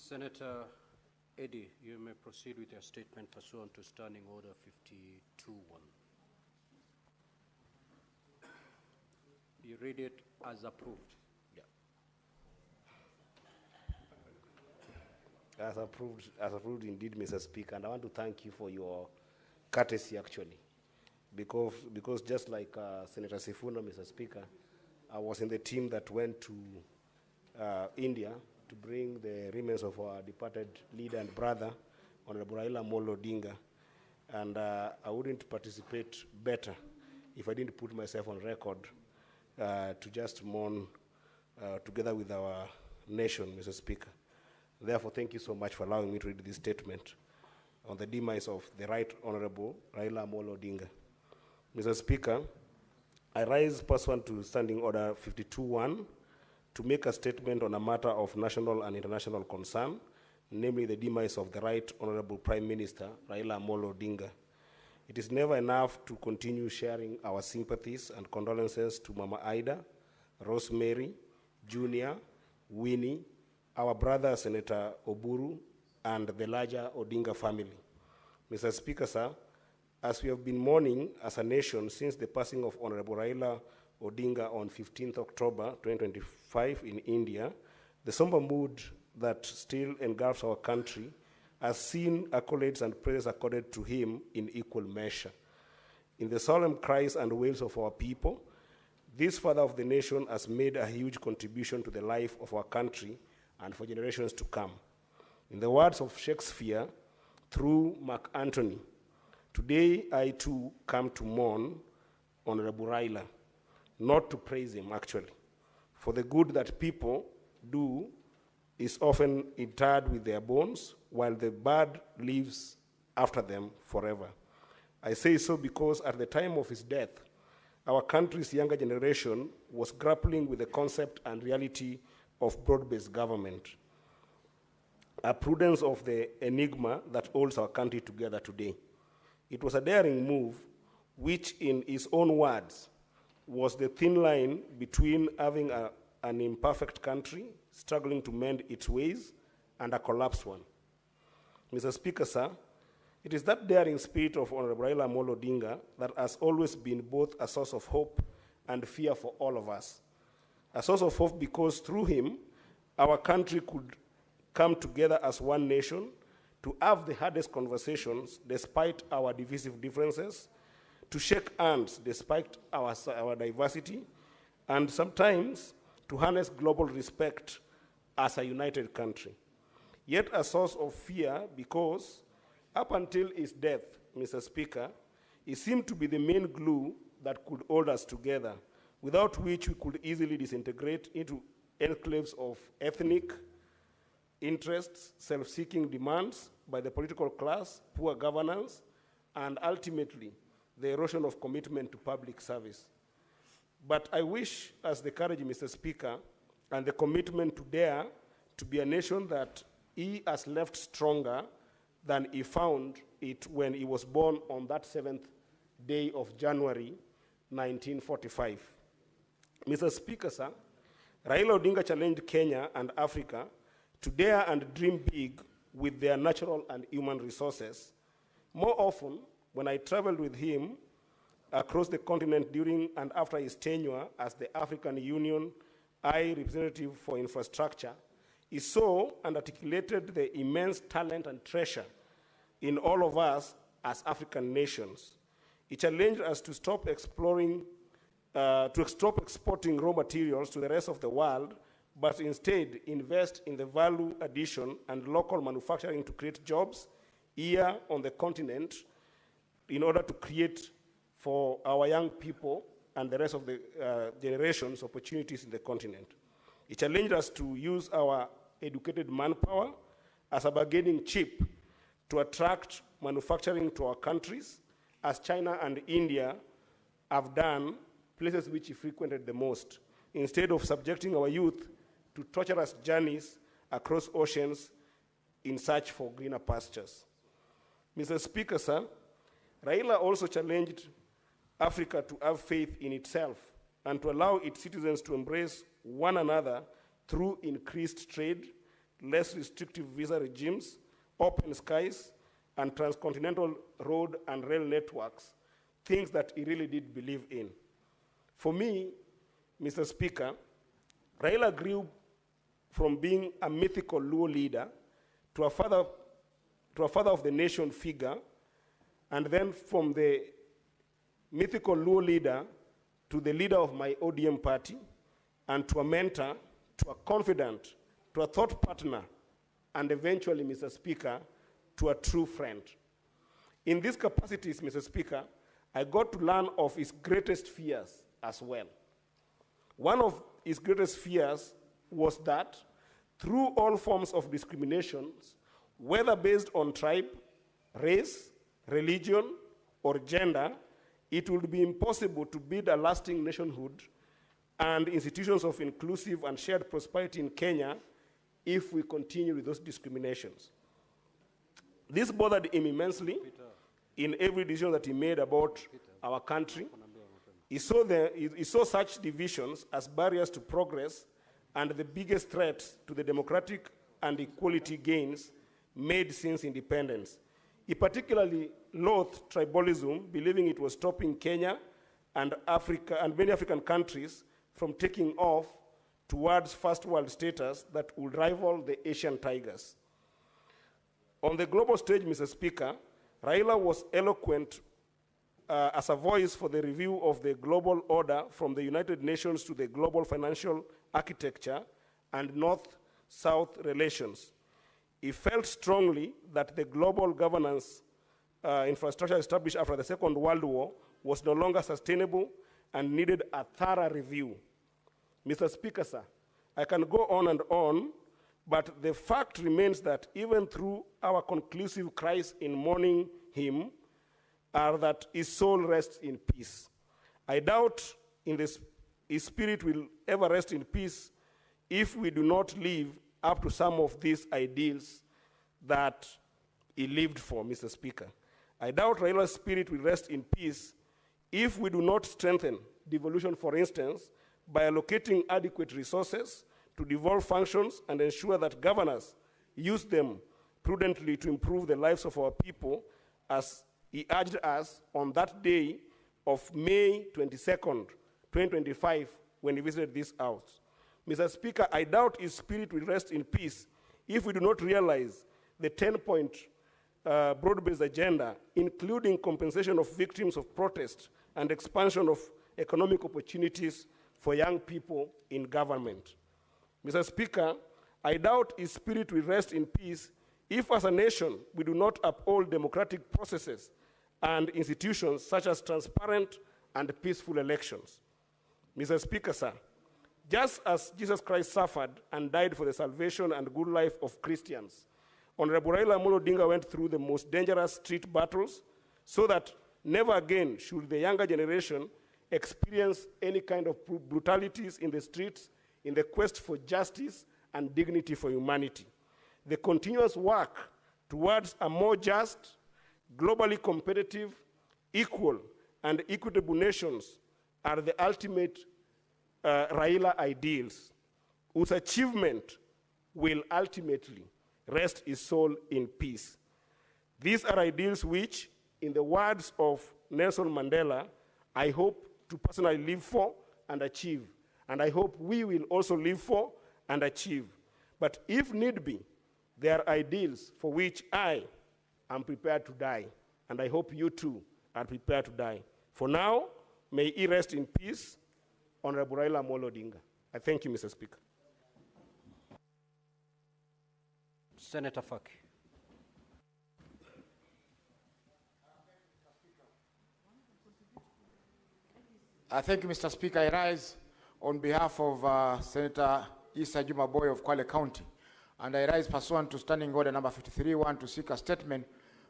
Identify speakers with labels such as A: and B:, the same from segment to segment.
A: Senator Eddy, you may proceed with your statement pursuant to Standing Order 52-1. You read it as approved.
B: Yeah. As approved indeed, Mr. Speaker, and I want to thank you for your courtesy, actually, because just like Senator Sifuna, Mr. Speaker, I was in the team that went to India to bring the remains of our departed leader and brother, Honorable Raila Odinga, and I wouldn't participate better if I didn't put myself on record to just mourn together with our nation, Mr. Speaker. Therefore, thank you so much for allowing me to read this statement on the demise of the Right Honorable Raila Odinga. Mr. Speaker, I rise pursuant to Standing Order 52-1 to make a statement on a matter of national and international concern, namely the demise of the Right Honorable Prime Minister Raila Odinga. It is never enough to continue sharing our sympathies and condolences to Mama Ida, Rosemary, Junior, Winnie, our brother Senator Oburu, and the larger Odinga family. Mr. Speaker, sir, as we have been mourning as a nation since the passing of Honorable Raila Odinga on 15th October 2025 in India, the somber mood that still engulfs our country has seen accolades and praise accorded to him in equal measure. In the solemn cries and wails of our people, this father of the nation has made a huge contribution to the life of our country and for generations to come. In the words of Shakespeare, through Mark Antony, today I too come to mourn Honorable Raila, not to praise him actually, for the good that people do is often interred with their bones, while the bad lives after them forever. I say so because at the time of his death, our country's younger generation was grappling with the concept and reality of broad-based government, a prudence of the enigma that holds our country together today. It was a daring move, which in his own words, was the thin line between having an imperfect country struggling to mend its ways and a collapsed one. Mr. Speaker, sir, it is that daring spirit of Honorable Raila Odinga that has always been both a source of hope and fear for all of us. A source of hope because through him, our country could come together as one nation to have the hardest conversations despite our divisive differences, to shake hands despite our diversity, and sometimes to harness global respect as a united country. Yet a source of fear because up until his death, Mr. Speaker, he seemed to be the main glue that could hold us together, without which we could easily disintegrate into enclaves of ethnic interests, self-seeking demands by the political class, poor governance, and ultimately the erosion of commitment to public service. But I wish, as the courage, Mr. Speaker, and the commitment to dare to be a nation that he has left stronger than he found it when he was born on that 7th day of January, 1945. Mr. Speaker, sir, Raila Odinga challenged Kenya and Africa to dare and dream big with their natural and human resources. More often, when I traveled with him across the continent during and after his tenure as the African Union High Representative for Infrastructure, he saw and articulated the immense talent and treasure in all of us as African nations. He challenged us to stop exporting raw materials to the rest of the world, but instead invest in the value addition and local manufacturing to create jobs here on the continent in order to create for our young people and the rest of the generations opportunities in the continent. He challenged us to use our educated manpower as a bargaining chip to attract manufacturing to our countries, as China and India have done, places which he frequented the most, instead of subjecting our youth to torturous journeys across oceans in search for greener pastures. Mr. Speaker, sir, Raila also challenged Africa to have faith in itself and to allow its citizens to embrace one another through increased trade, less restrictive visa regimes, open skies, and transcontinental road and rail networks, things that he really did believe in. For me, Mr. Speaker, Raila grew from being a mythical Luo leader to a father of the nation figure, and then from the mythical Luo leader to the leader of my ODM party, and to a mentor, to a confidant, to a thought partner, and eventually, Mr. Speaker, to a true friend. In these capacities, Mr. Speaker, I got to learn of his greatest fears as well. One of his greatest fears was that through all forms of discriminations, whether based on tribe, race, religion, or gender, it would be impossible to build a lasting nationhood and institutions of inclusive and shared prosperity in Kenya if we continue with those discriminations. This bothered him immensely in every decision that he made about our country. He saw such divisions as barriers to progress and the biggest threats to the democratic and equality gains made since independence. He particularly loathed tribalism, believing it was stopping Kenya and Africa and many African countries from taking off towards first world status that would rival the Asian tigers. On the global stage, Mr. Speaker, Raila was eloquent as a voice for the review of the global order from the United Nations to the global financial architecture and North-South relations. He felt strongly that the global governance infrastructure established after the Second World War was no longer sustainable and needed a thorough review. Mr. Speaker, sir, I can go on and on, but the fact remains that even through our conclusive cries in mourning him, that his soul rests in peace. I doubt his spirit will ever rest in peace if we do not live up to some of these ideals that he lived for, Mr. Speaker. I doubt Raila's spirit will rest in peace if we do not strengthen devolution, for instance, by allocating adequate resources to devolve functions and ensure that governors use them prudently to improve the lives of our people, as he urged us on that day of May 22nd, 2025, when he visited this house. Mr. Speaker, I doubt his spirit will rest in peace if we do not realize the 10-point broad-based agenda, including compensation of victims of protest and expansion of economic opportunities for young people in government. Mr. Speaker, I doubt his spirit will rest in peace if, as a nation, we do not uphold democratic processes and institutions such as transparent and peaceful elections. Mr. Speaker, sir, just as Jesus Christ suffered and died for the salvation and good life of Christians, Honorable Raila Odinga went through the most dangerous street battles so that never again should the younger generation experience any kind of brutalities in the streets in the quest for justice and dignity for humanity. The continuous work towards a more just, globally competitive, equal, and equitable nations are the ultimate Raila ideals, whose achievement will ultimately rest his soul in peace. These are ideals which, in the words of Nelson Mandela, I hope to personally live for and achieve. And I hope we will also live for and achieve. But if need be, there are ideals for which I am prepared to die. And I hope you too are prepared to die. For now, may he rest in peace, Honorable Raila Odinga. I thank you, Mr. Speaker.
A: Senator Faki.
C: Thank you, Mr. Speaker. I rise on behalf of Senator Issa Juma Boy of Kwale County, and I rise pursuant to Standing Order number 53-1 to seek a statement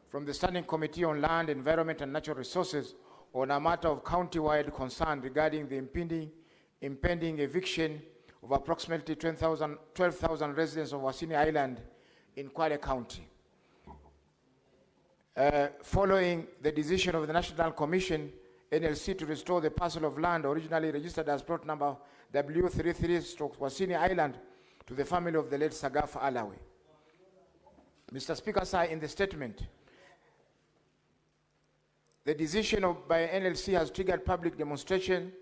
C: from the Standing Committee on Land, Environment and Natural Resources on a matter of county-wide concern regarding the impending eviction of approximately 12,000 residents of Wasini Island in Kwale County. Following the decision of the National Commission, NLC, to restore the parcel of land originally registered as plot number W33/Wasini Island to the family of the late Sagaf Alawi. Mr. Speaker, sir, in the statement, the decision by NLC has triggered public demonstration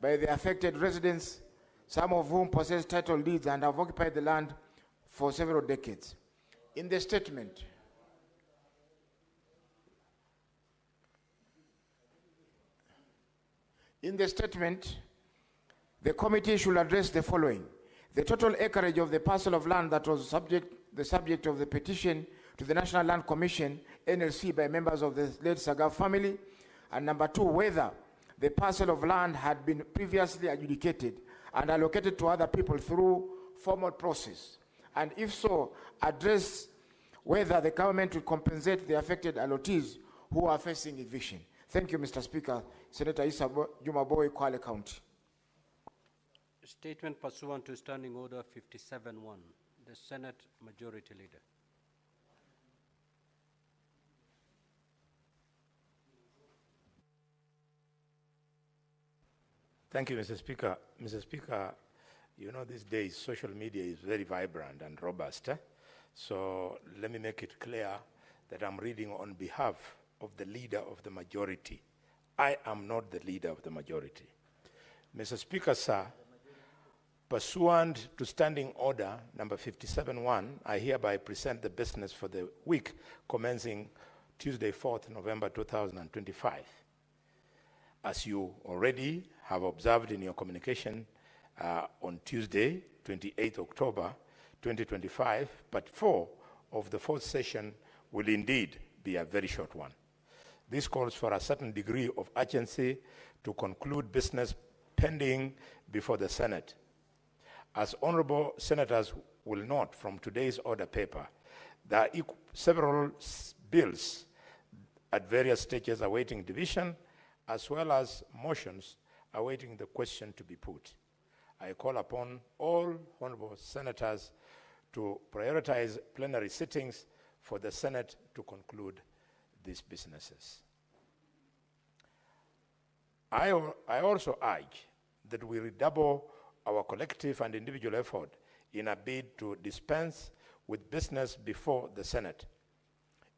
C: by the affected residents, some of whom possess title deeds and have occupied the land for several decades. In the statement, the committee should address the following. The total acreage of the parcel of land that was the subject of the petition to the National Land Commission, NLC, by members of the late Sagaf family. And number two, whether the parcel of land had been previously adjudicated and allocated to other people through formal process. And if so, address whether the government will compensate the affected allottees who are facing eviction. Thank you, Mr. Speaker. Senator Issa Juma Boy, Kwale County.
A: Statement pursuant to Standing Order 57-1. The Senate Majority Leader.
D: Thank you, Mr. Speaker. Mr. Speaker, you know these days social media is very vibrant and robust. So let me make it clear that I'm reading on behalf of the leader of the majority. I am not the leader of the majority. Mr. Speaker, sir, pursuant to Standing Order number 57-1, I hereby present the business for the week commencing Tuesday, 4th November 2025. As you already have observed in your communication on Tuesday, 28th October 2025, but 4 of the 4th session will indeed be a very short one. This calls for a certain degree of urgency to conclude business pending before the Senate. As honorable senators will note from today's order paper, there are several bills at various stages awaiting division, as well as motions awaiting the question to be put. I call upon all honorable senators to prioritize plenary sittings for the Senate to conclude these businesses. I also urge that we redouble our collective and individual effort in a bid to dispense with business before the Senate.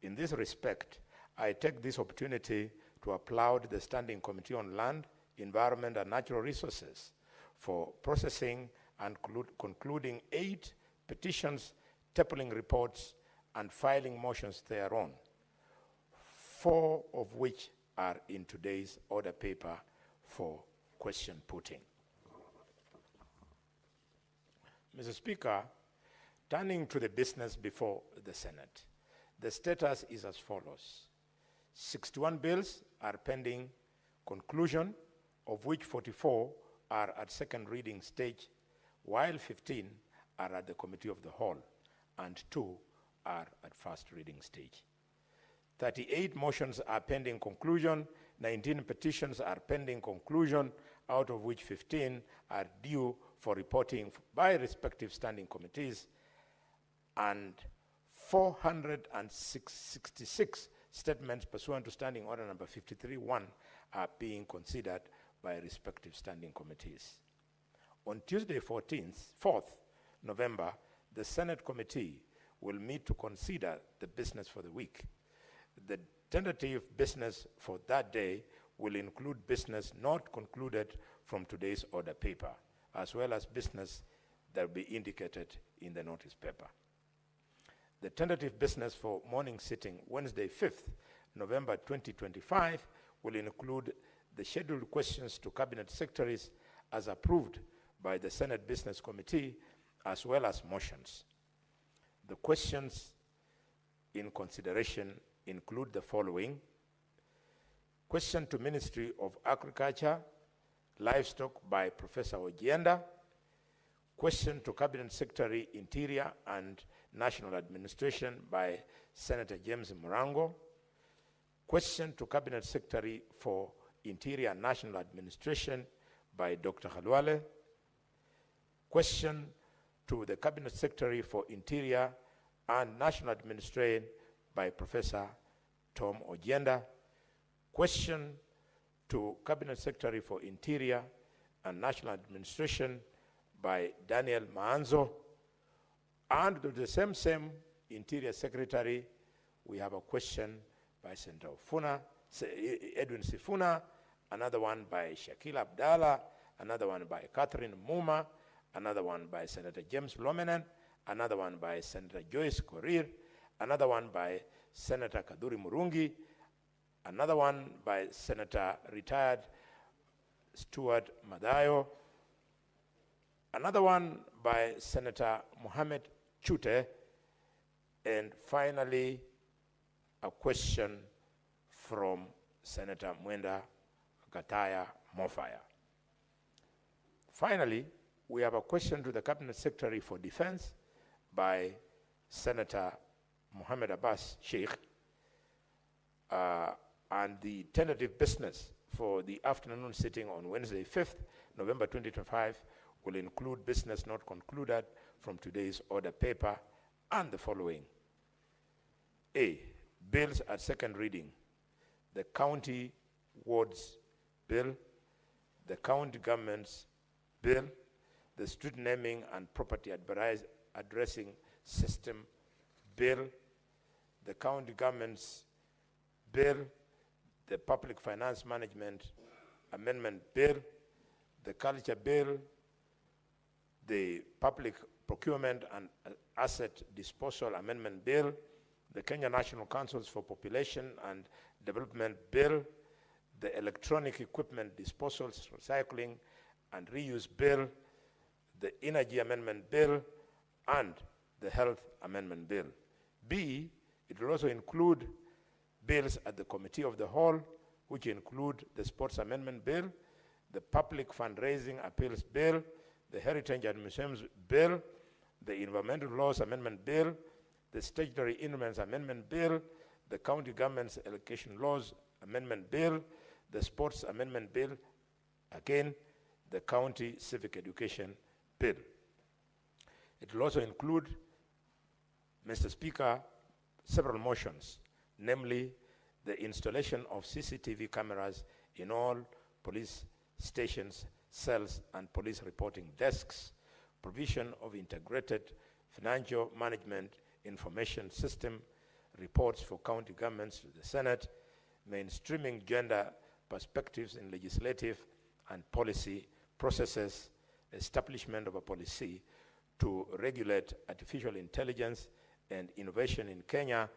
D: In this respect, I take this opportunity to applaud the Standing Committee on Land, Environment and Natural Resources for processing and concluding 8 petitions, tabling reports, and filing motions thereon, 4 of which are in today's order paper for question putting. Mr. Speaker, turning to the business before the Senate, the status is as follows. 61 bills are pending conclusion, of which 44 are at second reading stage, while 15 are at the committee of the whole, and 2 are at first reading stage. 38 motions are pending conclusion, 19 petitions are pending conclusion, out of which 15 are due for reporting by respective standing committees, and 466 statements pursuant to Standing Order number 53-1 are being considered by respective standing committees. On Tuesday, 4th November, the Senate committee will meet to consider the business for the week. The tentative business for that day will include business not concluded from today's order paper, as well as business that will be indicated in the notice paper. The tentative business for morning sitting Wednesday, 5th November 2025 will include the scheduled questions to Cabinet Secretaries as approved by the Senate Business Committee, as well as motions. The questions in consideration include the following. Question to Ministry of Agriculture, Livestock by Professor Ojienda. Question to Cabinet Secretary, Interior and National Administration by Senator James Morango. Question to Cabinet Secretary for Interior and National Administration by Dr. Khalwale. Question to the Cabinet Secretary for Interior and National Administration by Professor Tom Ojienda. Question to Cabinet Secretary for Interior and National Administration by Daniel Maanzo. And to the same Interior Secretary, we have a question by Senator Edwin Sifuna, another one by Shakil Abdallah, another one by Catherine Muma, another one by Senator James Lomenen, another one by Senator Joyce Korir, another one by Senator Kaduri Murungi, another one by Senator retired Stuart Madayo, another one by Senator Mohammed Chute, and finally a question from Senator Mwenda Gataya Mofaya. Finally, we have a question to the Cabinet Secretary for Defense by Senator Mohammed Abbas Sheikh, and the tentative business for the afternoon sitting on Wednesday, 5th November 2025 will include business not concluded from today's order paper and the following. A, bills at second reading. The County Wards Bill, the County Government's Bill, the Street Naming and Property Addressing System Bill, the County Government's Bill, the Public Finance Management Amendment Bill, the Culture Bill, the Public Procurement and Asset Disposal Amendment Bill, the Kenya National Councils for Population and Development Bill, the Electronic Equipment Disposal, Recycling and Reuse Bill, the Energy Amendment Bill, and the Health Amendment Bill. B, it will also include bills at the Committee of the Whole, which include the Sports Amendment Bill, the Public Fundraising Appeals Bill, the Heritage and Museums Bill, the Environmental Laws Amendment Bill, the Statutory Instruments Amendment Bill, the County Government's Education Laws Amendment Bill, the Sports Amendment Bill, again, the County Civic Education Bill. It will also include, Mr. Speaker, several motions, namely the installation of CCTV cameras in all police stations, cells, and police reporting desks, provision of integrated financial management information system, reports for county governments to the Senate, mainstreaming gender perspectives in legislative and policy processes, establishment of a policy to regulate artificial intelligence and innovation in Kenya,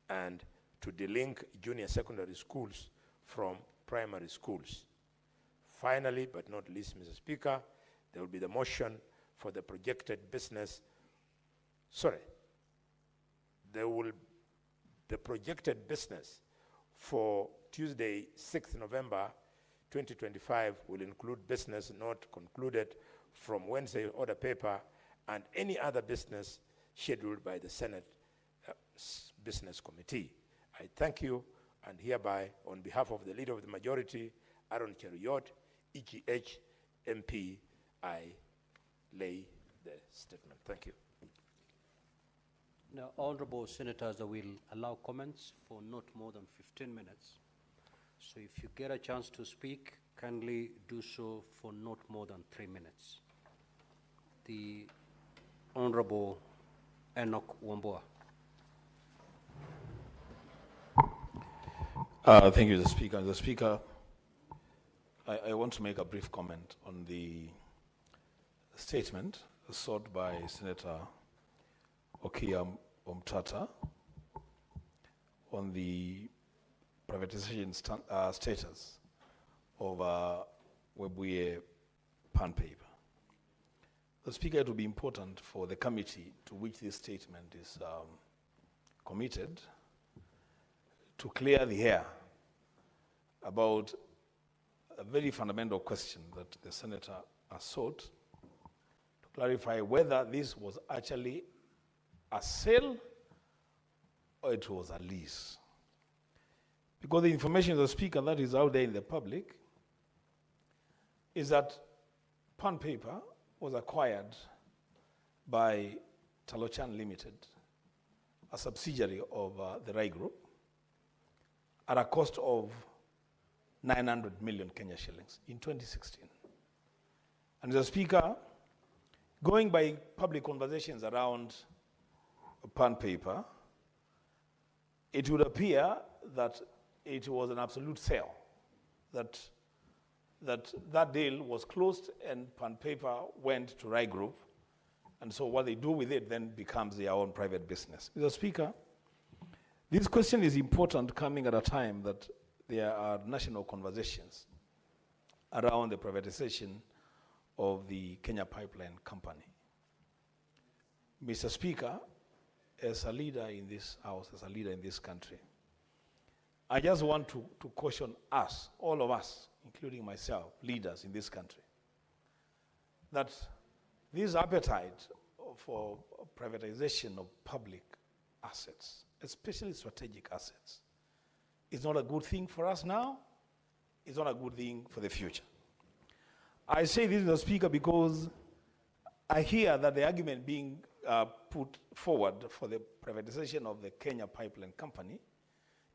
D: and to delink junior secondary schools from primary schools. Finally, but not least, Mr. Speaker, there will be the motion for the projected business, the projected business for Tuesday, 6th November 2025 will include business not concluded from Wednesday order paper and any other business scheduled by the Senate Business Committee. I thank you, and hereby, on behalf of the Leader of the Majority, Aaron Cheruyot, EGH MP, I lay the statement. Thank you.
A: Now, honorable senators, I will allow comments for not more than 15 minutes. So if you get a chance to speak, kindly do so for not more than 3 minutes. The Honorable Enoch Wamboa.
E: Thank you, Mr. Speaker. Mr. Speaker, I want to make a brief comment on the statement sought by Senator Okia Omtata on the privatization status of Webuye pan paper. The Speaker, it will be important for the committee to which this statement is committed to clear the air about a very fundamental question that the Senator has sought to clarify whether this was actually a sale or it was a lease. Because the information of the Speaker that is out there in the public is that pan paper was acquired by Talochan Limited, a subsidiary of the Rai Group, at a cost of 900 million Kenya shillings in 2016. And the Speaker, Going by public conversations around pan paper, it would appear that it was an absolute sale, that deal was closed and pan paper went to Rai Group, and so what they do with it then becomes their own private business. Mr. Speaker, this question is important coming at a time that there are national conversations around the privatization of the Kenya Pipeline Company. Mr. Speaker, as a leader in this House, as a leader in this country, I just want to caution us, all of us, including myself, leaders in this country, that this appetite for privatization of public assets, especially strategic assets, is not a good thing for us now, it's not a good thing for the future. I say this, Mr. Speaker, because I hear that the argument being put forward for the privatization of the Kenya Pipeline Company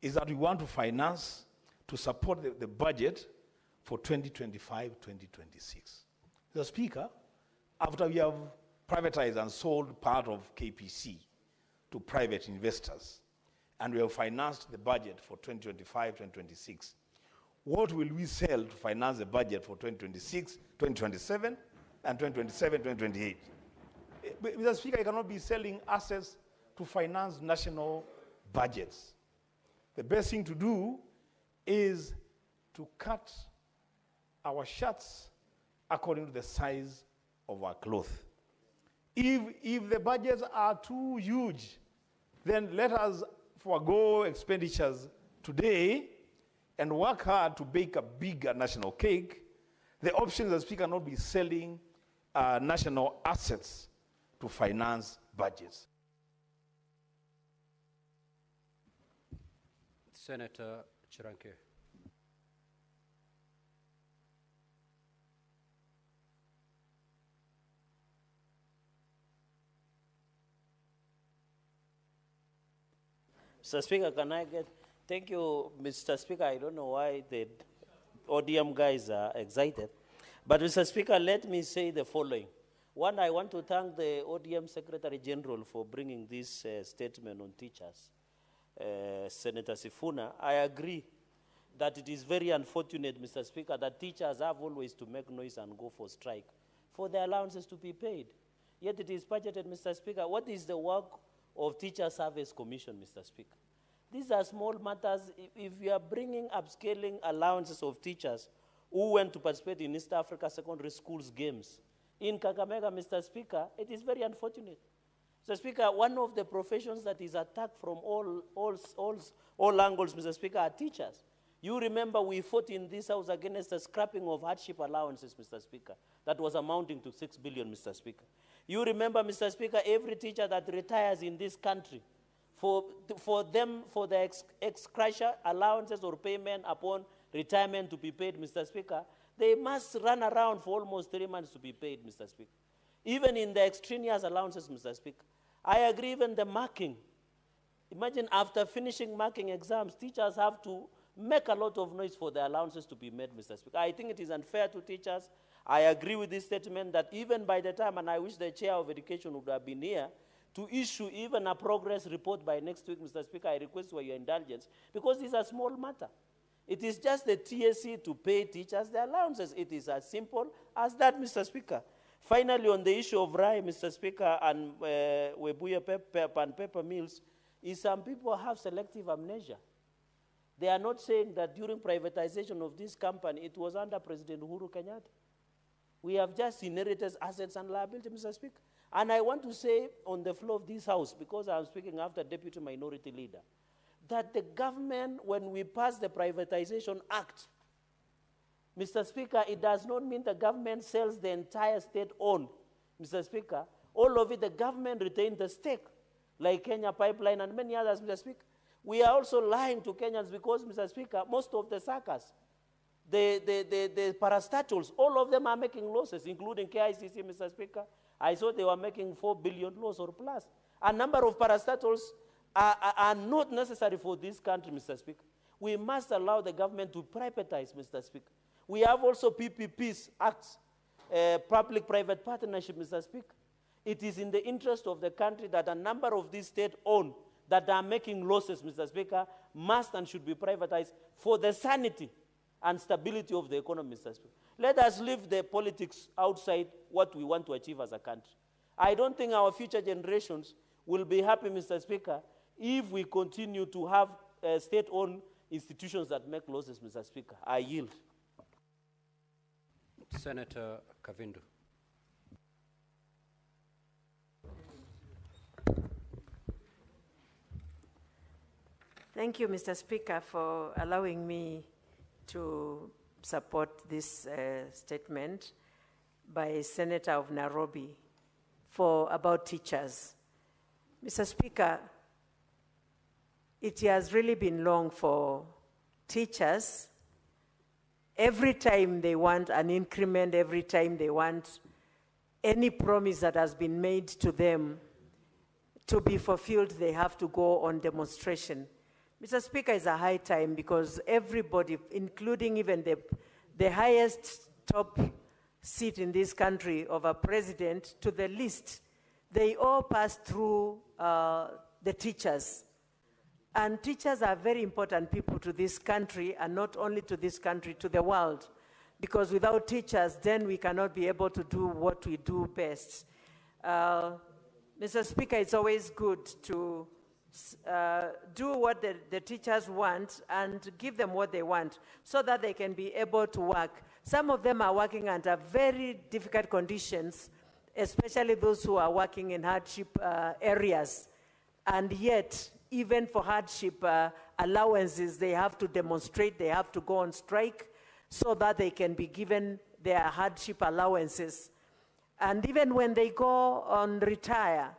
E: is that we want to finance, to support the budget for 2025-2026. Mr. Speaker, after we have privatized and sold part of KPC to private investors, and we have financed the budget for 2025-2026, what will we sell to finance the budget for 2026, 2027, and 2027, 2028? Mr. Speaker, you cannot be selling assets to finance national budgets. The best thing to do is to cut our shirts according to the size of our cloth. If the budgets are too huge, then let us forego expenditures today and work hard to bake a bigger national cake. The option, Mr. Speaker, not be selling national assets to finance budgets.
A: Senator Chiranke.
F: Mr. Speaker, can I get, thank you, Mr. Speaker. I don't know why the ODM guys are excited. But Mr. Speaker, let me say the following. One, I want to thank the ODM Secretary General for bringing this statement on teachers. Senator Sifuna, I agree that it is very unfortunate, Mr. Speaker, that teachers have always to make noise and go for strike for their allowances to be paid. Yet it is budgeted, Mr. Speaker. What is the work of Teacher Service Commission, Mr. Speaker? These are small matters. If you are bringing upscaling allowances of teachers who went to participate in East Africa Secondary Schools games in Kakamega, Mr. Speaker, it is very unfortunate. Mr. Speaker, one of the professions that is attacked from all angles, Mr. Speaker, are teachers. You remember we fought in this House against the scrapping of hardship allowances, Mr. Speaker, that was amounting to 6 billion, Mr. Speaker. You remember, Mr. Speaker, every teacher that retires in this country, for the ex-crusher allowances or payment upon retirement to be paid, Mr. Speaker, they must run around for almost 3 months to be paid, Mr. Speaker. Even in the extraneous allowances, Mr. Speaker. I agree even the marking. Imagine after finishing marking exams, teachers have to make a lot of noise for the allowances to be made, Mr. Speaker. I think it is unfair to teachers. I agree with this statement that even by the time, and I wish the Chair of Education would have been here, to issue even a progress report by next week, Mr. Speaker, I request for your indulgence, because it's a small matter. It is just the TSC to pay teachers their allowances. It is as simple as that, Mr. Speaker. Finally, on the issue of Rai, Mr. Speaker, and Webuye and paper mills, is some people have selective amnesia. They are not saying that during privatization of this company, it was under President Uhuru Kenyatta. We have just inherited assets and liability, Mr. Speaker. And I want to say on the floor of this House, because I'm speaking after Deputy Minority Leader, that the government, when we pass the Privatization Act, Mr. Speaker, it does not mean the government sells the entire state-owned, Mr. Speaker. All of it, the government retains the stake, like Kenya Pipeline and many others, Mr. Speaker. We are also lying to Kenyans because, Mr. Speaker, most of the suckers, the parastatals, all of them are making losses, including KICC, Mr. Speaker. I saw they were making 4 billion loss or plus. A number of parastatals are not necessary for this country, Mr. Speaker. We must allow the government to privatize, Mr. Speaker. We have also PPPs, acts, public-private partnership, Mr. Speaker. It is in the interest of the country that a number of these state-owned that are making losses, Mr. Speaker, must and should be privatized for the sanity and stability of the economy, Mr. Speaker. Let us leave the politics outside what we want to achieve as a country. I don't think our future generations will be happy, Mr. Speaker, if we continue to have state-owned institutions that make losses, Mr. Speaker. I yield.
A: Senator Kavindu.
G: Thank you, Mr. Speaker, for allowing me to support this statement by Senator of Nairobi about teachers. Mr. Speaker, it has really been long for teachers. Every time they want an increment, every time they want any promise that has been made to them to be fulfilled, they have to go on demonstration. Mr. Speaker, it's a high time because everybody, including even the highest top seat in this country of a president to the least, they all pass through the teachers. And teachers are very important people to this country, and not only to this country, to the world. Because without teachers, then we cannot be able to do what we do best. Mr. Speaker, it's always good to do what the teachers want and give them what they want so that they can be able to work. Some of them are working under very difficult conditions, especially those who are working in hardship areas. And yet, even for hardship allowances, they have to demonstrate, they have to go on strike so that they can be given their hardship allowances. And even when they go on retire,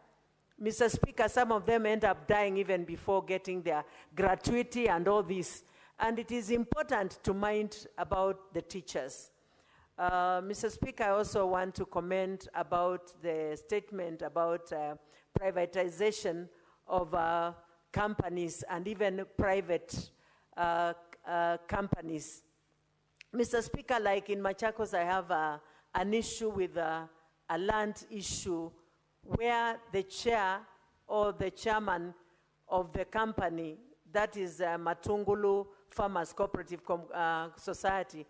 G: Mr. Speaker, some of them end up dying even before getting their gratuity and all this. And it is important to mind about the teachers. Mr. Speaker, I also want to comment about the statement about privatization of companies and even private companies. Mr. Speaker, like in Machakos, I have an issue with a land issue where the chair or the chairman of the company, that is Matungulu Farmers Cooperative Society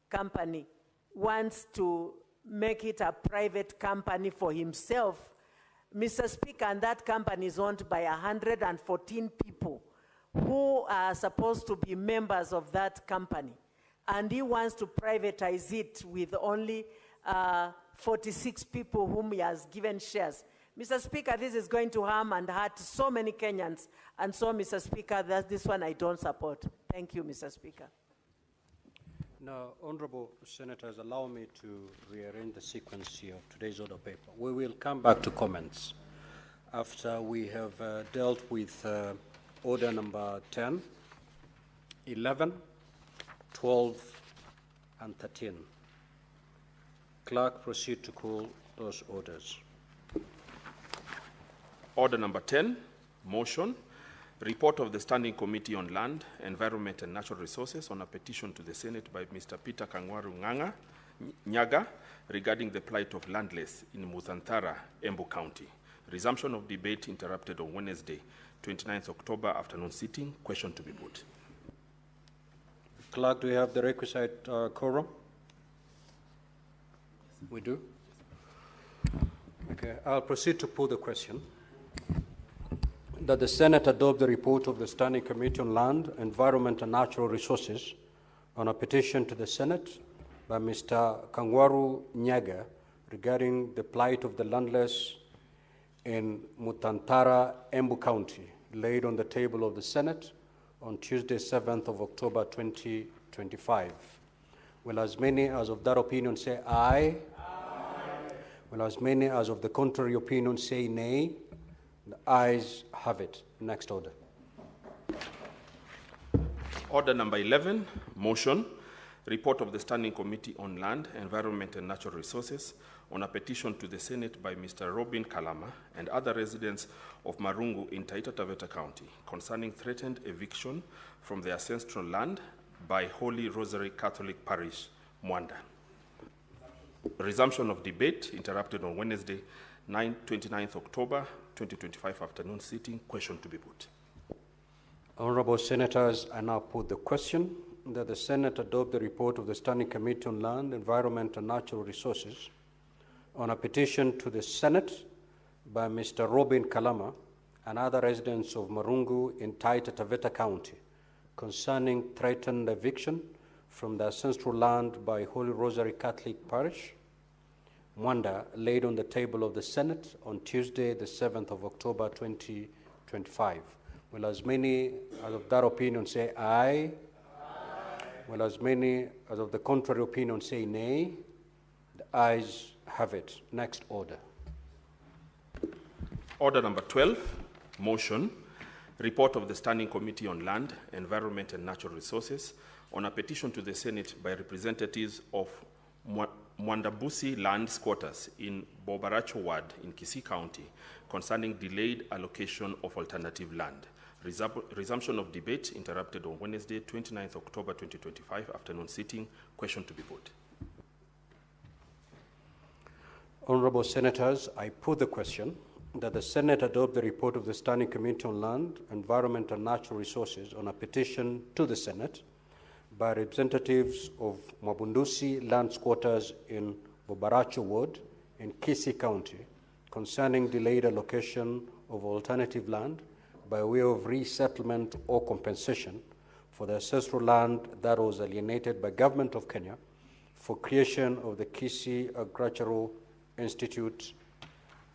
G: company, wants to make it a private company for himself. Mr. Speaker, and that company is owned by 114 people who are supposed to be members of that company. And he wants to privatize it with only 46 people whom he has given shares. Mr. Speaker, this is going to harm and hurt so many Kenyans. And so, Mr. Speaker, this one I don't support. Thank you, Mr. Speaker.
A: Now, honorable senators, allow me to rearrange the sequence here of today's order paper. We will come back to comments after we have dealt with order number 10, 11, 12, and 13. Clerk, proceed to call those orders.
H: Order number 10, motion, report of the Standing Committee on Land, Environment and Natural Resources on a petition to the Senate by Mr. Peter Kangwaru Nyaga regarding the plight of landless in Muthantara, Embu County. Resumption of debate interrupted on Wednesday, 29th October afternoon sitting. Question to be put.
A: Clerk, do we have the requisite quorum? We do? Okay, I'll proceed to put the question. That the Senate adopt the report of the Standing Committee on Land, Environment and Natural Resources on a petition to the Senate by Mr. Kangwaru Nyaga regarding the plight of the landless in Muthantara, Embu County, laid on the table of the Senate on Tuesday, 7th of October, 2025. Will as many as of that opinion say aye? Aye. Will as many as of the contrary opinion say nay? The ayes have it. Next order.
H: Order number 11, motion, report of the Standing Committee on Land, Environment and Natural Resources on a petition to the Senate by Mr. Robin Kalama and other residents of Marungu in Taita Taveta County concerning threatened eviction from their ancestral land by Holy Rosary Catholic Parish, Mwanda. Resumption of debate interrupted on Wednesday, 29th October 2025 afternoon sitting. Question to be put.
A: Honorable Senators, I now put the question that the Senate adopt the report of the Standing Committee on Land, Environment and Natural Resources on a petition to the Senate by Mr. Robin Kalama and other residents of Marungu in Taita Taveta County concerning threatened eviction from their ancestral land by Holy Rosary Catholic Parish, Mwanda, laid on the table of the Senate on Tuesday, the 7th of October 2025. Will as many as of that opinion say aye? Will as many as of the contrary opinion say nay? The ayes have it. Next order.
H: Order number 12, motion, report of the Standing Committee on Land, Environment and Natural Resources on a petition to the Senate by representatives of Mwandabusi land squatters in Bobaracho Ward in Kisii County concerning delayed allocation of alternative land. Resumption of debate interrupted on Wednesday, 29th October 2025 afternoon sitting. Question to be put.
A: Honorable Senators, I put the question that the Senate adopt the report of the Standing Committee on Land, Environment and Natural Resources on a petition to the Senate by representatives of Mwabundusi land squatters in Bobaracho Ward in Kisii County concerning delayed allocation of alternative land by way of resettlement or compensation for the ancestral land that was alienated by Government of Kenya for creation of the Kisii Agricultural Institute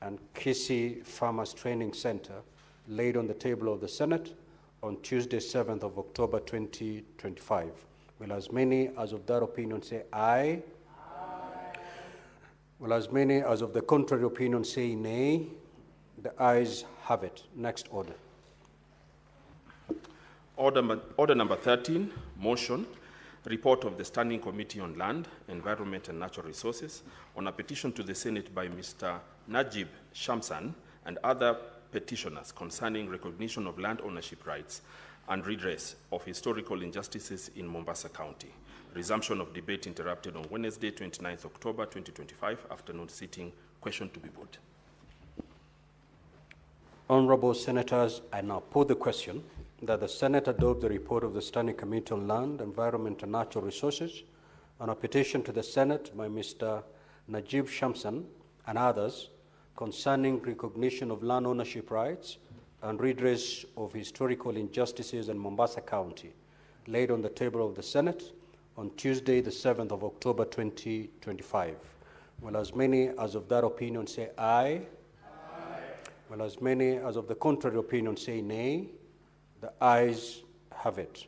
A: and Kisii Farmers Training Center laid on the table of the Senate on Tuesday, 7th of October 2025. Will as many as of that opinion say aye? Aye. Will as many as of the contrary opinion say nay? The ayes have it. Next order.
H: Order number 13, motion, report of the Standing Committee on Land, Environment and Natural Resources on a petition to the Senate by Mr. Najib Shamsan and other petitioners concerning recognition of land ownership rights and redress of historical injustices in Mombasa County. Resumption of debate interrupted on Wednesday, 29th October 2025 afternoon sitting. Question to be put.
A: Honorable Senators, I now put the question that the Senate adopt the report of the Standing Committee on Land, Environment and Natural Resources on a petition to the Senate by Mr. Najib Shamsan and others concerning recognition of land ownership rights and redress of historical injustices in Mombasa County, laid on the table of the Senate on Tuesday, the 7th of October 2025. Will as many as of that opinion say aye? Aye. Will as many as of the contrary opinion say nay? The ayes have it.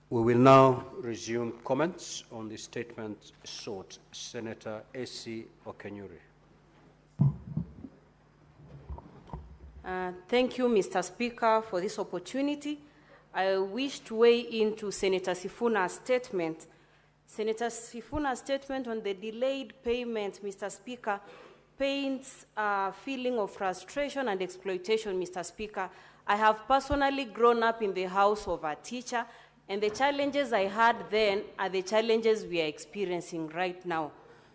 A: We will now resume comments on the statement sought. Senator A.C. Okenyuri.
I: Thank you, Mr. Speaker, for this opportunity. I wish to weigh into Senator Sifuna's statement. Senator Sifuna's statement on the delayed payment, Mr. Speaker, paints a feeling of frustration and exploitation, Mr. Speaker. I have personally grown up in the house of a teacher, and the challenges I had then are the challenges we are experiencing right now.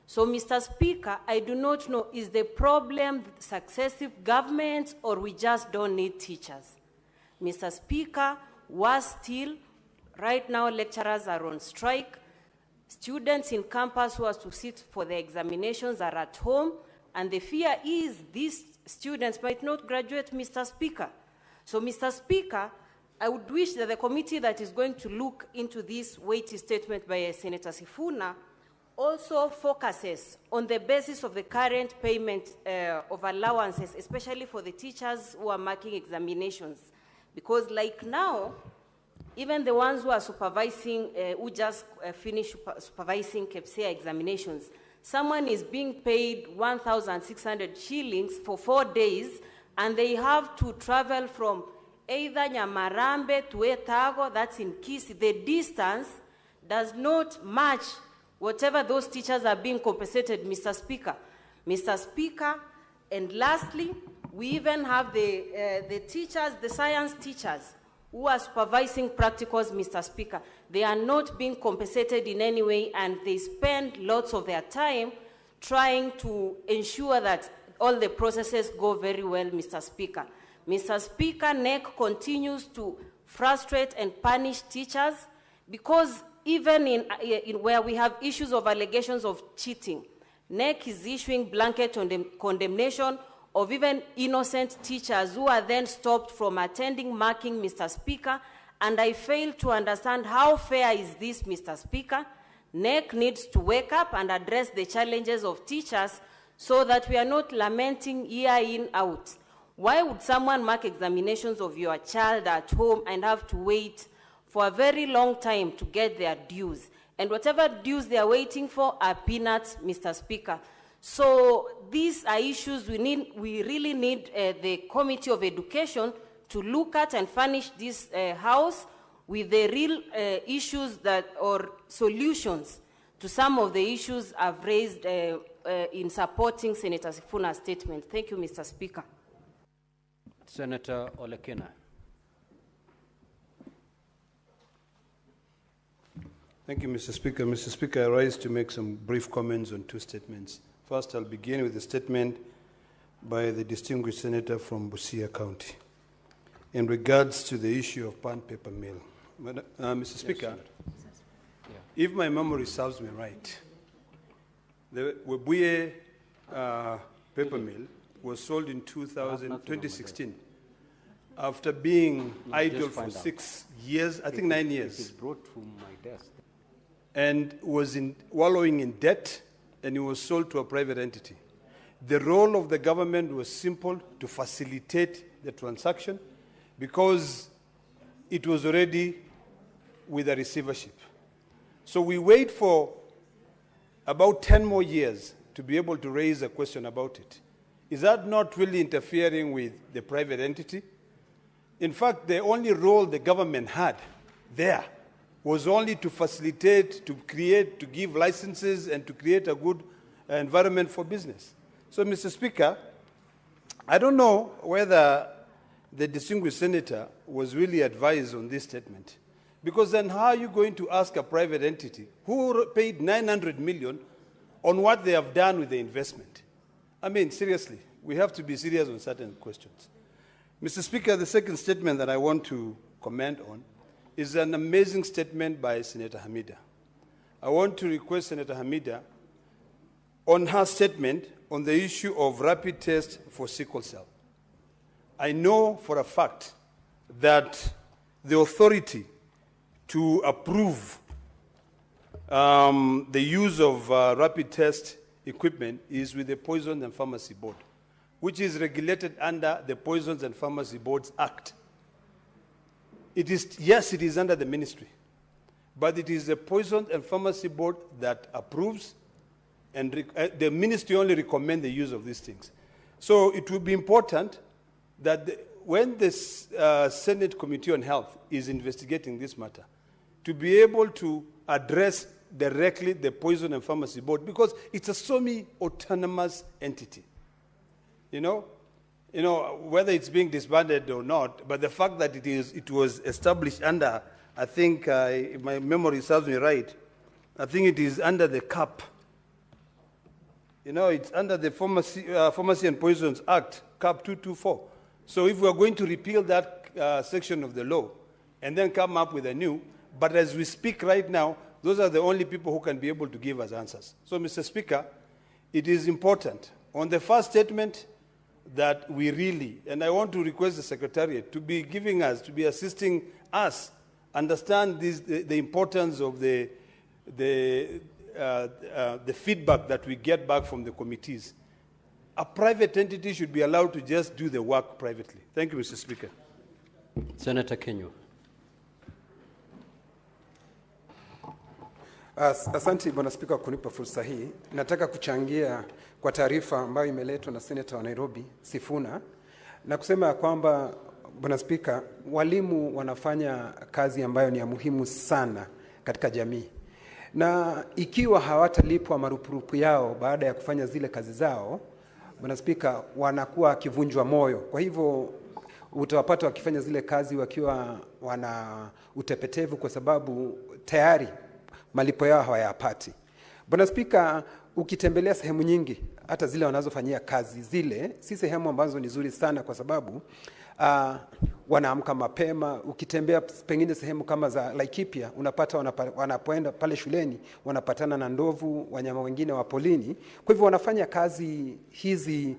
I: So, Mr. Speaker, I do not know, is the problem successive governments or we just don't need teachers? Mr. Speaker, worse still, right now lecturers are on strike. Students in campus who are to sit for the examinations are at home, and the fear is these students might not graduate, Mr. Speaker. So, Mr. Speaker, I would wish that the committee that is going to look into this weighty statement by Senator Sifuna also focuses on the basis of the current payment of allowances, especially for the teachers who are marking examinations. Because like now, even the ones who are supervising, who just finished supervising KPSEA examinations, someone is being paid 1,600 shillings for 4 days, and they have to travel from either Nyamarambe to Etago, that's in Kisii. The distance does not match whatever those teachers are being compensated, Mr. Speaker. Mr. Speaker, and lastly, we even have the teachers, the science teachers, who are supervising practicals, Mr. Speaker. They are not being compensated in any way, and they spend lots of their time trying to ensure that all the processes go very well, Mr. Speaker. Mr. Speaker, NEC continues to frustrate and punish teachers because even in where we have issues of allegations of cheating, NEC is issuing blanket condemnation of even innocent teachers who are then stopped from attending marking, Mr. Speaker, and I fail to understand how fair is this, Mr. Speaker. NEC needs to wake up and address the challenges of teachers so that we are not lamenting year in, out. Why would someone mark examinations of your child at home and have to wait for a very long time to get their dues? And whatever dues they are waiting for are peanuts, Mr. Speaker. So these are issues we really need the Committee of Education to look at and furnish this House with the real issues or solutions to some of the issues I've raised in supporting Senator Sifuna's statement. Thank you, Mr. Speaker.
A: Senator Olekina.
J: Thank you, Mr. Speaker. Mr. Speaker, I rise to make some brief comments on two statements. First, I'll begin with a statement by the distinguished senator from Busia County in regards to the issue of pan paper mill. Mr. Speaker, if my memory serves me right, the Webuye paper mill was sold in 2016 after being idle for 6 years, I think 9 years.
A: It is brought to my desk.
J: And was wallowing in debt, and it was sold to a private entity. The role of the government was simple, to facilitate the transaction because it was already with a receivership. So we wait for about 10 more years to be able to raise a question about it. Is that not really interfering with the private entity? In fact, the only role the government had there was only to facilitate, to create, to give licenses, and to create a good environment for business. So, Mr. Speaker, I don't know whether the distinguished senator was really advised on this statement, because then how are you going to ask a private entity who paid 900 million on what they have done with the investment? I mean, seriously, we have to be serious on certain questions. Mr. Speaker, the second statement that I want to comment on is an amazing statement by Senator Hamida. I want to request Senator Hamida on her statement on the issue of rapid test for sickle cell. I know for a fact that the authority to approve the use of rapid test equipment is with the Poisons and Pharmacy Board, which is regulated under the Poisons and Pharmacy Boards Act. It is, yes, it is under the ministry, but it is the Poisons and Pharmacy Board that approves, and the ministry only recommends the use of these things. So it will be important that when the Senate Committee on Health is investigating this matter, to be able to address directly the Poison and Pharmacy Board, because it's a semi-autonomous entity. You know, whether it's being disbanded or not, but the fact that it was established under, I think, if my memory serves me right, I think it is under the CAP. You know, it's under the Pharmacy and Poisons Act, CAP 224. So if we are going to repeal that section of the law and then come up with a new, but as we speak right now, those are the only people who can be able to give us answers. So, Mr. Speaker, it is important. On the first statement, that we really, and I want to request the Secretariat to be giving us, to be assisting us, understand the importance of the feedback that we get back from the committees. A private entity should be allowed to just do the work privately. Thank you, Mr. Speaker.
A: Senator Kenyu.
K: Asante Bwana Spika kunipa fursa hii. Nataka kuchangia kwa taarifa ambayo imeletwa na Senator wa Nairobi Sifuna na kusema kwamba Bwana Spika, walimu wanafanya kazi ambayo ni ya muhimu sana katika jamii. Na ikiwa hawatalipwa marupurupu yao baada ya kufanya zile kazi zao, Bwana Spika, wanakuwa kivunjwa moyo. Kwa hivyo utawapata wakifanya zile kazi wakiwa wana utepetevu kwa sababu tayari malipo yao hawayapati. Bwana Spika, ukitembelea sehemu nyingi hata zile wanazofanyia kazi zile si sehemu ambazo ni nzuri sana, kwa sababu wanaamka mapema. Ukitembea pengine sehemu kama za Laikipia, unapata wanapoenda pale shuleni wanapatana na ndovu, wanyama wengine wa polini. Kwa hivyo wanafanya kazi hizi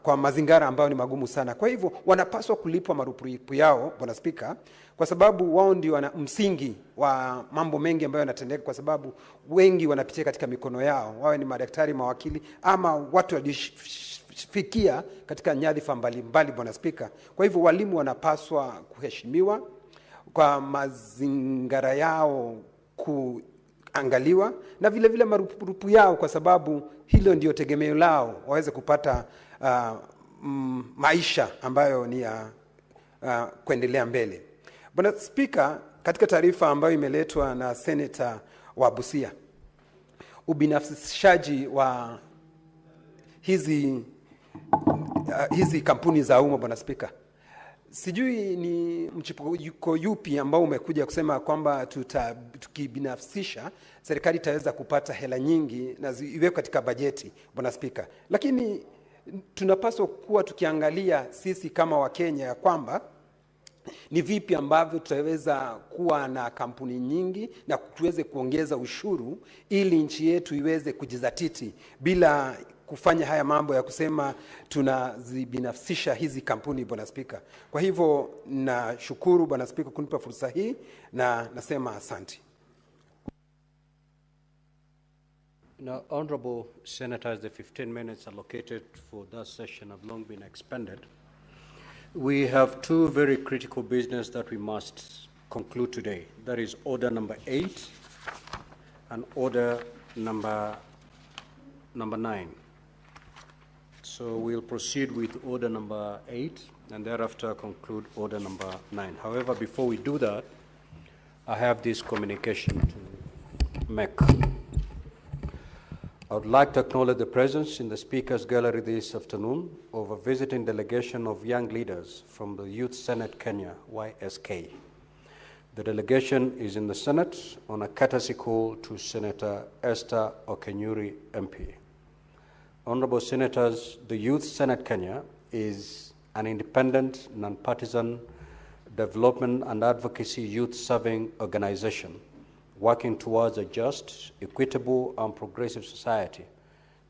K: kwa mazingara ambayo ni magumu sana. Kwa hivyo wanapaswa kulipwa marupurupu yao, Bwana Spika, kwa sababu wao ndio wana msingi wa mambo mengi ambayo yanatendeka, kwa sababu wengi wanapitia katika mikono yao, wawe ni madaktari, mawakili ama watu waliofikia katika nyadhifa mbalimbali, Bwana Spika. Kwa hivyo walimu wanapaswa kuheshimiwa, kwa mazingara yao kuangaliwa, na vile vile marupurupu yao, kwa sababu hilo ndio tegemeo lao, waweze kupata maisha ambayo ni ya kuendelea mbele. Bwana Spika, katika taarifa ambayo imeletwa na Senator wa Busia, ubinafsishaji wa hizi kampuni za umma, Bwana Spika, sijui ni mchipuko yupi ambao umekuja kusema kwamba tukibinafsisha serikali itaweza kupata hela nyingi na iwe katika bajeti, Bwana Spika. Lakini tunapaswa kuwa tukiangalia sisi kama Wakenya kwamba ni vipi ambavyo tutaweza kuwa na kampuni nyingi na tuweze kuongeza ushuru ili nchi yetu iweze kujizatiti bila kufanya haya mambo ya kusema tunazibinafsisha hizi kampuni, Bwana Spika. Kwa hivyo nashukuru Bwana Spika kunipa fursa hii na nasema asante.
A: Now, Honorable Senators, the 15 minutes allocated for that session have long been expended. We have two very critical business that we must conclude today. That is order number 8 and order number 9. So we'll proceed with order number 8 and thereafter conclude order number 9. However, before we do that, I have this communication to make. I would like to acknowledge the presence in the Speaker's Gallery this afternoon of a visiting delegation of young leaders from the Youth Senate Kenya, YSK. The delegation is in the Senate on a courtesy call to Senator Esther Okenyuri, MP. Honorable Senators, the Youth Senate Kenya is an independent, non-partisan development and advocacy youth-serving organization working towards a just, equitable, and progressive society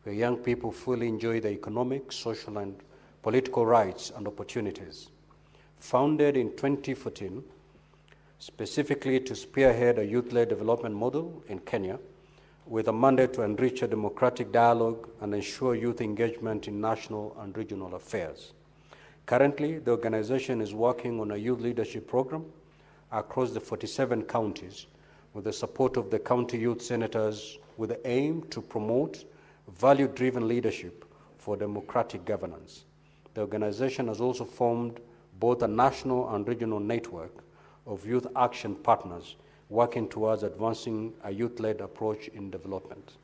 A: where young people fully enjoy their economic, social, and political rights and opportunities. Founded in 2014, specifically to spearhead a youth-led development model in Kenya, with a mandate to enrich a democratic dialogue and ensure youth engagement in national and regional affairs. Currently, the organization is working on a youth leadership program across the 47 counties with the support of the county youth senators with the aim to promote value-driven leadership for democratic governance. The organization has also formed both a national and regional network of youth action partners working towards advancing a youth-led approach in development.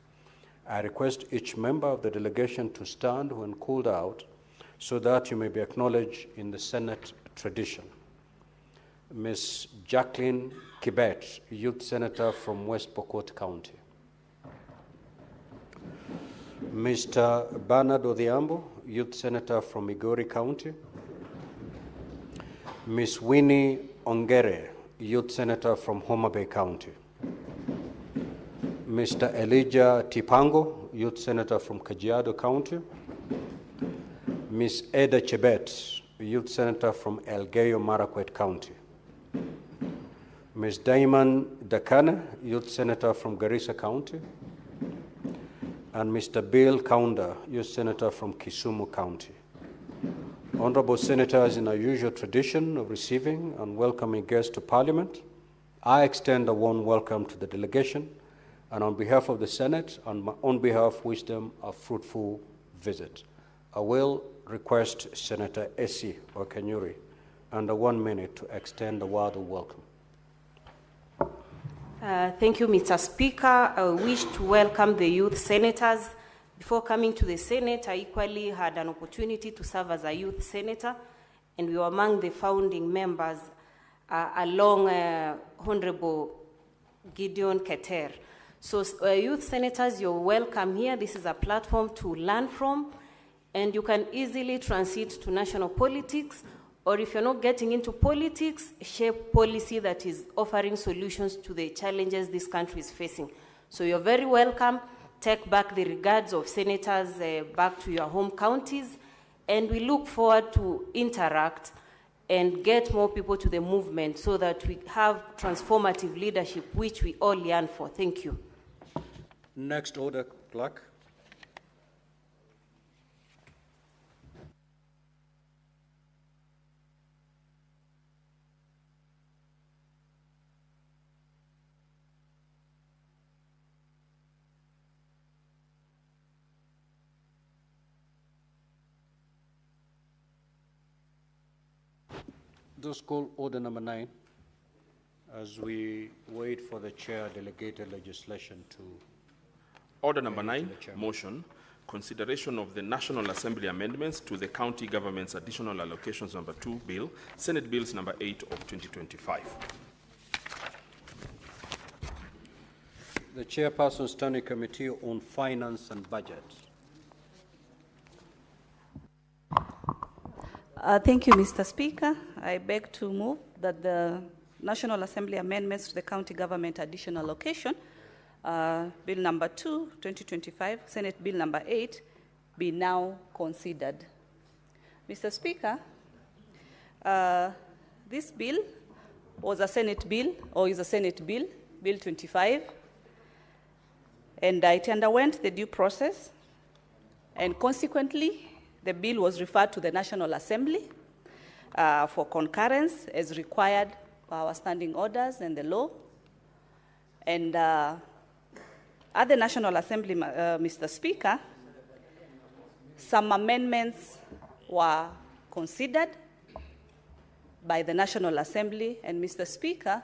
A: I request each member of the delegation to stand when called out so that you may be acknowledged in the Senate tradition. Ms. Jacqueline Kibet, Youth Senator from West Pokot County. Mr. Bernard Odhiambo, Youth Senator from Migori County. Ms. Winnie Ongere, Youth Senator from Homa Bay County. Mr. Elijah Tipango, Youth Senator from Kajiado County. Ms. Eda Chebet, Youth Senator from Elgeyo Marakwet County. Ms. Diamond Dakana, Youth Senator from Garissa County. And Mr. Bill Kaunda, Youth Senator from Kisumu County. Honorable Senators, in our usual tradition of receiving and welcoming guests to Parliament, I extend a warm welcome to the delegation, and on behalf of the Senate, and my own behalf, wish them a fruitful visit. I will request Senator Essie Okenyuri under 1 minute to extend a word of welcome.
I: Thank you, Mr. Speaker. I wish to welcome the youth senators. Before coming to the Senate, I equally had an opportunity to serve as a youth senator, and we were among the founding members along Honorable Gideon Keter. So youth senators, you're welcome here. This is a platform to learn from, and you can easily transit to national politics, or if you're not getting into politics, shape policy that is offering solutions to the challenges this country is facing. So you're very welcome. Take back the regards of senators back to your home counties, and we look forward to interact and get more people to the movement so that we have transformative leadership, which we all yearn for. Thank you.
A: Next order, clerk. Those call order number 9 as we wait for the chair delegated legislation to.
H: Order number 9, motion, consideration of the National Assembly amendments to the County Government's Additional Allocations number 2 bill, Senate Bills number 8 of 2025.
A: The Chairperson Standing Committee on Finance and Budget.
L: Thank you, Mr. Speaker. I beg to move that the National Assembly amendments to the County Government Additional Allocation, Bill number 2, 2025, Senate Bill number 8, be now considered. Mr. Speaker, this bill was a Senate bill, or is a Senate bill, Bill 25, and it underwent the due process, and consequently, the bill was referred to the National Assembly for concurrence as required by our standing orders and the law. And at the National Assembly, Mr. Speaker, some amendments were considered by the National Assembly. And Mr. Speaker,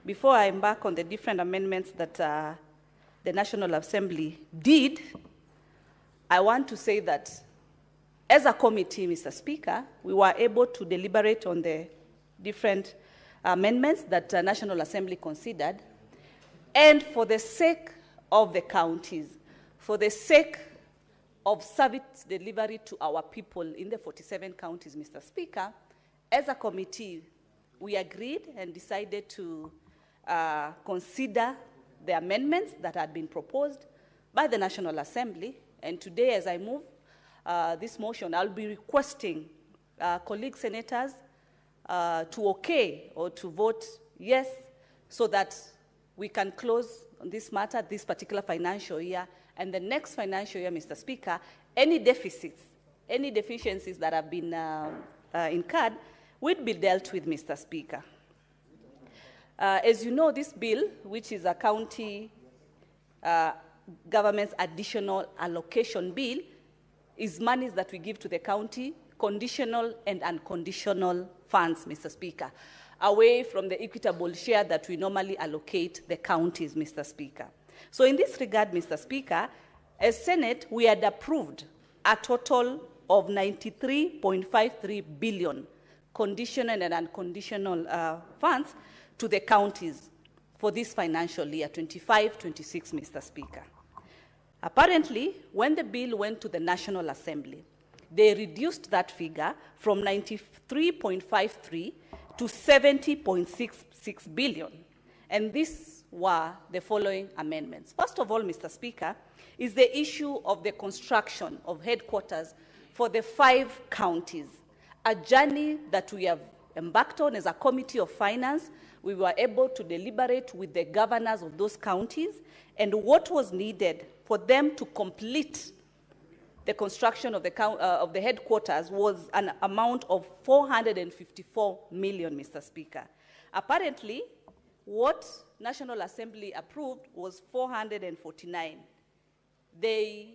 L: before I embark on the different amendments that the National Assembly did, I want to say that as a committee, Mr. Speaker, we were able to deliberate on the different amendments that the National Assembly considered. And for the sake of the counties, for the sake of service delivery to our people in the 47 counties, Mr. Speaker, as a committee, we agreed and decided to consider the amendments that had been proposed by the National Assembly. And today, as I move this motion, I'll be requesting colleague senators to okay or to vote yes, so that we can close on this matter this particular financial year, and the next financial year, Mr. Speaker, any deficits, any deficiencies that have been incurred will be dealt with, Mr. Speaker. As you know, this bill, which is a county government's additional allocation bill, is monies that we give to the county, conditional and unconditional funds, Mr. Speaker, away from the equitable share that we normally allocate the counties, Mr. Speaker. So in this regard, Mr. Speaker, as Senate, we had approved a total of 93.53 billion conditional and unconditional funds to the counties for this financial year, 25-26, Mr. Speaker. Apparently, when the bill went to the National Assembly, they reduced that figure from 93.53 to 70.66 billion. And these were the following amendments. First of all, Mr. Speaker, is the issue of the construction of headquarters for the 5 counties, a journey that we have embarked on as a Committee of Finance. We were able to deliberate with the governors of those counties, and what was needed for them to complete the construction of the headquarters was an amount of 454 million, Mr. Speaker. Apparently, what National Assembly approved was 449. They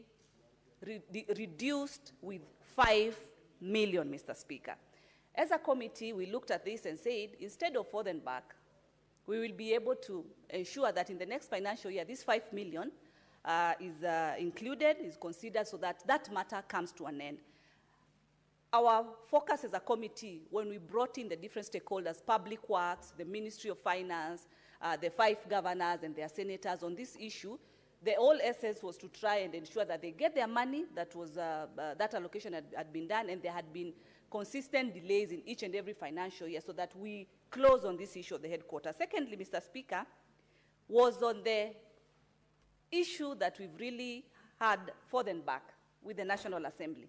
L: reduced with 5 million, Mr. Speaker. As a committee, we looked at this and said, instead of forward and back, we will be able to ensure that in the next financial year, this 5 million is included, is considered, so that that matter comes to an end. our focus as a committee, when we brought in the different stakeholders, Public Works, the Ministry of Finance, the 5 governors and their senators on this issue, the whole essence was to try and ensure that they get their money, that allocation had been done, and there had been consistent delays in each and every financial year so that we close on this issue of the headquarters. Secondly, Mr. Speaker, was on the issue that we've really had forth and back with the National Assembly,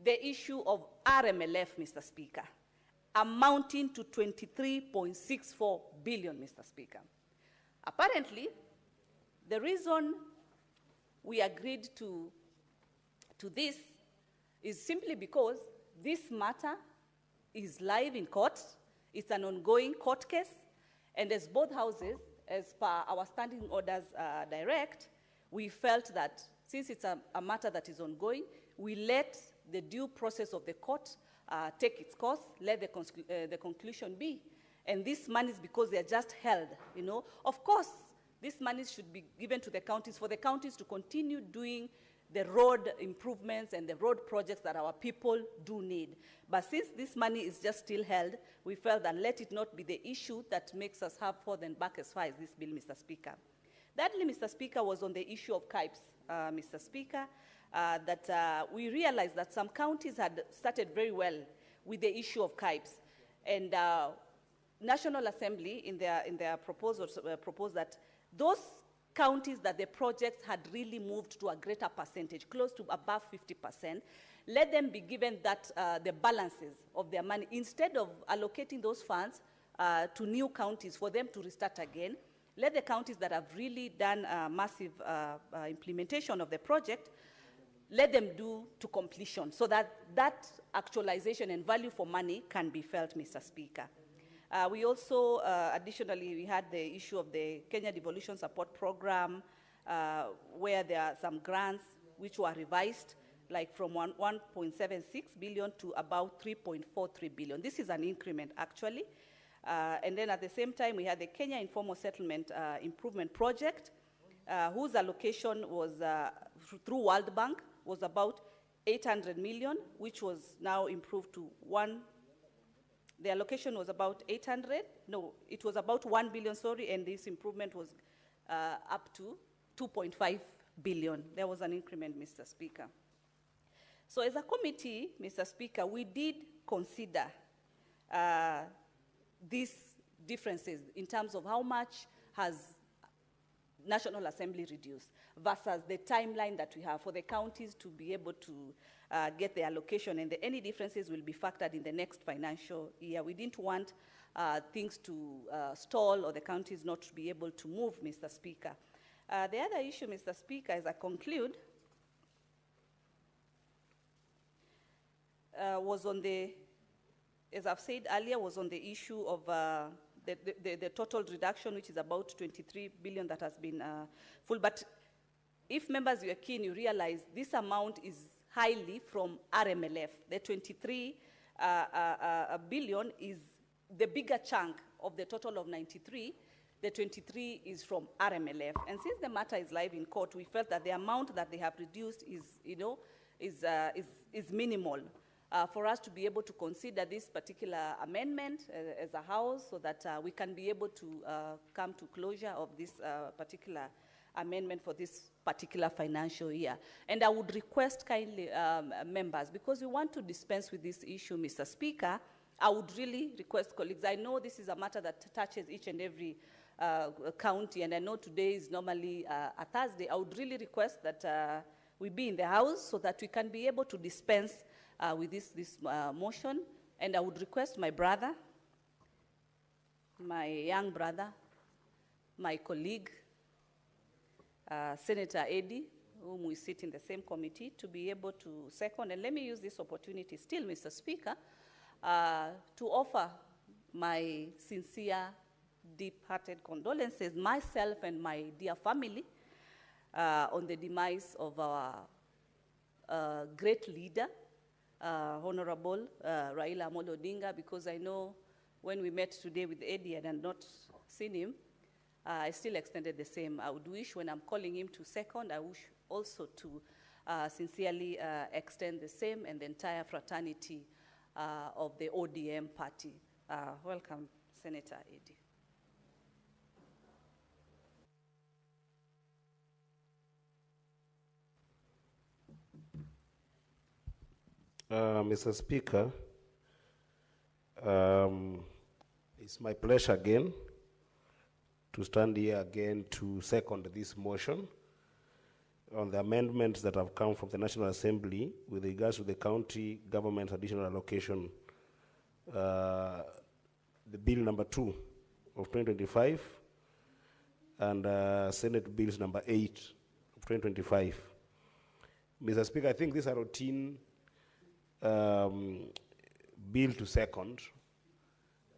L: the issue of RMLF, Mr. Speaker, amounting to 23.64 billion, Mr. Speaker. Apparently, the reason we agreed to this is simply because this matter is live in court. It's an ongoing court case, and as both houses, as per our standing orders direct, we felt that since it's a matter that is ongoing, we let the due process of the court take its course, let the conclusion be. And this money is because they are just held, you know. Of course, this money should be given to the counties for the counties to continue doing the road improvements and the road projects that our people do need. But since this money is just still held, we felt that let it not be the issue that makes us have forth and back as far as this bill, Mr. Speaker. Thirdly, Mr. Speaker, was on the issue of KIPES, Mr. Speaker, that we realized that some counties had started very well with the issue of KIPES. And National Assembly, in their proposals, proposed that those counties that the projects had really moved to a greater percentage, close to above 50%, let them be given that the balances of their money, instead of allocating those funds to new counties for them to restart again, let the counties that have really done massive implementation of the project, let them do to completion so that that actualization and value for money can be felt, Mr. Speaker. We also, additionally, we had the issue of the Kenya Devolution Support Program, where there are some grants which were revised, like from 1.76 billion to about 3.43 billion. This is an increment, actually. And then at the same time, we had the Kenya Informal Settlement Improvement Project, whose allocation was through World Bank was about 800 million, which was now improved to the allocation was about 800, no, it was about 1 billion, sorry, and this improvement was up to 2.5 billion. There was an increment, Mr. Speaker. So as a committee, Mr. Speaker, we did consider these differences in terms of how much has National Assembly reduced versus the timeline that we have for the counties to be able to get the allocation, and any differences will be factored in the next financial year. We didn't want things to stall or the counties not to be able to move, Mr. Speaker. The other issue, Mr. Speaker, as I conclude, was on the, as I've said earlier, was on the issue of the total reduction, which is about 23 billion that has been full. But if members were keen, you realize this amount is highly from RMLF. The 23 billion is the bigger chunk of the total of 93. The 23 is from RMLF. And since the matter is live in court, we felt that the amount that they have reduced is, you know, is minimal. For us to be able to consider this particular amendment as a house so that we can be able to come to closure of this particular amendment for this particular financial year. And I would request kindly members, because we want to dispense with this issue, Mr. Speaker, I would really request colleagues, I know this is a matter that touches each and every county, and I know today is normally a Thursday. I would really request that we be in the house so that we can be able to dispense with this motion. And I would request my brother, my young brother, my colleague, Senator Eddie, whom we sit in the same committee, to be able to second. And let me use this opportunity still, Mr. Speaker, to offer my sincere, deep-hearted condolences, myself and my dear family, on the demise of our great leader, Honorable Raila Odinga, because I know when we met today with Eddie and I had not seen him, I still extended the same. I would wish, when I'm calling him to second, I wish also to sincerely extend the same, and the entire fraternity of the ODM party. Welcome, Senator Eddie.
B: Mr. Speaker, it's my pleasure again to stand here again to second this motion on the amendments that have come from the National Assembly with regards to the county government's additional allocation, the bill number 2 of 2025 and Senate bills number 8 of 2025. Mr. Speaker, I think these are routine bill to second.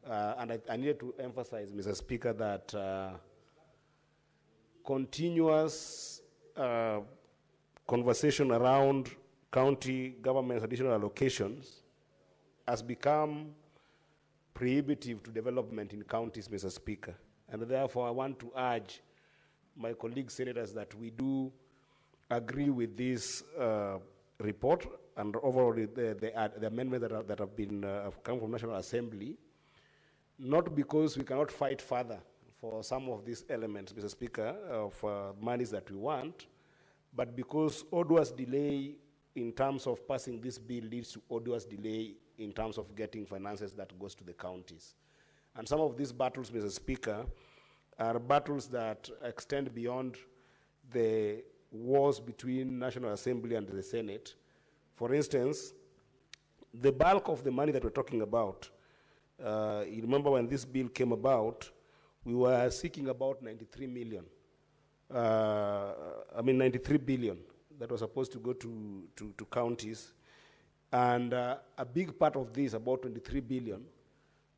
B: And I needed to emphasize, Mr. Speaker, that continuous conversation around county government's additional allocations has become prohibitive to development in counties, Mr. Speaker. And therefore, I want to urge my colleague senators that we do agree with this report and overall the amendments that have been have come from National Assembly, not because we cannot fight further for some of these elements, Mr. Speaker, of monies that we want, but because arduous delay in terms of passing this bill leads to arduous delay in terms of getting finances that goes to the counties. And some of these battles, Mr. Speaker, are battles that extend beyond the wars between National Assembly and the Senate. For instance, the bulk of the money that we're talking about, you remember when this bill came about, we were seeking about 93 million. 93 billion that was supposed to go to counties. And a big part of this, about 23 billion,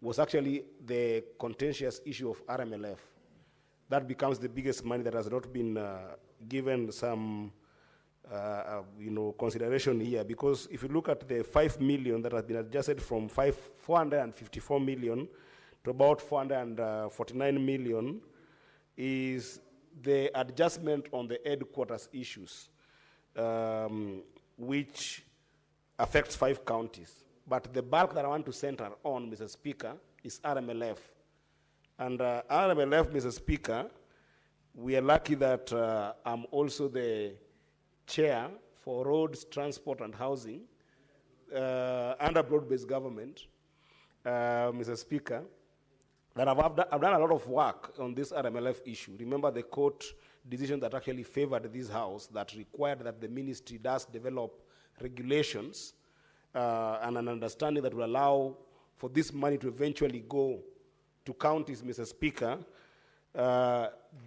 B: was actually the contentious issue of RMLF. That becomes the biggest money that has not been given some consideration here, because if you look at the 5 million that has been adjusted from 454 million to about 449 million is the adjustment on the headquarters issues, which affects 5 counties. But the bulk that I want to center on, Mr. Speaker, is RMLF. And RMLF, Mr. Speaker, we are lucky that I'm also the chair for roads, transport, and housing under broad-based government, Mr. Speaker, that I've done a lot of work on this RMLF issue. Remember the court decision that actually favored this house that required that the ministry does develop regulations and an understanding that will allow for this money to eventually go to counties, Mr. Speaker,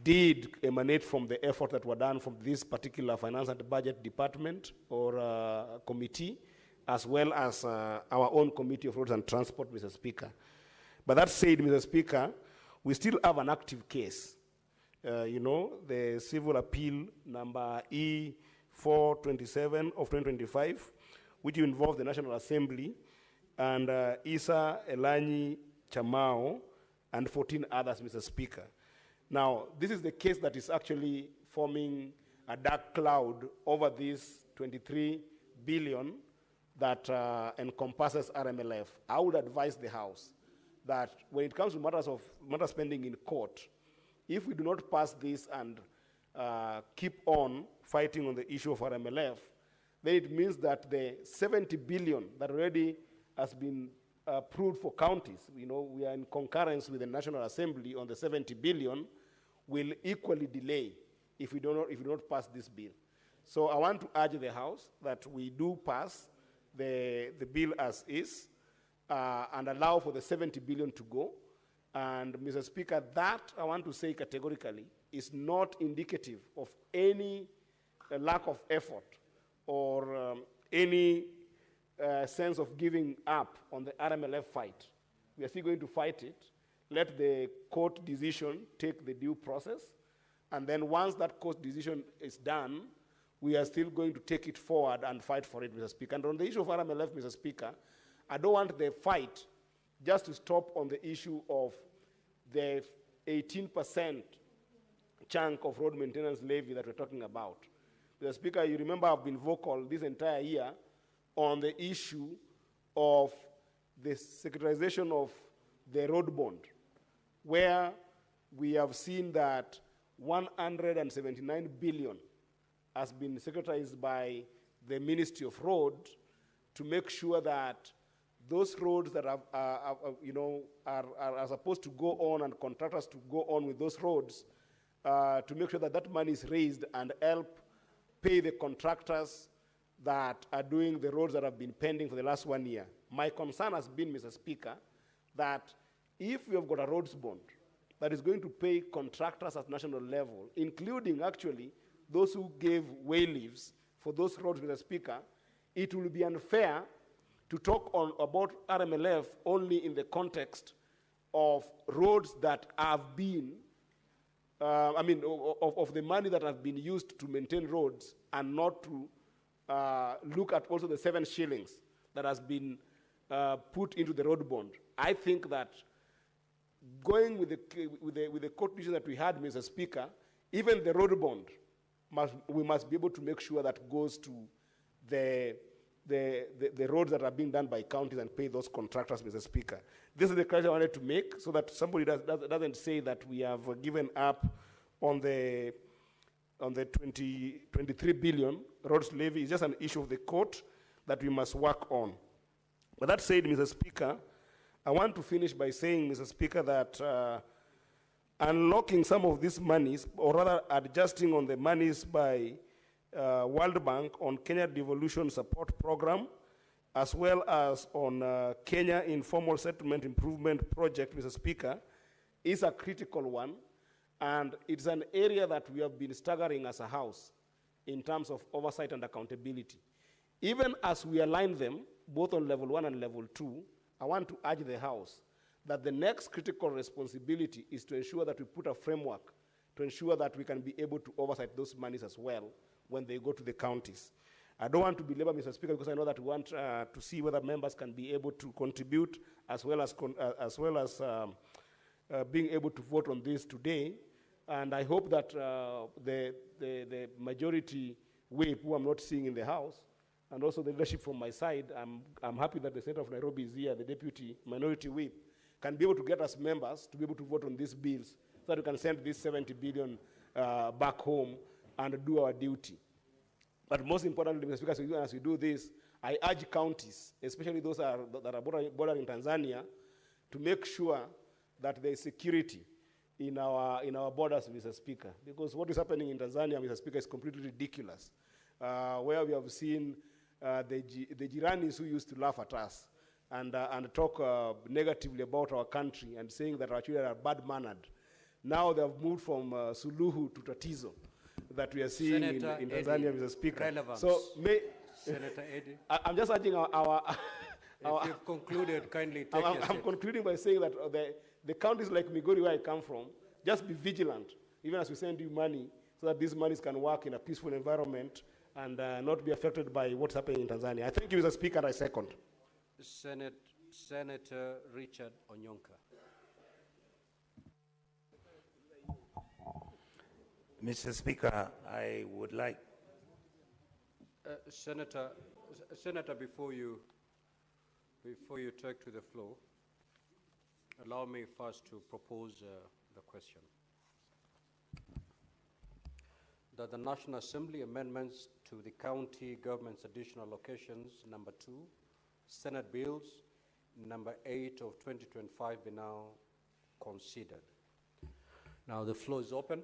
B: did emanate from the effort that were done from this particular finance and budget department or committee, as well as our own committee of roads and transport, Mr. Speaker. But that said, Mr. Speaker, we still have an active case. The civil appeal number E427 of 2025, which involved the National Assembly and Isa Elanyi Chamao and 14 others, Mr. Speaker. Now, this is the case that is actually forming a dark cloud over this 23 billion that encompasses RMLF. I would advise the House that when it comes to matter spending in court, if we do not pass this and keep on fighting on the issue of RMLF, then it means that the 70 billion that already has been approved for counties, we are in concurrence with the National Assembly on the 70 billion, will equally delay if we do not pass this bill. So I want to urge the House that we do pass the bill as is and allow for the 70 billion to go. And Mr. Speaker, that I want to say categorically is not indicative of any lack of effort or any sense of giving up on the RMLF fight. We are still going to fight it. Let the court decision take the due process. And then once that court decision is done, we are still going to take it forward and fight for it, Mr. Speaker. And on the issue of RMLF, Mr. Speaker, I don't want the fight just to stop on the issue of the 18% chunk of road maintenance levy that we're talking about. Mr. Speaker, you remember I've been vocal this entire year on the issue of the securitization of the road bond, where we have seen that 179 billion has been securitized by the Ministry of Roads to make sure that those roads that are supposed to go on and contractors to go on with those roads, to make sure that that money is raised and help pay the contractors that are doing the roads that have been pending for the last 1 year. My concern has been, Mr. Speaker, that if we have got a roads bond that is going to pay contractors at national level, including actually those who gave way leaves for those roads, Mr. Speaker, it will be unfair to talk about RMLF only in the context of roads that have been, of the money that have been used to maintain roads, and not to look at also the 7 shillings that has been put into the road bond. I think that going with the court decision that we had, Mr. Speaker, even the road bond, we must be able to make sure that goes to the roads that are being done by counties and pay those contractors, Mr. Speaker. This is the question I wanted to make, so that somebody doesn't say that we have given up on the 23 billion roads levy. It's just an issue of the court that we must work on. But that said, Mr. Speaker, I want to finish by saying, Mr. Speaker, that unlocking some of these monies, or rather adjusting on the monies by World Bank on Kenya Devolution Support Program, as well as on Kenya Informal Settlement Improvement Project, Mr. Speaker, is a critical one, and it's an area that we have been staggering as a House in terms of oversight and accountability. Even as we align them, both on level 1 and level 2, I want to urge the House that the next critical responsibility is to ensure that we put a framework to ensure that we can be able to oversight those monies as well when they go to the counties. I don't want to belabor, Mr. Speaker, because I know that we want to see whether members can be able to contribute as well as being able to vote on this today. And I hope that the majority whip, who I'm not seeing in the House, and also the leadership from my side, I'm happy that the Senator of Nairobi is here, the deputy minority whip, can be able to get us members to be able to vote on these bills so that we can send this 70 billion back home and do our duty. But most importantly, Mr. Speaker, as we do this, I urge counties, especially those that are bordering Tanzania, to make sure that there is security in our borders, Mr. Speaker. Because what is happening in Tanzania, Mr. Speaker, is completely ridiculous. Where we have seen the Jiranis who used to laugh at us and talk negatively about our country and saying that our children are bad-mannered. Now they have moved from Suluhu to Tatizo that we are seeing in Tanzania, Mr. Speaker.
A: Relevance.
B: So
A: Senator Eddie.
B: I'm just urging
A: if you've concluded, kindly take your
B: I'm
A: seat.
B: concluding by saying that the counties like Migori, where I come from, just be vigilant, even as we send you money, so that these monies can work in a peaceful environment and not be affected by what's happening in Tanzania. I thank you, Mr. Speaker, and I second.
A: Senator Richard Onyonka.
M: Mr. Speaker, I would like...
A: Senator, before you take to the floor, allow me first to propose the question. That the National Assembly amendments to the county government's additional allocations, number 2, Senate bills, number 8 of 2025 be now considered. Now the floor is open.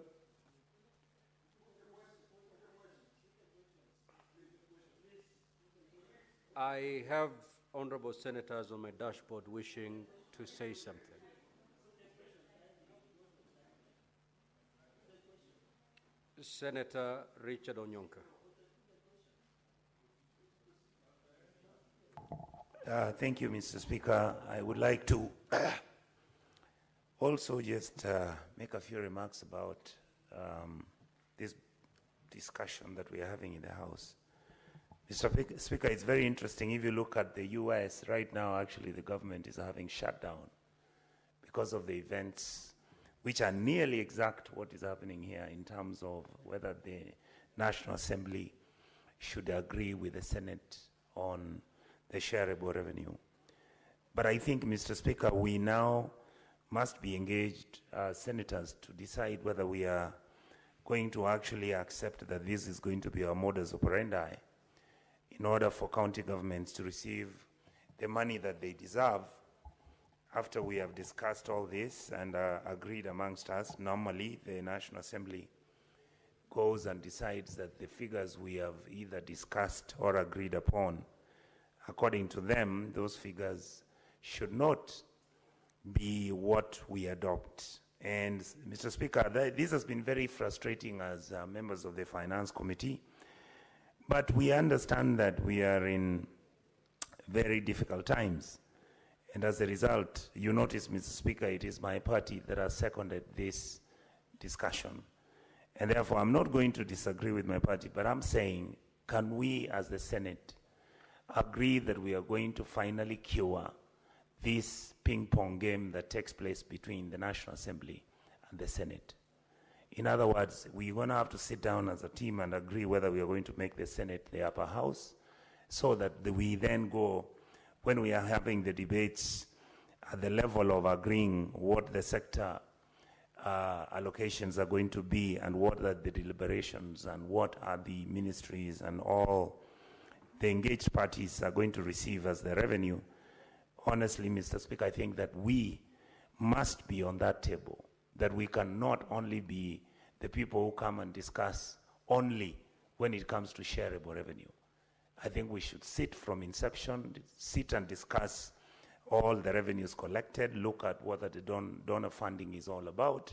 A: I have honorable senators on my dashboard wishing to say something. Senator Richard Onyonka.
M: Thank you, Mr. Speaker. I would like to also just make a few remarks about this discussion that we are having in the House. Mr. Speaker, it's very interesting. If you look at the US right now, actually the government is having shutdown because of the events which are nearly exact what is happening here in terms of whether the National Assembly should agree with the Senate on the shareable revenue. But I think, Mr. Speaker, we now must be engaged as senators to decide whether we are going to actually accept that this is going to be our modus operandi in order for county governments to receive the money that they deserve after we have discussed all this and agreed amongst us. Normally, the National Assembly goes and decides that the figures we have either discussed or agreed upon, according to them, those figures should not be what we adopt. And Mr. Speaker, this has been very frustrating as members of the Finance Committee, but we understand that we are in very difficult times. And as a result, you notice, Mr. Speaker, it is my party that has seconded this discussion. And therefore, I'm not going to disagree with my party, but I'm saying, can we as the Senate agree that we are going to finally cure this ping-pong game that takes place between the National Assembly and the Senate? In other words, we're going to have to sit down as a team and agree whether we are going to make the Senate the upper house, so that we then go, when we are having the debates at the level of agreeing what the sector allocations are going to be and what are the deliberations and what are the ministries and all the engaged parties are going to receive as the revenue. Honestly, Mr. Speaker, I think that we must be on that table, that we cannot only be the people who come and discuss only when it comes to shareable revenue. I think we should sit from inception, sit and discuss all the revenues collected, look at what the donor funding is all about,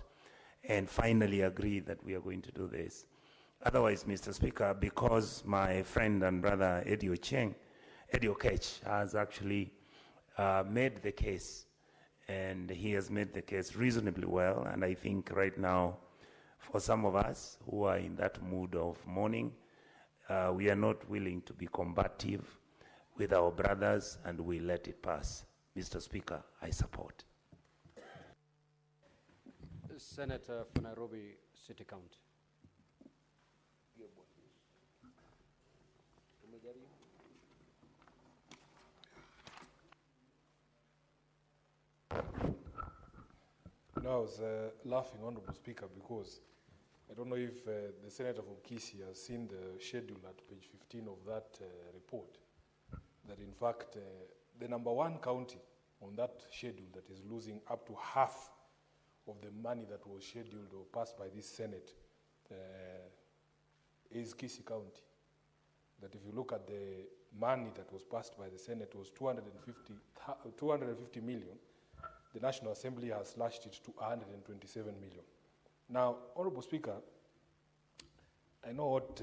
M: and finally agree that we are going to do this. Otherwise, Mr. Speaker, because my friend and brother Eddie Okech has actually made the case, and he has made the case reasonably well, and I think right now, for some of us who are in that mood of mourning, we are not willing to be combative with our brothers, and we let it pass. Mr. Speaker, I support.
A: Senator for Nairobi City County.
N: I was laughing, Honorable Speaker, because I don't know if the Senator from Kisii has seen the schedule at page 15 of that report, that in fact the #1 county on that schedule that is losing up to half of the money that was scheduled or passed by this Senate is Kisii County. That if you look at the money that was passed by the Senate was 250 million. The National Assembly has slashed it to 127 million. Now, Honorable Speaker, I know what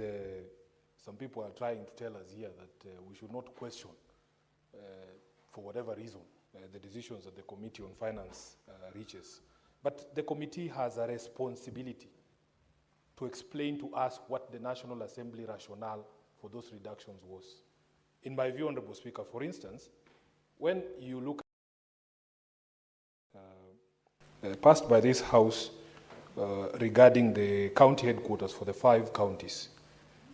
N: some people are trying to tell us here, that we should not question, for whatever reason, the decisions that the Committee on Finance reaches. But the committee has a responsibility to explain to us what the National Assembly rationale for those reductions was. In my view, Honorable Speaker, for instance, when you look passed by this House regarding the county headquarters for the 5 counties.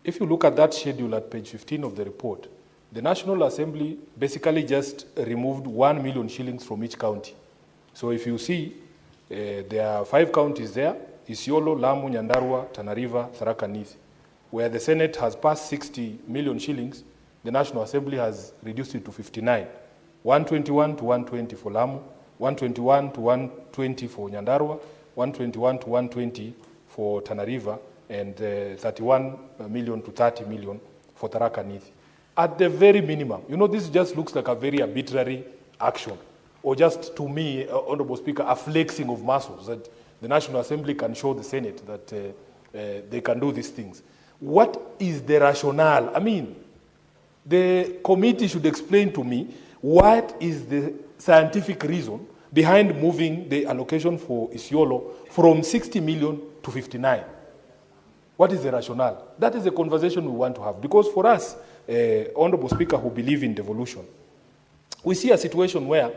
N: If you look at that schedule at page 15 of the report, the National Assembly basically just removed 1 million shillings from each county. So if you see, there are 5 counties there: Isiolo, Lamu, Nyandarua, Tana River, Tharaka Nithi. Where the Senate has passed 60 million shillings, the National Assembly has reduced it to 59. 121 to 120 for Lamu, 121 to 120 for Nyandarua, 121 to 120 for Tana River, and 31 million to 30 million for Tharaka Nithi. At the very minimum, you know, this just looks like a very arbitrary action, or just, to me, Honorable Speaker, a flexing of muscles that the National Assembly can show the Senate that they can do these things. What is the rationale? I mean, the committee should explain to me what is the scientific reason behind moving the allocation for Isiolo from 60 million to 59. What is the rationale? That is the conversation we want to have. Because for us, Honorable Speaker, who believe in devolution, we see a situation where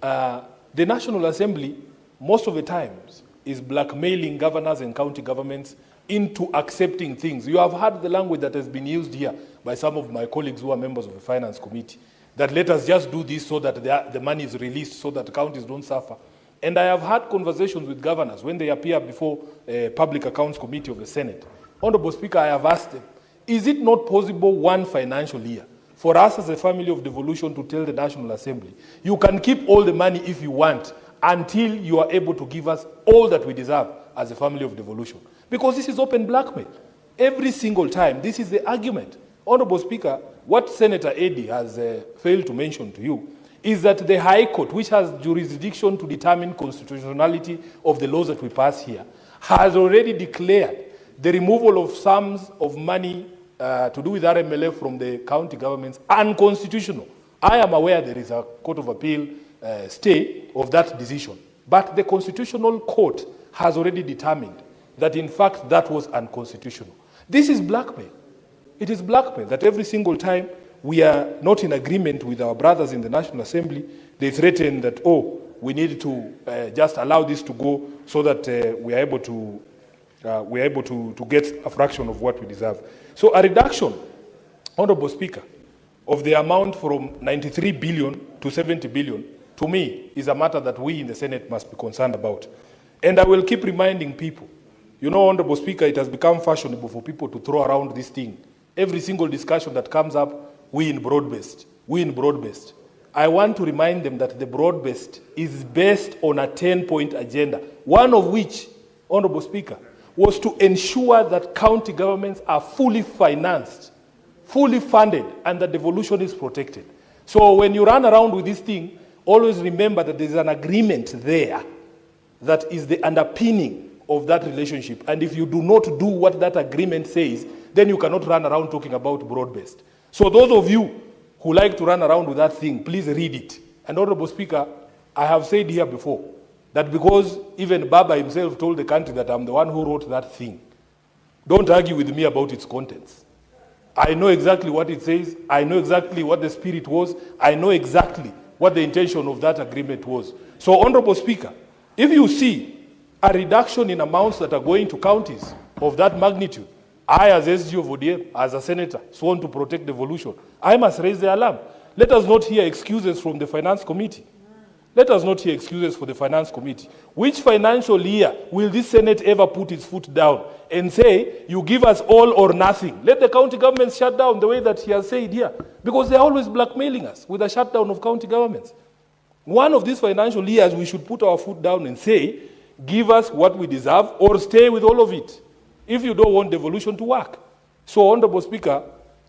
N: the National Assembly, most of the times, is blackmailing governors and county governments into accepting things. You have heard the language that has been used here by some of my colleagues who are members of the Finance Committee, that let us just do this so that the money is released so that counties don't suffer. And I have had conversations with governors when they appear before a Public Accounts Committee of the Senate. Honorable Speaker, I have asked them, is it not possible one financial year for us as a family of devolution to tell the National Assembly, you can keep all the money if you want until you are able to give us all that we deserve as a family of devolution? Because this is open blackmail. Every single time, this is the argument. Honorable Speaker, what Senator Eddy has failed to mention to you is that the High Court, which has jurisdiction to determine constitutionality of the laws that we pass here, has already declared the removal of sums of money to do with RMLF from the county governments unconstitutional. I am aware there is a Court of Appeal stay of that decision, but the Constitutional Court has already determined that in fact that was unconstitutional. This is blackmail. It is blackmail that every single time we are not in agreement with our brothers in the National Assembly, they threaten that, oh, we need to just allow this to go so that we are able to get a fraction of what we deserve. So a reduction, Honorable Speaker, of the amount from 93 billion to 70 billion, to me, is a matter that we in the Senate must be concerned about. And I will keep reminding people, you know, Honorable Speaker, it has become fashionable for people to throw around this thing. Every single discussion that comes up, we in broad-based. I want to remind them that the broad-based is based on a 10-point agenda, one of which, Honorable Speaker, was to ensure that county governments are fully financed, fully funded, and that devolution is protected. So when you run around with this thing, always remember that there's an agreement there that is the underpinning of that relationship. And if you do not do what that agreement says, then you cannot run around talking about broad-based. So those of you who like to run around with that thing, please read it. And Honorable Speaker, I have said here before that because even Baba himself told the country that I'm the one who wrote that thing, don't argue with me about its contents. I know exactly what it says. I know exactly what the spirit was. I know exactly what the intention of that agreement was. So, Honorable Speaker, if you see a reduction in amounts that are going to counties of that magnitude, I, as SG of ODM, as a senator, sworn to protect devolution, I must raise the alarm. Let us not hear excuses from the Finance Committee. Let us not hear excuses for the Finance Committee. Which financial year will this Senate ever put its foot down and say, you give us all or nothing? Let the county governments shut down the way that he has said here, because they're always blackmailing us with a shutdown of county governments. One of these financial years, we should put our foot down and say, give us what we deserve or stay with all of it, if you don't want devolution to work. So, Honorable Speaker,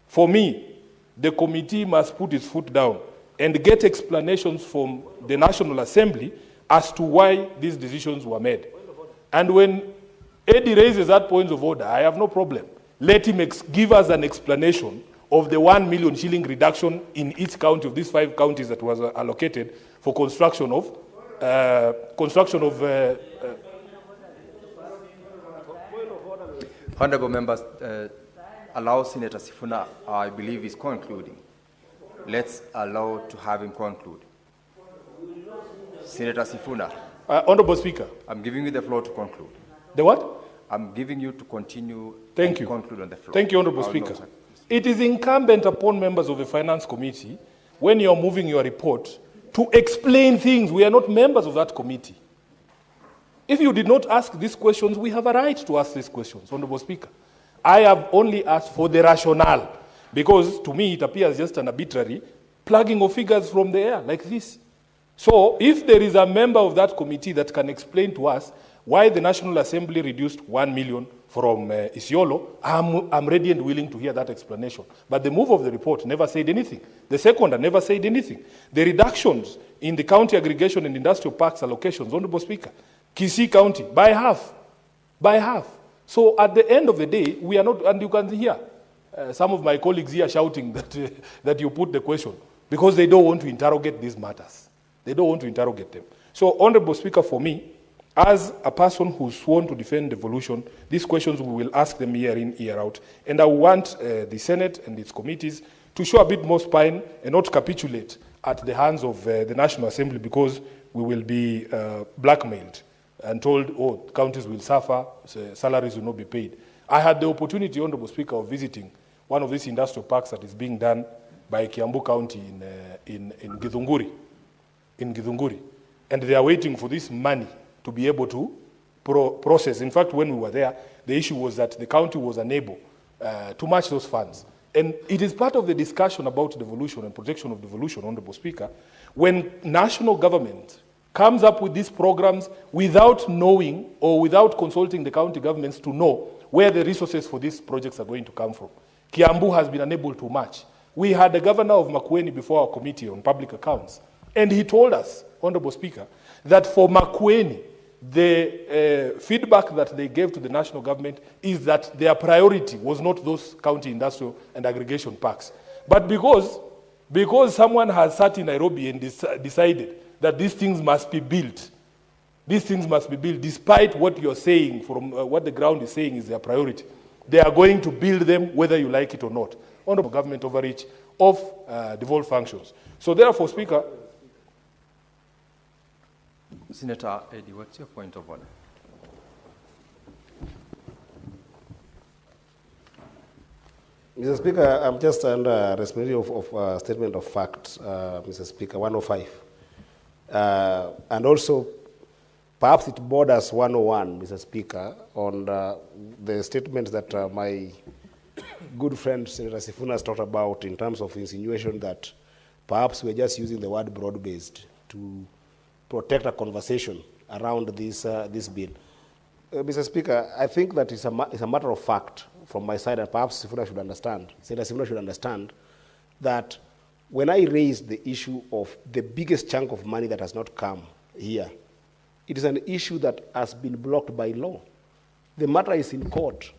N: for me, the committee must put its foot down and get explanations from the National Assembly as to why these decisions were made. And when Eddy raises that point of order, I have no problem. Let him give us an explanation of the 1 million shilling reduction in each county of these 5 counties that was allocated for construction of
O: Honorable members, allow Senator Sifuna, I believe, is concluding. Let's allow to have him conclude. Senator Sifuna.
N: Honorable Speaker.
O: I'm giving you the floor to conclude.
N: The what?
O: I'm giving you to continue.
N: Thank you.
O: Conclude on the floor.
N: Thank you, Honorable Speaker. It is incumbent upon members of the Finance Committee, when you're moving your report, to explain things. We are not members of that committee. If you did not ask these questions, we have a right to ask these questions, Honorable Speaker. I have only asked for the rationale, because to me it appears just an arbitrary plugging of figures from the air like this. So if there is a member of that committee that can explain to us why the National Assembly reduced 1 million from Isiolo, I'm ready and willing to hear that explanation. But the move of the report never said anything. The seconder never said anything. The reductions in the county aggregation and industrial parks allocations, Honorable Speaker, Kisii County, by half. So at the end of the day, we are not, and you can hear some of my colleagues here shouting that you put the question, because they don't want to interrogate these matters. They don't want to interrogate them. So, Honorable Speaker, for me, as a person who's sworn to defend devolution, these questions we will ask them year in, year out. And I want the Senate and its committees to show a bit more spine and not capitulate at the hands of the National Assembly, because we will be blackmailed and told, oh, counties will suffer, salaries will not be paid. I had the opportunity, Honorable Speaker, of visiting one of these industrial parks that is being done by Kiambu County in Githunguri, and they are waiting for this money to be able to process. In fact, when we were there, the issue was that the county was unable to match those funds. And it is part of the discussion about devolution and protection of devolution, Honorable Speaker, when national government comes up with these programs without knowing or without consulting the county governments to know where the resources for these projects are going to come from. Kiambu has been unable to match. We had the governor of Makueni before our committee on public accounts, and he told us, Honorable Speaker, that for Makueni, the feedback that they gave to the national government is that their priority was not those county industrial and aggregation parks. But because someone has sat in Nairobi and decided that these things must be built, despite what you're saying, from what the ground is saying is their priority, they are going to build them whether you like it or not. Honorable government overreach of devolved functions. So therefore, Speaker,
O: Senator Eddy, what's your point of order?
B: Mr. Speaker, I'm just under responsibility of statement of fact, Mr. Speaker, 105. And also, perhaps it borders 101, Mr. Speaker, on the statements that my good friend Senator Sifuna has talked about in terms of insinuation that perhaps we're just using the word broad-based to protect a conversation around this bill. Mr. Speaker, I think that it's a matter of fact from my side, and perhaps Senator Sifuna should understand that when I raised the issue of the biggest chunk of money that has not come here, it is an issue that has been blocked by law. The matter is in court.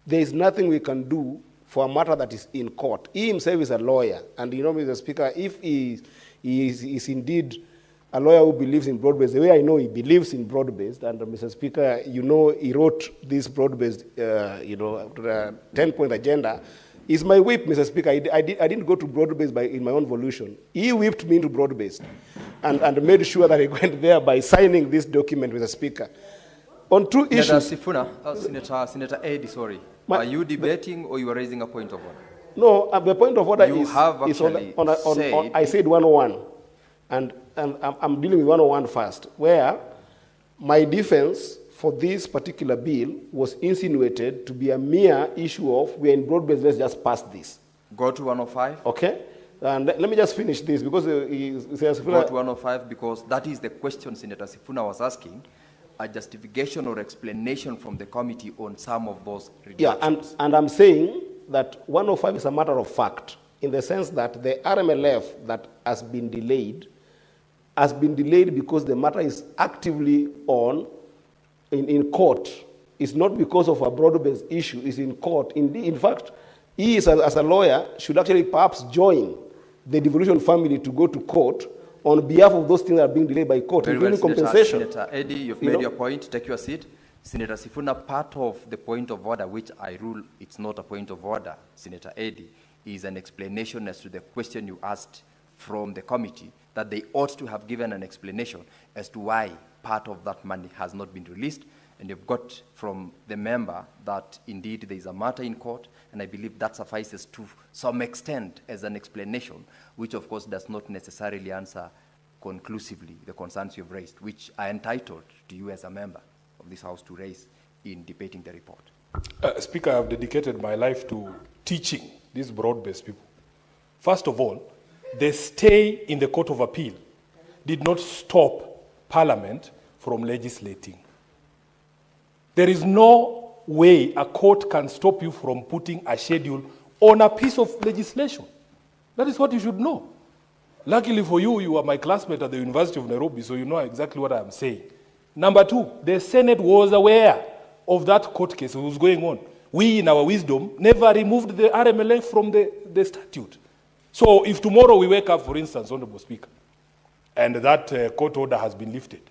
B: There is nothing we can do for a matter that is in court. He himself is a lawyer, and you know, Mr. Speaker, if he is indeed a lawyer who believes in broad-based, the way I know he believes in broad-based, and Mr. Speaker, you know, he wrote this broad-based, 10-point agenda, is my whip, Mr. Speaker. I didn't go to broad-based in my own volition. He whipped me into broad-based and made sure that I went there by signing this document, Mr. Speaker. On two issues.
O: Senator Eddy, sorry. Are you debating or you are raising a point of order?
B: No, the point of order
O: you
B: is,
O: have
B: is
O: actually
B: on I said 101, and I'm dealing with 101 first, where my defense for this particular bill was insinuated to be a mere issue of we're in broad-based, let's just pass this.
O: Go to 105.
B: Okay? And let me just finish this because
O: Go to 105 because that is the question Senator Sifuna was asking, a justification or explanation from the committee on some of those reductions.
B: Yeah, and I'm saying that 105 is a matter of fact in the sense that the RMLF that has been delayed because the matter is actively in court. It's not because of a broad-based issue, it's in court. In fact, he is, as a lawyer, should actually perhaps join the devolution family to go to court on behalf of those things that are being delayed by court, including compensation.
O: Senator Eddy, you've made your point. Take your seat. Senator Sifuna, part of the point of order, which I rule it's not a point of order, Senator Eddy, is an explanation as to the question you asked from the committee, that they ought to have given an explanation as to why part of that money has not been released. And you've got from the member that indeed there is a matter in court, and I believe that suffices to some extent as an explanation, which of course does not necessarily answer conclusively the concerns you've raised, which are entitled to you as a member of this House to raise in debating the report.
N: Speaker, I have dedicated my life to teaching these broad-based people. First of all, the stay in the Court of Appeal did not stop Parliament from legislating. There is no way a court can stop you from putting a schedule on a piece of legislation. That is what you should know. Luckily for you, you are my classmate at the University of Nairobi, so you know exactly what I am saying. Number two, the Senate was aware of that court case that was going on. We, in our wisdom, never removed the RMLF from the statute. So if tomorrow we wake up, for instance, Honorable Speaker, and that court order has been lifted,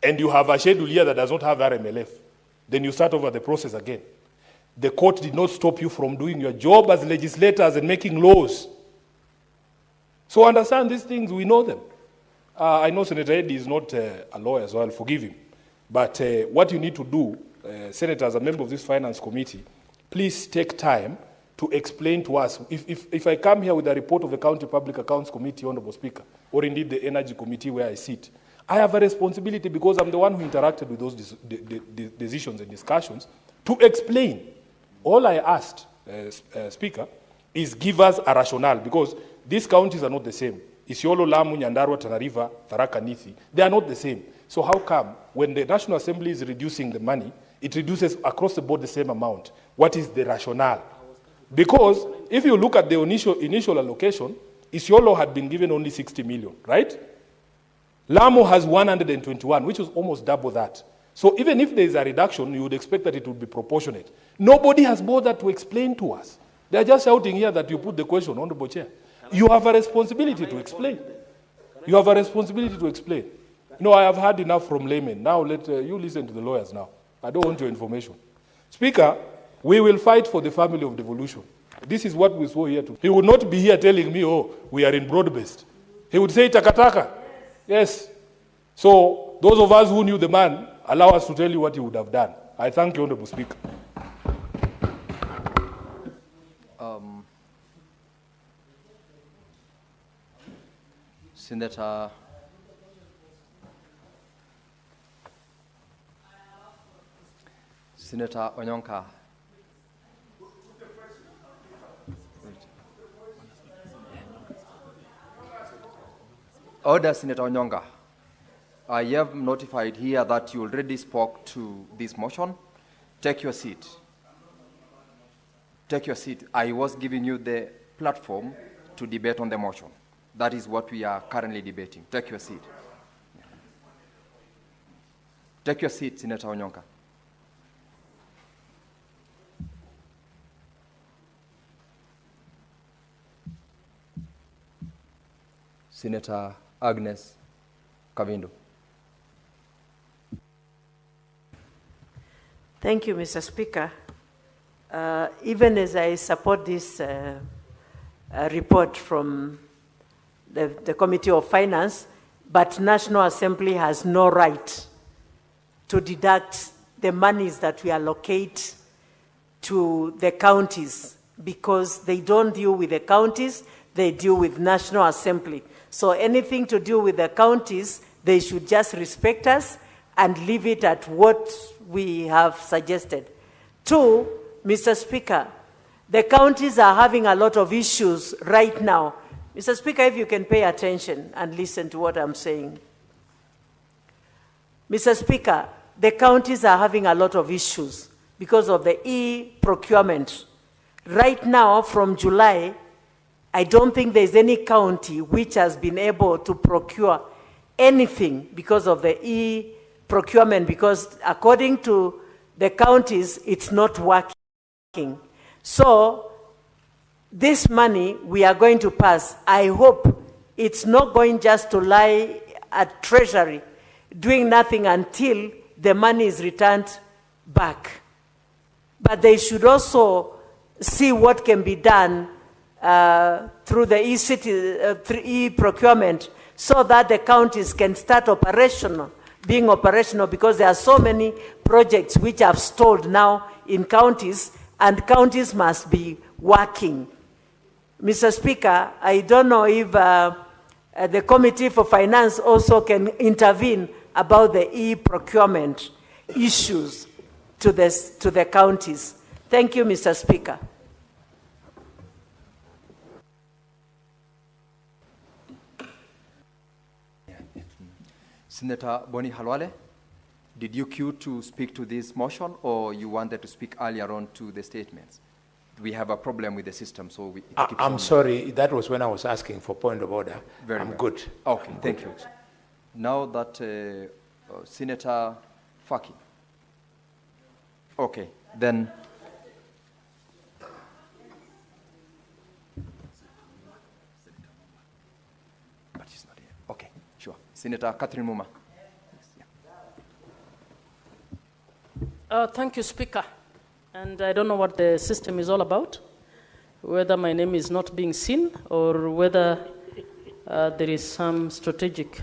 N: and you have a schedule here that does not have RMLF, then you start over the process again. The court did not stop you from doing your job as legislators and making laws. So understand these things, we know them. I know Senator Eddy is not a lawyer, so I'll forgive him. But what you need to do, Senator, as a member of this Finance Committee, please take time to explain to us. If I come here with a report of the County Public Accounts Committee, Honorable Speaker, or indeed the Energy Committee where I sit, I have a responsibility because I'm the one who interacted with those decisions and discussions to explain. All I asked, Speaker, is give us a rationale because these counties are not the same. Isiolo, Lamu, Nyandarua, Tana River, Tharaka Nithi, they are not the same. So how come when the National Assembly is reducing the money, it reduces across the board the same amount? What is the rationale? Because if you look at the initial allocation, Isiolo had been given only 60 million, right? Lamu has 121, which is almost double that. So even if there is a reduction, you would expect that it would be proportionate. Nobody has bothered to explain to us. They are just shouting here that you put the question, Honorable Chair. You have a responsibility to explain. You have a responsibility to explain. No, I have heard enough from laymen. Now let you listen to the lawyers now. I don't want your information. Speaker, we will fight for the family of devolution. This is what we saw here too. He would not be here telling me, oh, we are in broad-based. He would say takataka. Yes. So those of us who knew the man, allow us to tell you what he would have done. I thank you, Honorable Speaker.
O: Senator Onyonka. Order, Senator Onyonka. I have notified here that you already spoke to this motion. Take your seat. Take your seat. I was giving you the platform to debate on the motion. That is what we are currently debating. Take your seat. Take your seat, Senator Onyonka. Senator Agnes Kavindo.
G: Thank you, Mr. Speaker. Even as I support this report from the Committee of Finance, but National Assembly has no right to deduct the monies that we allocate to the counties because they don't deal with the counties, they deal with National Assembly. So anything to do with the counties, they should just respect us and leave it at what we have suggested. Two, Mr. Speaker, the counties are having a lot of issues right now. Mr. Speaker, if you can pay attention and listen to what I'm saying. Mr. Speaker, the counties are having a lot of issues because of the e-procurement. Right now, from July, I don't think there's any county which has been able to procure anything because of the e-procurement, because according to the counties, it's not working. So this money we are going to pass, I hope it's not going just to lie at Treasury doing nothing until the money is returned back. But they should also see what can be done through the e-procurement so that the counties can start being operational, because there are so many projects which have stalled now in counties, and counties must be working. Mr. Speaker, I don't know if the Committee for Finance also can intervene about the e-procurement issues to the counties. Thank you, Mr. Speaker.
O: Senator Boni Halwale, did you queue to speak to this motion, or you wanted to speak earlier on to the statements? We have a problem with the system, so
D: I'm sorry, that was when I was asking for point of order. I'm good.
O: Okay, thank you. Now that Senator Faki. Okay, then. But she's not here. Okay, sure. Senator Catherine Muma.
P: Thank you, Speaker. And I don't know what the system is all about, whether my name is not being seen or whether there is some strategic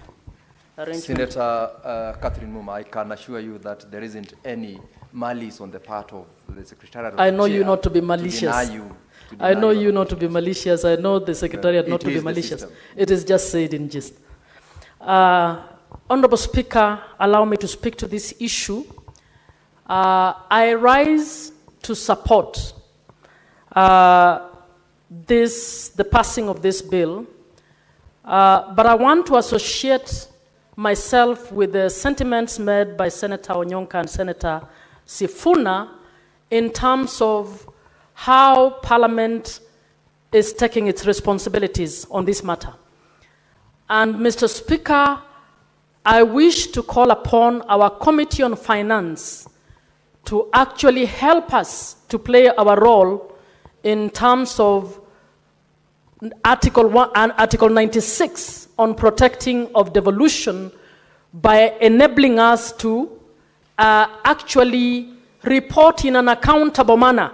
P: arrangement.
O: Senator Catherine Muma, I can assure you that there isn't any malice on the part of the Secretariat of
P: I know
O: the
P: you
O: Chair
P: not to be malicious.
O: To deny you
P: I know you not to be malicious. I know the Secretariat not to be malicious. It is just said in gist. Honorable Speaker, allow me to speak to this issue. I rise to support the passing of this bill, but I want to associate myself with the sentiments made by Senator Onyonka and Senator Sifuna in terms of how Parliament is taking its responsibilities on this matter. And Mr. Speaker, I wish to call upon our Committee on Finance to actually help us to play our role in terms of Article 1 and Article 96 on protecting of devolution by enabling us to actually report in an accountable manner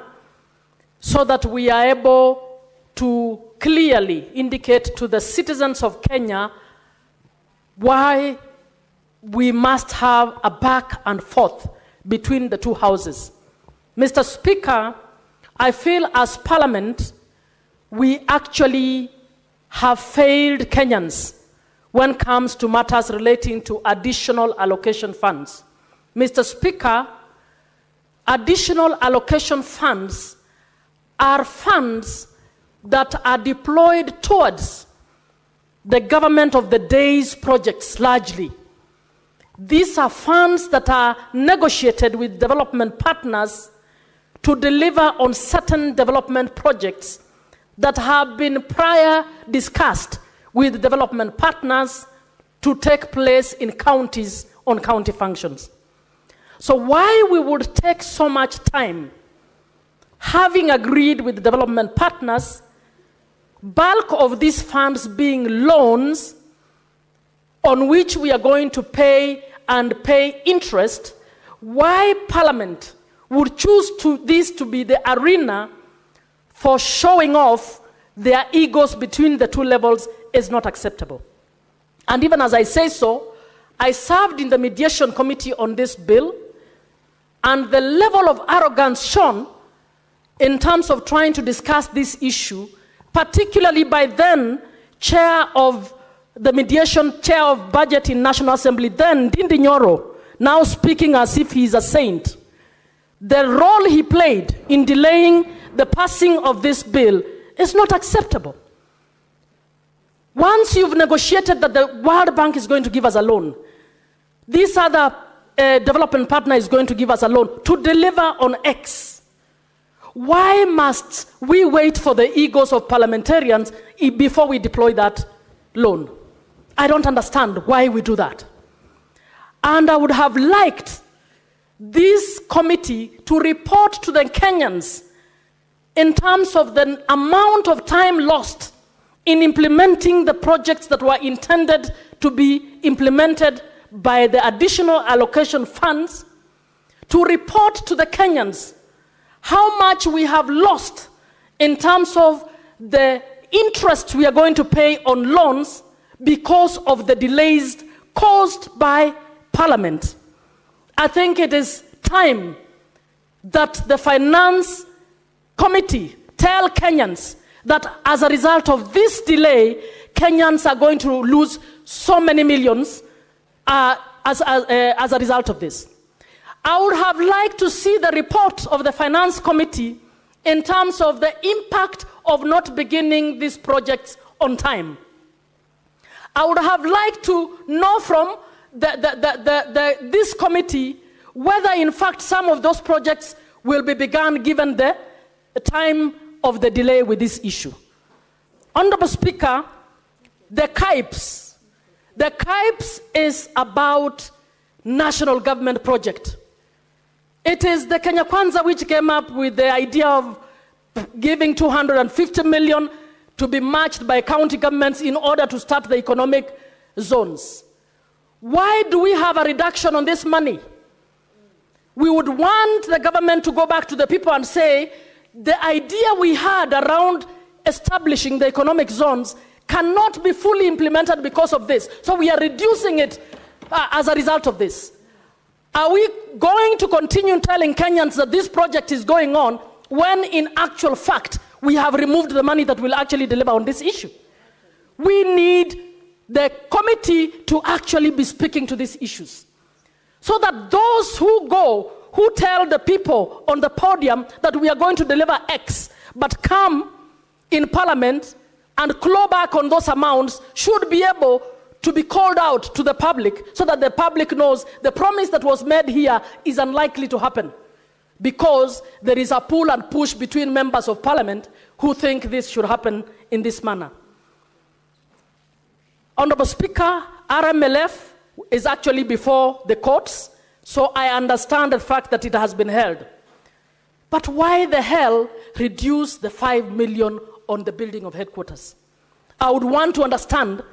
P: so that we are able to clearly indicate to the citizens of Kenya why we must have a back and forth between the two houses. Mr. Speaker, I feel as Parliament, we actually have failed Kenyans when it comes to matters relating to additional allocation funds. Mr. Speaker, additional allocation funds are funds that are deployed towards the government of the day's projects largely. These are funds that are negotiated with development partners to deliver on certain development projects that have been prior discussed with development partners to take place in counties on county functions. So why we would take so much time, having agreed with development partners, bulk of these funds being loans on which we are going to pay interest, why Parliament would choose this to be the arena for showing off their egos between the two levels is not acceptable. And even as I say so, I served in the mediation committee on this bill, and the level of arrogance shown in terms of trying to discuss this issue, particularly by then chair of the mediation, chair of budget in National Assembly, then Ndindi Nyoro, now speaking as if he's a saint. The role he played in delaying the passing of this bill is not acceptable. Once you've negotiated that the World Bank is going to give us a loan, this other development partner is going to give us a loan to deliver on X, why must we wait for the egos of parliamentarians before we deploy that loan? I don't understand why we do that. And I would have liked this committee to report to the Kenyans in terms of the amount of time lost in implementing the projects that were intended to be implemented by the additional allocation funds, to report to the Kenyans how much we have lost in terms of the interest we are going to pay on loans because of the delays caused by Parliament. I think it is time that the Finance Committee tell Kenyans that as a result of this delay, Kenyans are going to lose so many millions as a result of this. I would have liked to see the report of the Finance Committee in terms of the impact of not beginning these projects on time. I would have liked to know from this committee whether in fact some of those projects will be begun given the time of the delay with this issue. Honorable Speaker, the KIPES is about national government project. It is the Kenya Kwanza which came up with the idea of giving 250 million to be matched by county governments in order to start the economic zones. Why do we have a reduction on this money? We would want the government to go back to the people and say, the idea we had around establishing the economic zones cannot be fully implemented because of this. So we are reducing it as a result of this. Are we going to continue telling Kenyans that this project is going on when in actual fact we have removed the money that will actually deliver on this issue. We need the committee to actually be speaking to these issues, so that those who tell the people on the podium that we are going to deliver X, but come in Parliament and claw back on those amounts, should be able to be called out to the public, so that the public knows the promise that was made here is unlikely to happen, because there is a pull and push between members of Parliament who think this should happen in this manner. Honorable Speaker, RMLF is actually before the courts, so I understand the fact that it has been held. But why the hell reduce the 5 million on the building of headquarters? I would want to understand.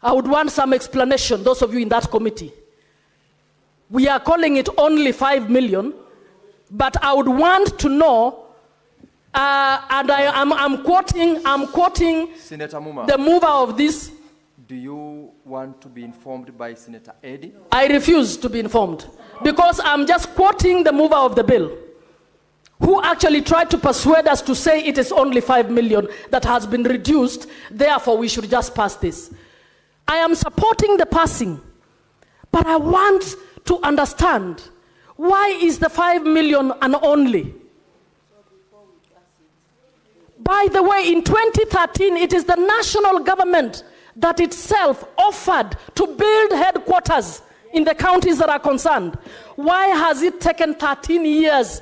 P: I would want some explanation, those of you in that committee. We are calling it only 5 million, but I would want to know, and I'm quoting
O: Senator Muma,
P: the mover of this.
O: do you want to be informed by Senator Eddy?
P: I refuse to be informed, because I'm just quoting the mover of the bill, who actually tried to persuade us to say it is only 5 million that has been reduced, therefore we should just pass this. I am supporting the passing, but I want to understand, why is the 5 million an only? By the way, in 2013, it is the national government that itself offered to build headquarters in the counties that are concerned. Why has it taken 13 years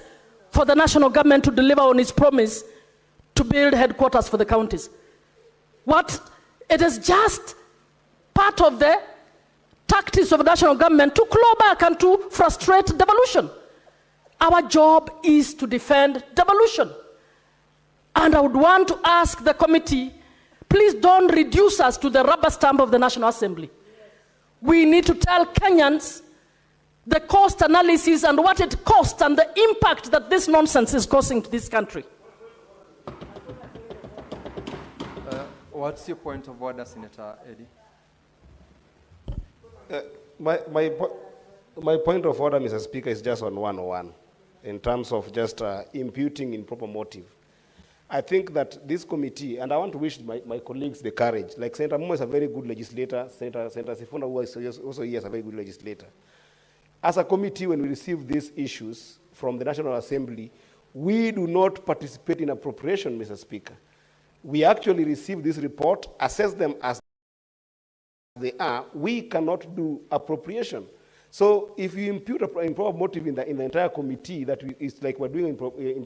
P: for the national government to deliver on its promise to build headquarters for the counties? What? It is just part of the tactics of the national government to claw back and to frustrate devolution. Our job is to defend devolution. And I would want to ask the committee, please don't reduce us to the rubber stamp of the National Assembly. We need to tell Kenyans the cost analysis and what it costs and the impact that this nonsense is causing to this country.
O: What's your point of order, Senator Eddy?
B: My point of order, Mr. Speaker, is just on 101, in terms of just imputing improper motive. I think that this committee, and I want to wish my colleagues the courage, like Senator Muma is a very good legislator, Senator Sifuna, who is also here, is a very good legislator. As a committee, when we receive these issues from the National Assembly, we do not participate in appropriation, Mr. Speaker. We actually receive this report, assess them as they are. We cannot do appropriation. So if you impute an improper motive in the entire committee that it's like we're doing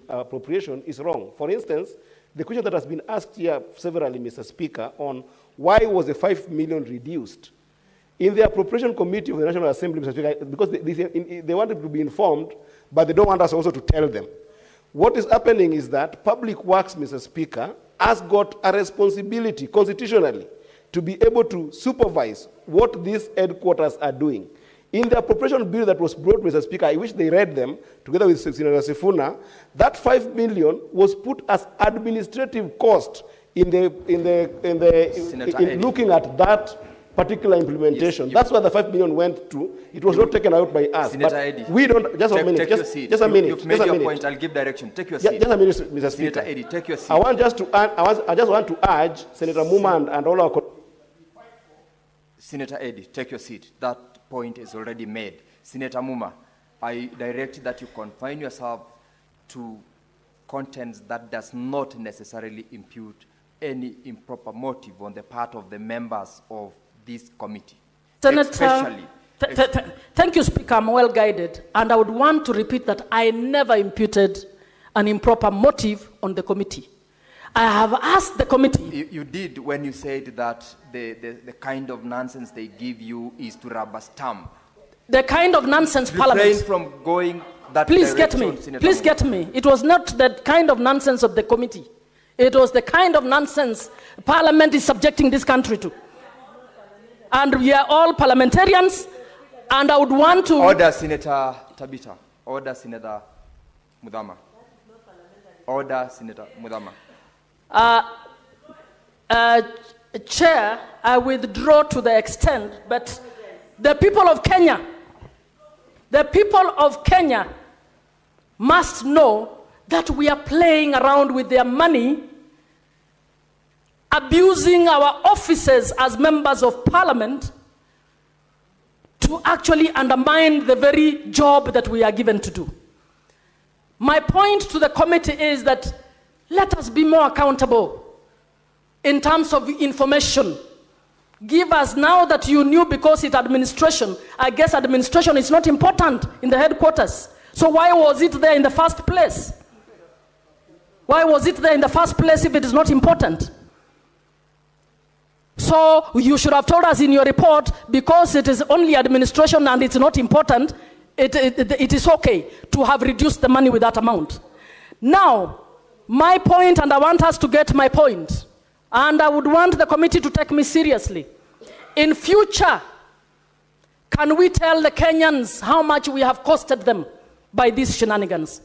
B: appropriation, is wrong. For instance, the question that has been asked here severally, Mr. Speaker, on why was the 5 million reduced? In the appropriation committee of the National Assembly, Mr. Speaker, because they wanted to be informed, but they don't want us also to tell them. What is happening is that Public Works, Mr. Speaker, has got a responsibility constitutionally to be able to supervise what these headquarters are doing. In the appropriation bill that was brought, Mr. Speaker, I wish they read them together with Senator Sifuna, that 5 million was put as administrative cost in looking at that particular implementation.
O: Yes,
B: that's where the 5 million went to. It was not taken out by us.
O: Senator
B: But
O: Eddy,
B: we don't. Just a minute.
O: Take your seat.
B: Just a minute.
O: You've made
B: just a
O: your
B: minute.
O: point. I'll give direction. Take your seat.
B: Just a minute, Mr. Speaker.
O: Senator Eddy, take your seat.
B: I just want to urge Senator Muma and all our.
O: Senator Eddy, take your seat. That point is already made. Senator Muma, I direct that you confine yourself to contents that does not necessarily impute any improper motive on the part of the members of this committee.
P: Senator, thank you, Speaker. I'm well guided. And I would want to repeat that I never imputed an improper motive on the committee. I have asked the committee.
O: You did when you said that the kind of nonsense they give you is to rubber stamp.
P: The kind of nonsense
O: Refrain
P: Parliament.
O: from going that
P: Please get
O: direction,
P: me.
O: Senator
P: Please
O: Muma.
P: get me. It was not the kind of nonsense of the committee. It was the kind of nonsense Parliament is subjecting this country to. And we are all parliamentarians, and I would want to...
O: Order, Senator Tabita. Order, Senator Mudama. Order, Senator Mudama.
P: Chair, I withdraw to the extent, but the people of Kenya must know that we are playing around with their money, abusing our offices as members of parliament to actually undermine the very job that we are given to do. My point to the committee is that let us be more accountable in terms of information. Give us, now that you knew, because it's administration, I guess administration is not important in the headquarters. So why was it there in the first place? Why was it there in the first place if it is not important? So you should have told us in your report, because it is only administration and it's not important, it is okay to have reduced the money with that amount. Now, my point, and I want us to get my point, and I would want the committee to take me seriously. In future, can we tell the Kenyans how much we have costed them by these shenanigans?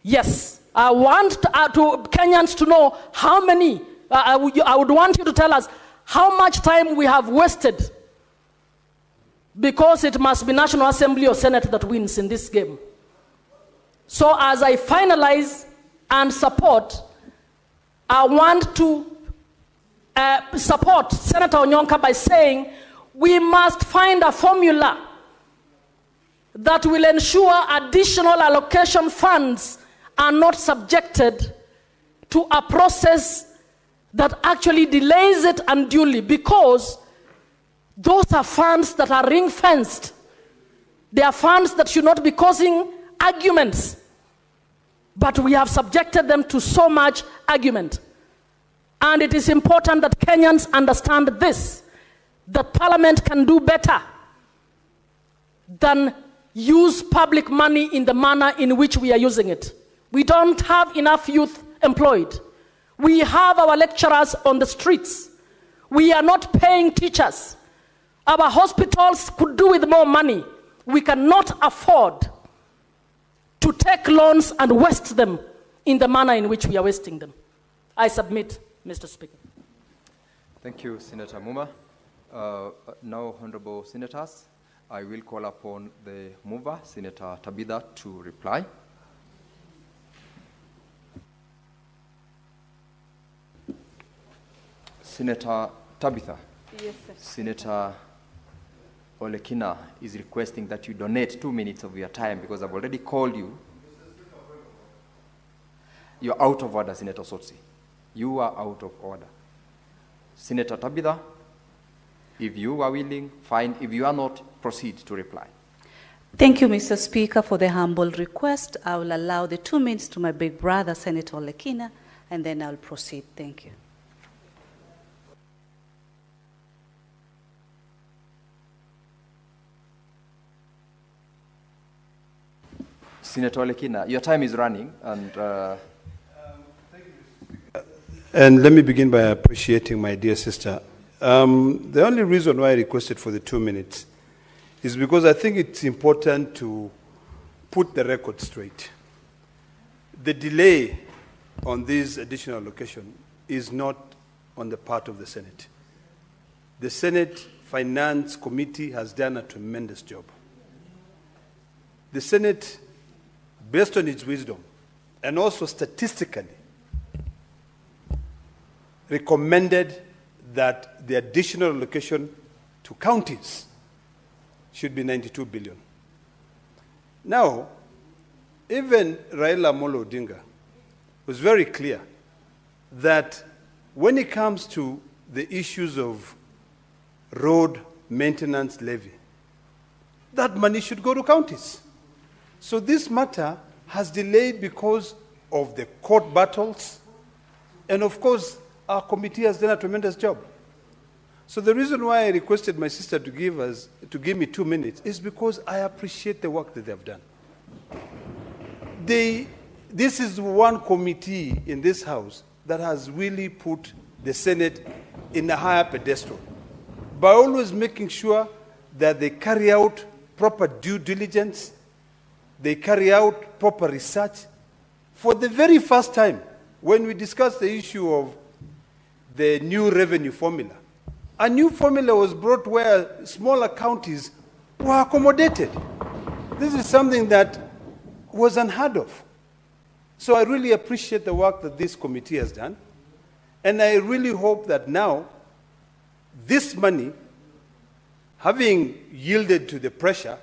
P: Yes, I want Kenyans to know how many. I would want you to tell us how much time we have wasted, because it must be National Assembly or Senate that wins in this game. So as I finalize and support, I want to support Senator Onyonka by saying we must find a formula that will ensure additional allocation funds are not subjected to a process that actually delays it unduly, because those are funds that are ring-fenced. They are funds that should not be causing arguments, but we have subjected them to so much argument. And it is important that Kenyans understand this, that Parliament can do better than use public money in the manner in which we are using it. We don't have enough youth employed. We have our lecturers on the streets. We are not paying teachers. Our hospitals could do with more money. We cannot afford to take loans and waste them in the manner in which we are wasting them. I submit, Mr. Speaker.
O: Thank you, Senator Muma. Now, honorable senators, I will call upon the mover, Senator Tabitha, to reply. Senator Tabitha.
L: Yes, sir.
O: Senator Olekina is requesting that you donate 2 minutes of your time, because I've already called you. You're out of order, Senator Sotsi. You are out of order. Senator Tabitha, if you are willing, fine. If you are not, proceed to reply.
L: Thank you, Mr. Speaker, for the humble request. I will allow the 2 minutes to my big brother, Senator Olekina, and then I'll proceed. Thank you.
O: Senator Olekina, your time is running,
J: and let me begin by appreciating my dear sister. The only reason why I requested for the 2 minutes is because I think it's important to put the record straight. The delay on this additional allocation is not on the part of the Senate. The Senate Finance Committee has done a tremendous job. The Senate, based on its wisdom, and also statistically, recommended that the additional allocation to counties should be 92 billion. Now, even Raila Amolo Odinga was very clear that when it comes to the issues of road maintenance levy, that money should go to counties. So this matter has delayed because of the court battles, and of course, our committee has done a tremendous job. So the reason why I requested my sister to give me 2 minutes is because I appreciate the work that they have done. This is one committee in this House that has really put the Senate in a higher pedestal by always making sure that they carry out proper due diligence, they carry out proper research. For the very first time, when we discussed the issue of the new revenue formula, a new formula was brought where smaller counties were accommodated. This is something that was unheard of. So I really appreciate the work that this committee has done. And I really hope that now, this money, having yielded to the pressure,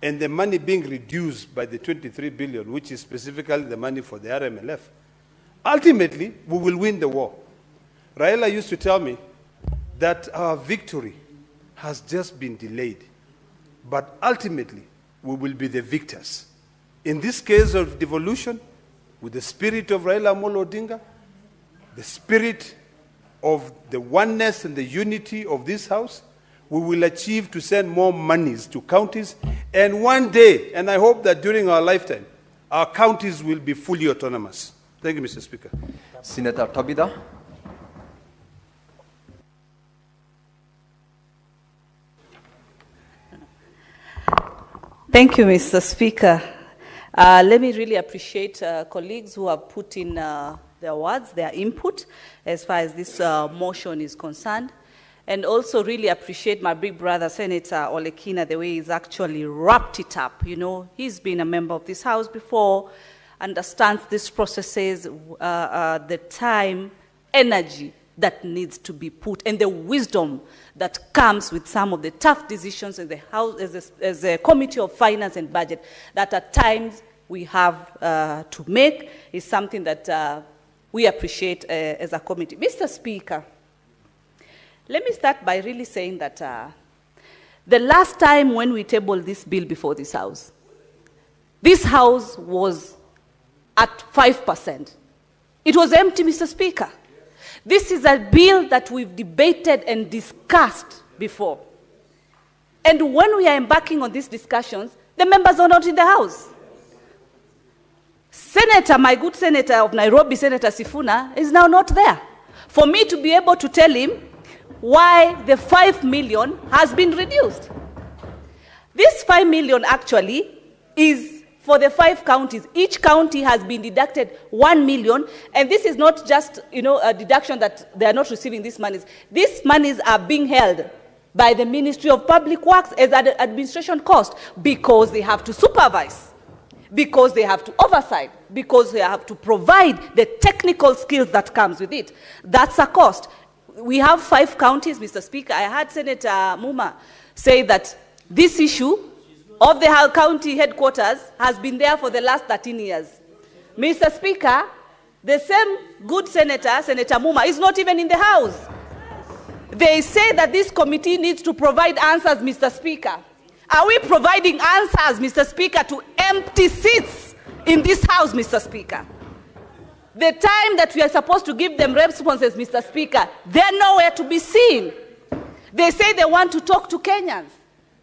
J: and the money being reduced by the 23 billion, which is specifically the money for the RMLF, ultimately, we will win the war. Raila used to tell me that our victory has just been delayed, but ultimately, we will be the victors. In this case of devolution, with the spirit of Raila Amolo Odinga, the spirit of the oneness and the unity of this house, we will achieve to send more monies to counties. And one day, and I hope that during our lifetime, our counties will be fully autonomous. Thank you, Mr. Speaker.
O: Senator Tobida.
L: Thank you, Mr. Speaker. Let me really appreciate colleagues who have put in their words, their input, as far as this motion is concerned. And also really appreciate my big brother, Senator Olekina, the way he's actually wrapped it up. You know, he's been a member of this House before, understands these processes, the time, energy that needs to be put, and the wisdom that comes with some of the tough decisions in the House, as a Committee of Finance and Budget, that at times we have to make, is something that we appreciate as a committee. Mr. Speaker, let me start by really saying that the last time when we tabled this bill before this House was at 5%. It was empty, Mr. Speaker. This is a bill that we've debated and discussed before. And when we are embarking on these discussions, the members are not in the House. Senator, my good senator of Nairobi, Senator Sifuna, is now not there. For me to be able to tell him why the 5 million has been reduced. This 5 million actually is for the 5 counties. Each county has been deducted 1 million, and this is not just, a deduction that they are not receiving these monies. These monies are being held by the Ministry of Public Works as an administration cost because they have to supervise, because they have to oversight, because they have to provide the technical skills that comes with it. That's a cost. We have 5 counties, Mr. Speaker. I heard Senator Muma say that this issue of the county headquarters has been there for the last 13 years. Mr. Speaker, the same good senator, Senator Muma, is not even in the House. They say that this committee needs to provide answers, Mr. Speaker. Are we providing answers, Mr. Speaker, to empty seats in this House, Mr. Speaker? The time that we are supposed to give them responses, Mr. Speaker, they're nowhere to be seen. They say they want to talk to Kenyans.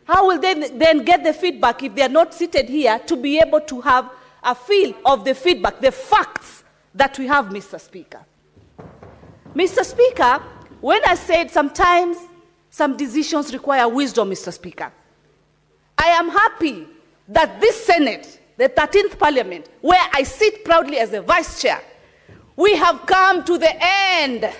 L: How will they then get the feedback if they are not seated here to be able to have a feel of the feedback, the facts that we have, Mr. Speaker? Mr. Speaker, when I said sometimes some decisions require wisdom, Mr. Speaker, I am happy that this Senate, the 13th Parliament, where I sit proudly as the Vice Chair, we have come to the end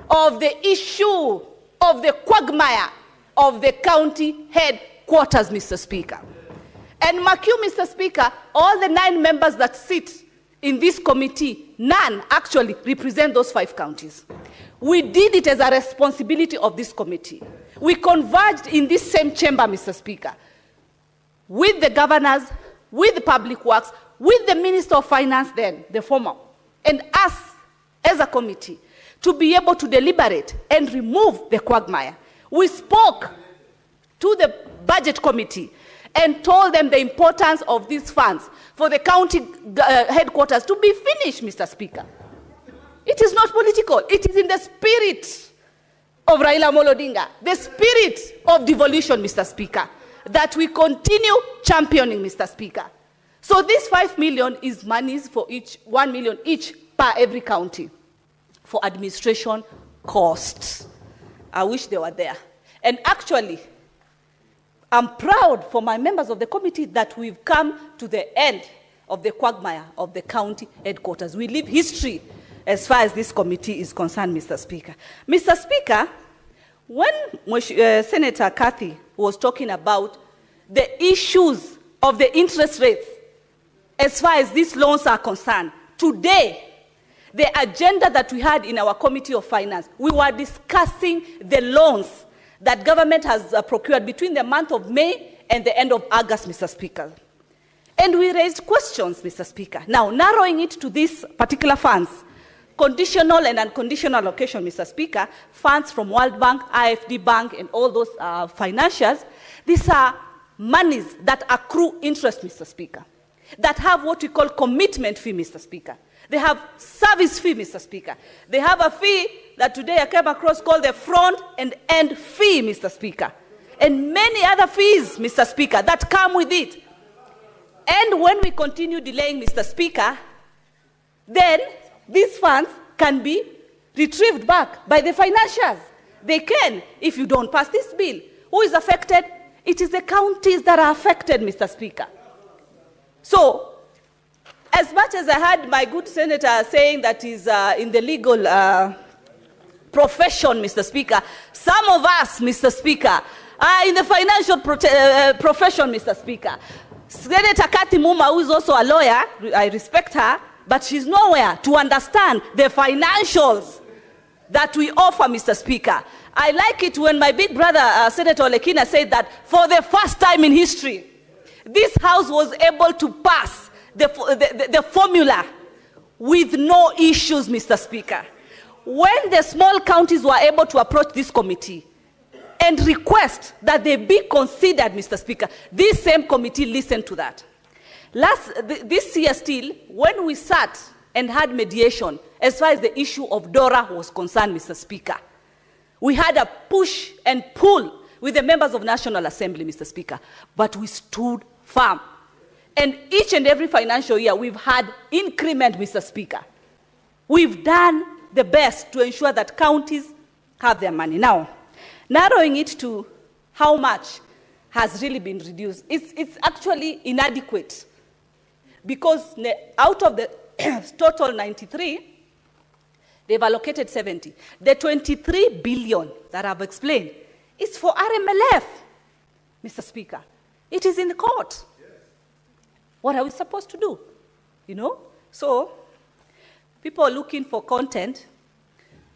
L: of the issue of the quagmire of the county headquarters, Mr. Speaker. And mark you, Mr. Speaker, all the 9 members that sit in this committee, none actually represent those 5 counties. We did it as a responsibility of this committee. We converged in this same chamber, Mr. Speaker, with the governors, with the Public Works, with the Minister of Finance then, the former, and us as a committee, to be able to deliberate and remove the quagmire. We spoke to the Budget Committee and told them the importance of these funds for the county headquarters to be finished, Mr. Speaker. It is not political. It is in the spirit of Raila Amolo Odinga, the spirit of devolution, Mr. Speaker, that we continue championing, Mr. Speaker. So this 5 million is monies for each, 1 million each per every county for administration costs. I wish they were there. And actually, I'm proud for my members of the committee that we've come to the end of the quagmire of the county headquarters. We leave history as far as this committee is concerned, Mr. Speaker. Mr. Speaker, when Senator Kathy was talking about the issues of the interest rates as far as these loans are concerned. Today, the agenda that we had in our Committee of Finance, we were discussing the loans that government has procured between the month of May and the end of August, Mr. Speaker. And we raised questions, Mr. Speaker. Now, narrowing it to these particular funds, conditional and unconditional allocation, Mr. Speaker, funds from World Bank, IFD Bank, and all those financials, these are monies that accrue interest, Mr. Speaker, that have what we call commitment fee, Mr. Speaker. They have service fee, Mr. Speaker. They have a fee that today I came across called the front and end fee, Mr. Speaker, and many other fees, Mr. Speaker, that come with it. And when we continue delaying, Mr. Speaker, then these funds can be retrieved back by the financiers. They can, if you don't pass this bill. Who is affected? It is the counties that are affected, Mr. Speaker. So, as much as I had my good senator saying that he's in the legal profession, Mr. Speaker, some of us, Mr. Speaker, are in the financial profession, Mr. Speaker. Senator Kathy Muma, who is also a lawyer, I respect her, but she's nowhere to understand the financials that we offer, Mr. Speaker. I like it when my big brother, Senator Olekina, said that for the first time in history, this House was able to pass the formula with no issues, Mr. Speaker. When the small counties were able to approach this committee and request that they be considered, Mr. Speaker, this same committee listened to that. This year still, when we sat and had mediation, as far as the issue of DORA was concerned, Mr. Speaker, we had a push and pull with the members of National Assembly, Mr. Speaker, but we stood firm. And each and every financial year, we've had increment, Mr. Speaker. We've done the best to ensure that counties have their money. Now, narrowing it to how much has really been reduced, it's actually inadequate, because out of the total 93, they've allocated 70. The 23 billion that I've explained is for RMLF, Mr. Speaker. It is in the court. What are we supposed to do? You know? So, people are looking for content.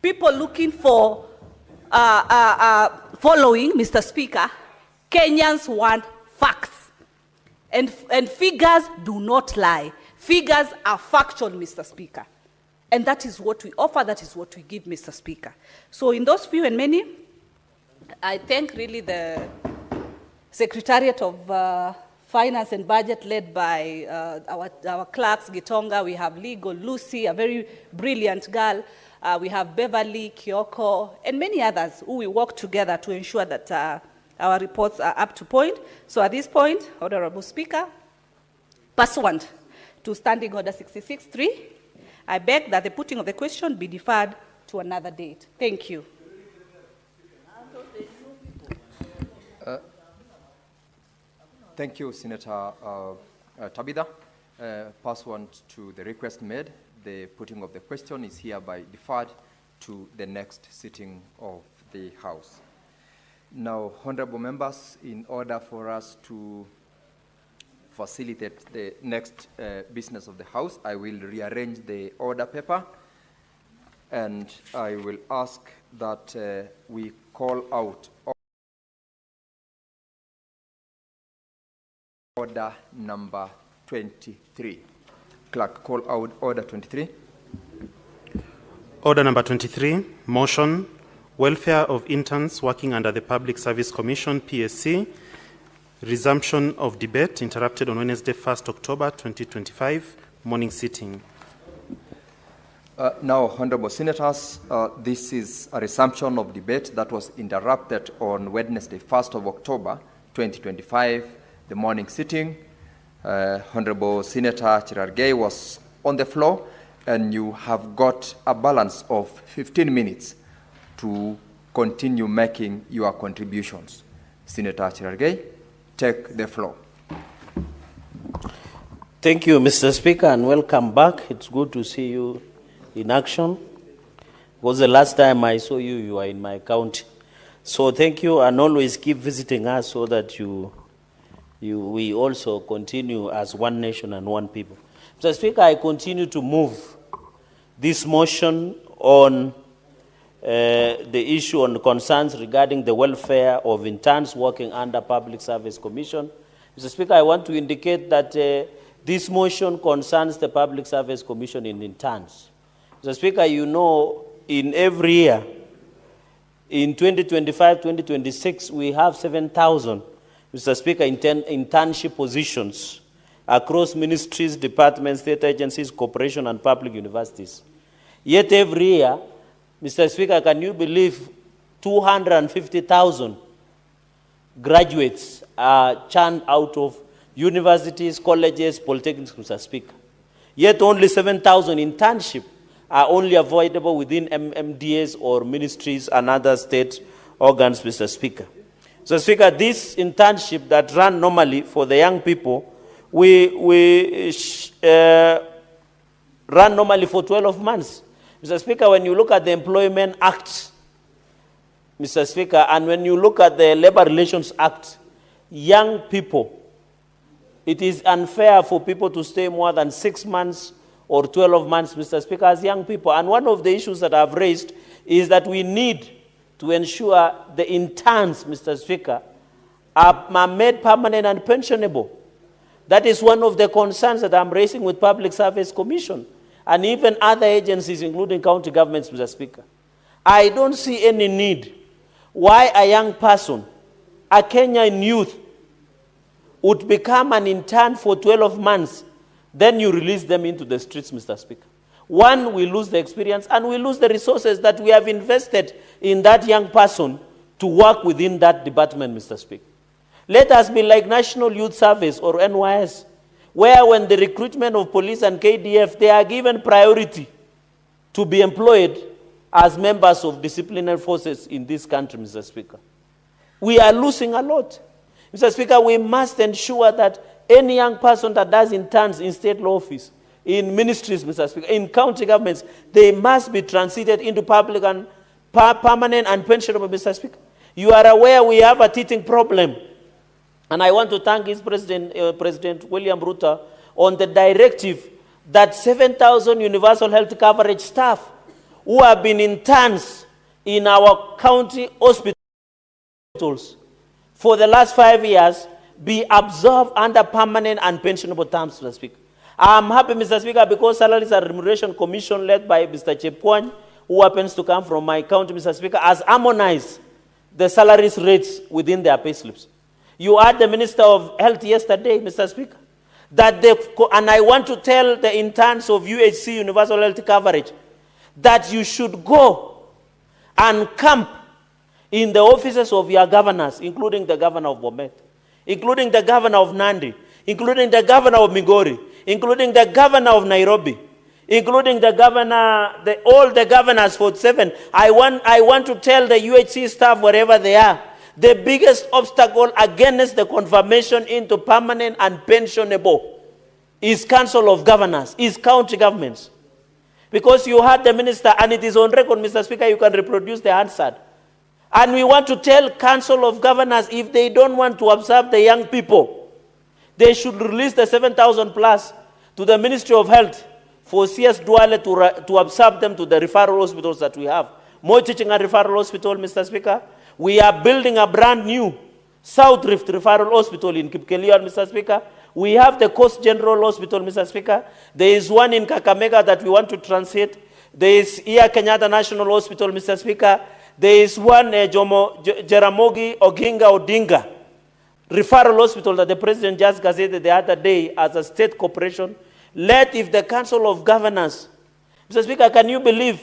L: People looking for following, Mr. Speaker. Kenyans want facts. And figures do not lie. Figures are factual, Mr. Speaker. And that is what we offer, that is what we give, Mr. Speaker. So in those few and many, I thank really the Secretariat of Finance and Budget led by our clerks, Gitonga. We have legal, Lucy, a very brilliant girl. We have Beverly, Kyoko, and many others who we work together to ensure that our reports are up to point. So at this point, Honorable Speaker, pursuant to Standing Order 66.3, I beg that the putting of the question be deferred to another date. Thank you.
O: Thank you, Senator Tabitha. Pursuant to the request made, the putting of the question is hereby deferred to the next sitting of the House. Now, honorable members, in order for us to facilitate the next business of the House, I will rearrange the order paper, and I will ask that we call out order number 23. Clerk, call out order 23.
Q: Order number 23, motion, welfare of interns working under the Public Service Commission, PSC, resumption of debate interrupted on Wednesday, 1st October 2025, morning sitting.
O: Now, honorable senators, this is a resumption of debate that was interrupted on Wednesday, 1st of October 2025, the morning sitting. Honorable Senator Cherargei was on the floor, and you have got a balance of 15 minutes to continue making your contributions. Senator Cherargei, take the floor.
F: Thank you, Mr. Speaker, and welcome back. It's good to see you in action. It was the last time I saw you, you were in my county. So thank you, and always keep visiting us so that you we also continue as one nation and one people. Mr. Speaker, I continue to move this motion on the issue on concerns regarding the welfare of interns working under Public Service Commission. Mr. Speaker, I want to indicate that this motion concerns the Public Service Commission in interns. Mr. Speaker, you know, in every year, in 2025, 2026, we have 7,000, Mr. Speaker, internship positions across ministries, departments, state agencies, corporations, and public universities. Yet every year, Mr. Speaker, can you believe 250,000 graduates are churned out of universities, colleges, polytechnics, Mr. Speaker. Yet only 7,000 internship are only avoidable within MMDAs or ministries and other state organs, Mr. Speaker. Mr. Speaker, this internship that run normally for the young people, we run normally for 12 months. Mr. Speaker, when you look at the Employment Act, Mr. Speaker, and when you look at the Labor Relations Act, young people, it is unfair for people to stay more than 6 months or 12 months, Mr. Speaker, as young people. And one of the issues that I've raised is that we need to ensure the interns, Mr. Speaker, are made permanent and pensionable. That is one of the concerns that I'm raising with Public Service Commission and even other agencies, including county governments, Mr. Speaker. I don't see any need why a young person, a Kenyan youth, would become an intern for 12 months, then you release them into the streets, Mr. Speaker. One, we lose the experience and we lose the resources that we have invested in that young person to work within that department, Mr. Speaker. Let us be like National Youth Service or NYS, where when the recruitment of police and KDF, they are given priority to be employed as members of disciplinary forces in this country, Mr. Speaker. We are losing a lot. Mr. Speaker, we must ensure that any young person that does interns in state law office, in ministries, Mr. Speaker, in county governments, they must be transited into public and permanent and pensionable, Mr. Speaker. You are aware we have a teething problem. And I want to thank his President William Ruto on the directive that 7,000 universal health coverage staff who have been interns in our county hospitals for the last 5 years be absorbed under permanent and pensionable terms, Mr. Speaker. I'm happy, Mr. Speaker, because Salaries and Remuneration Commission led by Mr. Chepkwony, who happens to come from my county, Mr. Speaker, has harmonized the salaries rates within their pay slips. You heard the Minister of Health yesterday, Mr. Speaker, that and I want to tell the interns of UHC, Universal Health Coverage, that you should go and camp in the offices of your governors, including the governor of Bomet, including the governor of Nandi, including the governor of Migori, including the governor of Nairobi, including the governor, all the governors 47. I want to tell the UHC staff, wherever they are, the biggest obstacle against the confirmation into permanent and pensionable is Council of Governors, is county governments. Because you heard the minister, and it is on record, Mr. Speaker, you can reproduce the answer. And we want to tell Council of Governors, if they don't want to absorb the young people, they should release the 7,000 plus to the Ministry of Health for CS Duale to absorb them to the referral hospitals that we have. Moi Teaching and Referral Hospital, Mr. Speaker. We are building a brand new South Rift Referral Hospital in Kipkelion, Mr. Speaker. We have the Coast General Hospital, Mr. Speaker. There is one in Kakamega that we want to transit. There is here Kenyatta National Hospital, Mr. Speaker. There is one Jaramogi Oginga Odinga Referral Hospital that the President just gazetted the other day as a state corporation. If the Council of Governors, Mr. Speaker, can you believe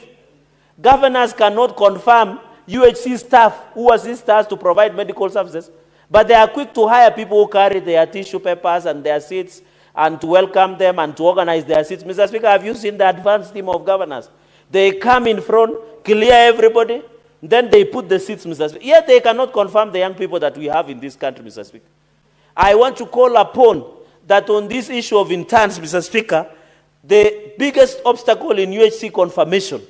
F: governors cannot confirm UHC staff who assist us to provide medical services, but they are quick to hire people who carry their tissue papers and their seats and to welcome them and to organize their seats. Mr. Speaker, have you seen the advanced team of governors? They come in front, clear everybody, then they put the seats, Mr. Speaker. Yet they cannot confirm the young people that we have in this country, Mr. Speaker. I want to call upon that on this issue of interns, Mr. Speaker, the biggest obstacle in UHC confirmation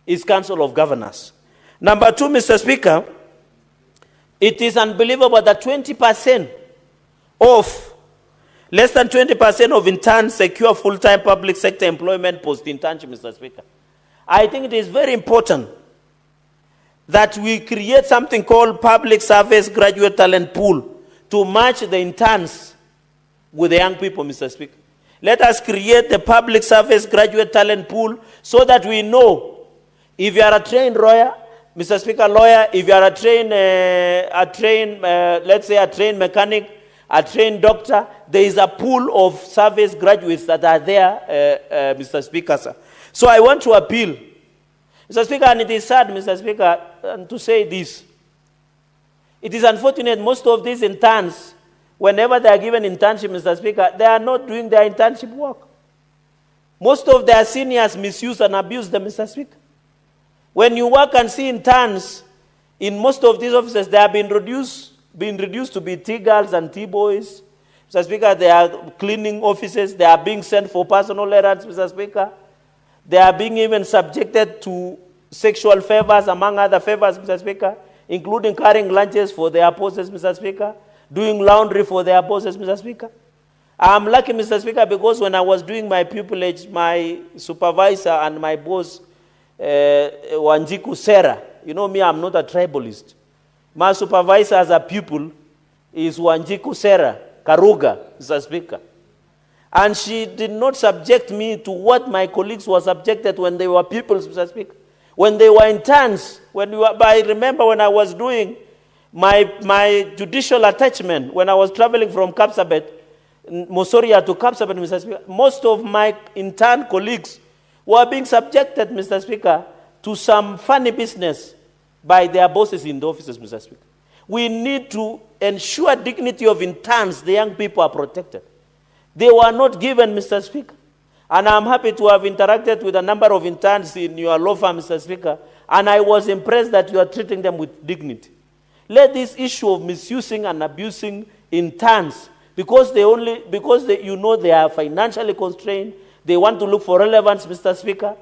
F: is Council of Governors. Number two, Mr. Speaker, it is unbelievable that 20% of less than 20% of interns secure full-time public sector employment post-internship, Mr. Speaker. I think it is very important that we create something called public service graduate talent pool to match the interns with the young people, Mr. Speaker. Let us create the public service graduate talent pool so that we know if you are a trained lawyer, Mr. Speaker, lawyer, if you are let's say a trained mechanic, a trained doctor, there is a pool of service graduates that are there, Mr. Speaker, sir. So I want to appeal, Mr. Speaker, and it is sad, Mr. Speaker, to say this. It is unfortunate most of these interns, whenever they are given internship, Mr. Speaker, they are not doing their internship work. Most of their seniors misuse and abuse them, Mr. Speaker. When you work and see interns in most of these offices, they have been reduced to be T-girls and T-boys. Mr. Speaker, they are cleaning offices. They are being sent for personal errands, Mr. Speaker. They are being even subjected to sexual favors, among other favors, Mr. Speaker, including carrying lunches for their bosses, Mr. Speaker, doing laundry for their bosses, Mr. Speaker. I'm lucky, Mr. Speaker, because when I was doing my pupillage, my supervisor and my boss, Wanjiku Sera, you know me, I'm not a tribalist. My supervisor as a pupil is Wanjiku Sera Karuga, Mr. Speaker. And she did not subject me to what my colleagues were subjected when they were pupils, Mr. Speaker. When they were interns, I remember when I was doing my judicial attachment, when I was traveling from Kapsabet, Mosoria to Kapsabet, Mr. Speaker, most of my intern colleagues were being subjected, Mr. Speaker, to some funny business by their bosses in the offices, Mr. Speaker. We need to ensure dignity of interns, the young people are protected. They were not given, Mr. Speaker. And I'm happy to have interacted with a number of interns in your law firm, Mr. Speaker, and I was impressed that you are treating them with dignity. Let this issue of misusing and abusing interns, because they are financially constrained, they want to look for relevance, Mr. Speaker.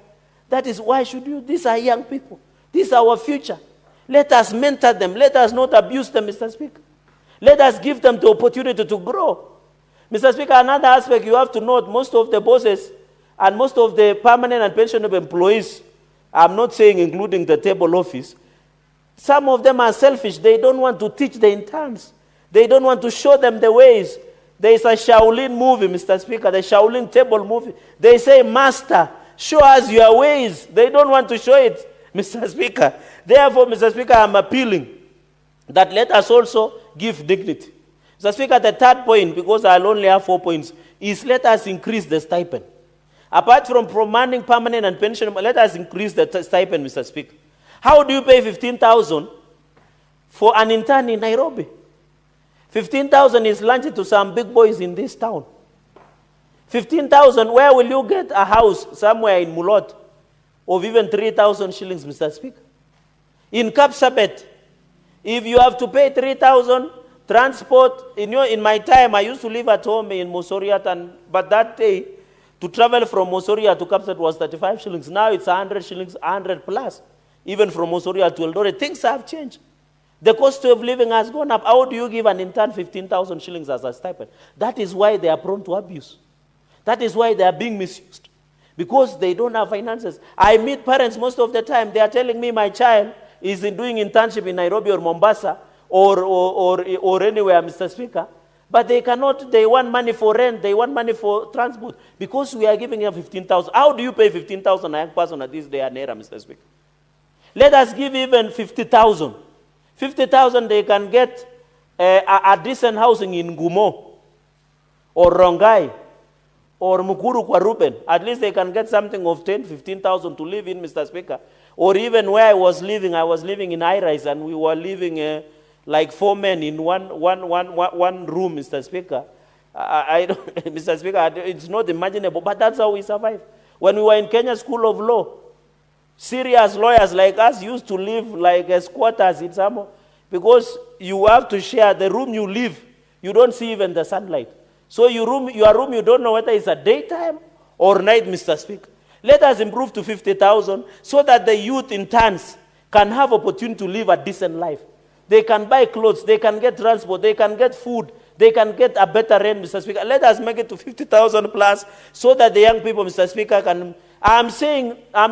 F: That is why should you? These are young people. This is our future. Let us mentor them. Let us not abuse them, Mr. Speaker. Let us give them the opportunity to grow. Mr. Speaker, another aspect you have to note, most of the bosses and most of the permanent and pensionable employees, I'm not saying including the table office, some of them are selfish. They don't want to teach the interns. They don't want to show them the ways. There is a Shaolin movie, Mr. Speaker, the Shaolin table movie. They say, Master, show us your ways. They don't want to show it, Mr. Speaker. Therefore, Mr. Speaker, I'm appealing that let us also give dignity. Mr. Speaker, the third point, because I'll only have 4 points, is let us increase the stipend. Apart from promoting permanent and pension, let us increase the stipend, Mr. Speaker. How do you pay 15,000 for an intern in Nairobi? 15,000 is lunch to some big boys in this town. 15,000, where will you get a house somewhere in Mulot of even 3,000 shillings, Mr. Speaker? In Kapsabet, if you have to pay 3,000, transport, in my time, I used to live at home in Mosoriat, but that day, to travel from Mosoria to Kapsabet was 35 shillings. Now it's 100 shillings, 100 plus. Even from Mosoria to Eldoret, things have changed. The cost of living has gone up. How do you give an intern 15,000 shillings as a stipend? That is why they are prone to abuse. That is why they are being misused. Because they don't have finances. I meet parents most of the time. They are telling me my child is doing internship in Nairobi or Mombasa or anywhere, Mr. Speaker. But they cannot, they want money for rent, they want money for transport. Because we are giving them 15,000. How do you pay 15,000 a young person at this day and era, Mr. Speaker? Let us give even 50,000. 50,000, they can get a decent housing in Gumo or Rongai or Mukuru kwa Ruben. At least they can get something of 10, 15,000 to live in, Mr. Speaker. Or even where I was living in high-rise and we were living like 4 men in one room, Mr. Speaker. Mr. Speaker, it's not imaginable, but that's how we survive. When we were in Kenya School of Law, serious lawyers like us used to live like squatters in some, because you have to share the room you live. You don't see even the sunlight. So your room, you don't know whether it's a daytime or night, Mr. Speaker. Let us improve to 50,000 so that the youth interns can have opportunity to live a decent life. They can buy clothes, they can get transport, they can get food, they can get a better rent, Mr. Speaker. Let us make it to 50,000 plus so that the young people, Mr. Speaker, can... I'm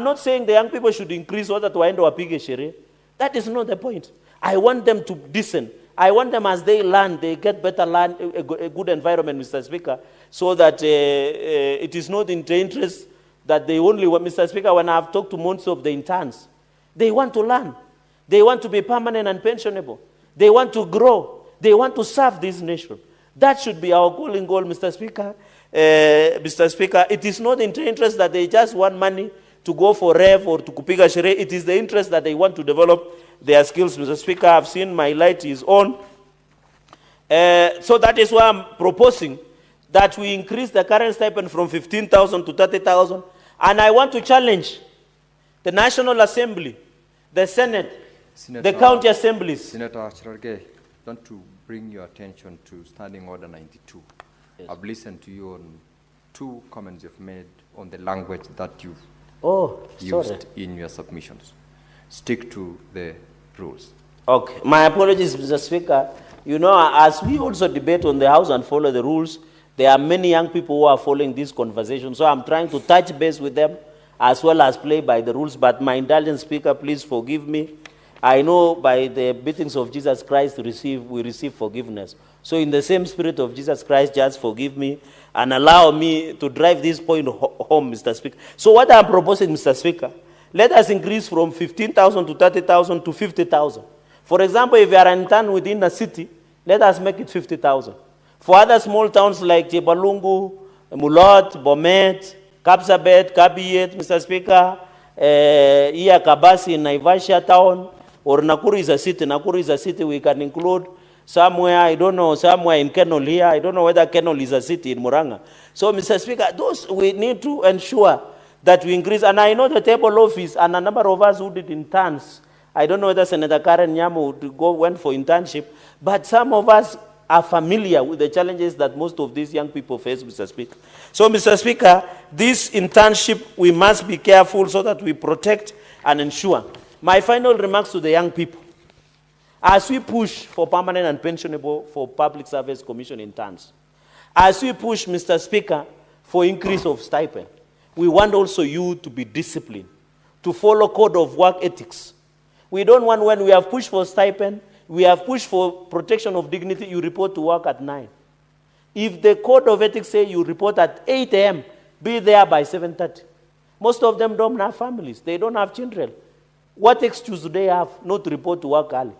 F: not saying the young people should increase so that waende wapige sherehe. That is not the point. I want them to listen. I want them as they learn, they get better land, a good environment, Mr. Speaker, so that it is not in the interest that they only want, Mr. Speaker, when I've talked to most of the interns, they want to learn. They want to be permanent and pensionable. They want to grow. They want to serve this nation. That should be our goal, Mr. Speaker. Mr. Speaker, it is not in the interest that they just want money to go for rev or to kupiga sherehe. It is the interest that they want to develop their skills, Mr. Speaker. I've seen my light is on. So that is why I'm proposing that we increase the current stipend from 15,000 to 30,000. And I want to challenge the National Assembly, the Senate, the county assemblies.
O: Senator Cherargei, want to bring your attention to Standing Order 92. Yes. I've listened to you on 2 comments you've made on the language that you've used in your submissions. Stick to the rules.
F: Okay. My apologies, Mr. Speaker. You know, as we also debate on the House and follow the rules, there are many young people who are following this conversation. So I'm trying to touch base with them as well as play by the rules. But my indulgent Speaker, please forgive me. I know by the beatings of Jesus Christ we receive forgiveness. So in the same spirit of Jesus Christ, just forgive me and allow me to drive this point home, Mr. Speaker. So what I'm proposing, Mr. Speaker, let us increase from 15,000 to 30,000 to 50,000. For example, if you are an intern within a city, let us make it 50,000. For other small towns like Jebalungu, Mulot, Bomet, Kapsabet, Kabiyet, Mr. Speaker, here Kabasi in Naivasha town, or Nakuru is a city. Nakuru is a city we can include. Somewhere, I don't know, somewhere in Kenol here. I don't know whether Kenol is a city in Muranga. So, Mr. Speaker, those we need to ensure that we increase. And I know the table office and a number of us who did interns. I don't know whether Senator Karen Nyamu went for internship, but some of us are familiar with the challenges that most of these young people face, Mr. Speaker. So, Mr. Speaker, this internship, we must be careful so that we protect and ensure. My final remarks to the young people. As we push for permanent and pensionable for Public Service Commission interns, as we push, Mr. Speaker, for increase of stipend, we want also you to be disciplined, to follow code of work ethics. We don't want when we have pushed for stipend, we have pushed for protection of dignity, you report to work at 9. If the code of ethics say you report at 8 a.m., be there by 7:30. Most of them don't have families. They don't have children. What excuse do they have not to report to work early?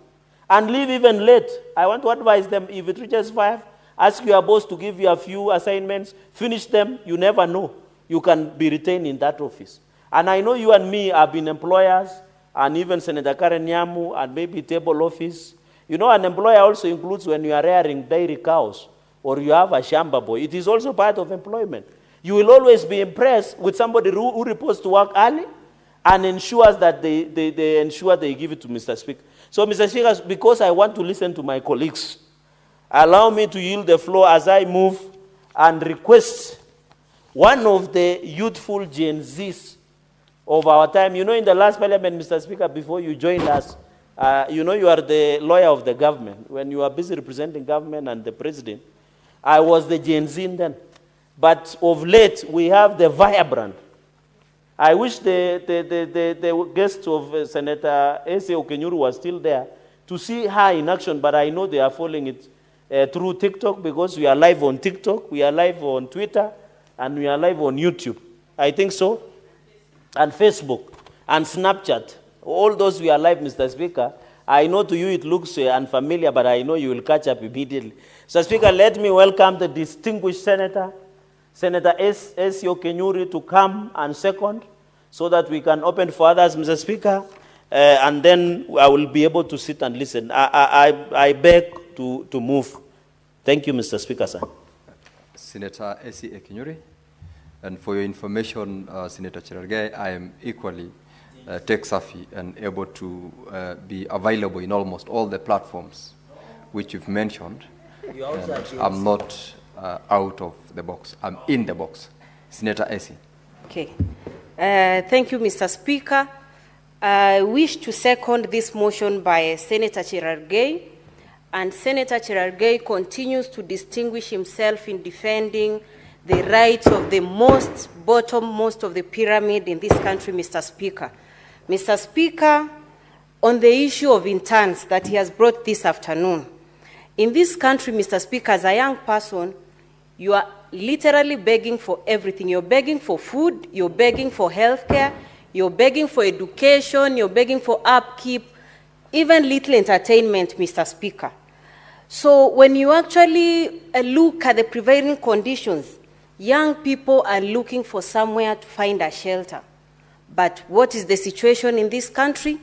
F: And leave even late. I want to advise them, if it reaches 5, ask your boss to give you a few assignments, finish them, you never know. You can be retained in that office. And I know you and me have been employers, and even Senator Karen Nyamu, and maybe table office. You know, an employer also includes when you are rearing dairy cows, or you have a shamba boy. It is also part of employment. You will always be impressed with somebody who reports to work early, and ensures that they ensure they give it to Mr. Speaker. So, Mr. Speaker, because I want to listen to my colleagues, allow me to yield the floor as I move and request one of the youthful Gen Zs of our time. You know, in the last parliament, Mr. Speaker, before you joined us, you know, you are the lawyer of the government. When you are busy representing government and the president, I was the Gen Z then. But of late, we have the vibrant. I wish the guest of Senator A.C. Okenyuru was still there to see her in action, but I know they are following it through TikTok, because we are live on TikTok, we are live on Twitter, and we are live on YouTube. I think so. And Facebook, and Snapchat. All those we are live, Mr. Speaker. I know to you it looks unfamiliar, but I know you will catch up immediately. Mr. Speaker, let me welcome the distinguished Senator, Senator S.C. Okenyuru, to come and second, so that we can open for others, Mr. Speaker, and then I will be able to sit and listen. I beg to move. Thank you, Mr. Speaker, sir.
O: Senator S.C. Okenyuru, and for your information, Senator Cherargei, I am equally tech-savvy and able to be available in almost all the platforms which you've mentioned. I'm not out of the box. I'm in the box. Senator S.C.
I: Okay. Thank you, Mr. Speaker. I wish to second this motion by Senator Cherargei and Senator Cherargei continues to distinguish himself in defending the rights of the bottommost of the pyramid in this country, Mr. Speaker. Mr. Speaker, on the issue of interns that he has brought this afternoon, in this country, Mr. Speaker, as a young person, you are literally begging for everything. You're begging for food, you're begging for healthcare, you're begging for education, you're begging for upkeep, even little entertainment, Mr. Speaker. So when you actually look at the prevailing conditions, young people are looking for somewhere to find a shelter. But what is the situation in this country?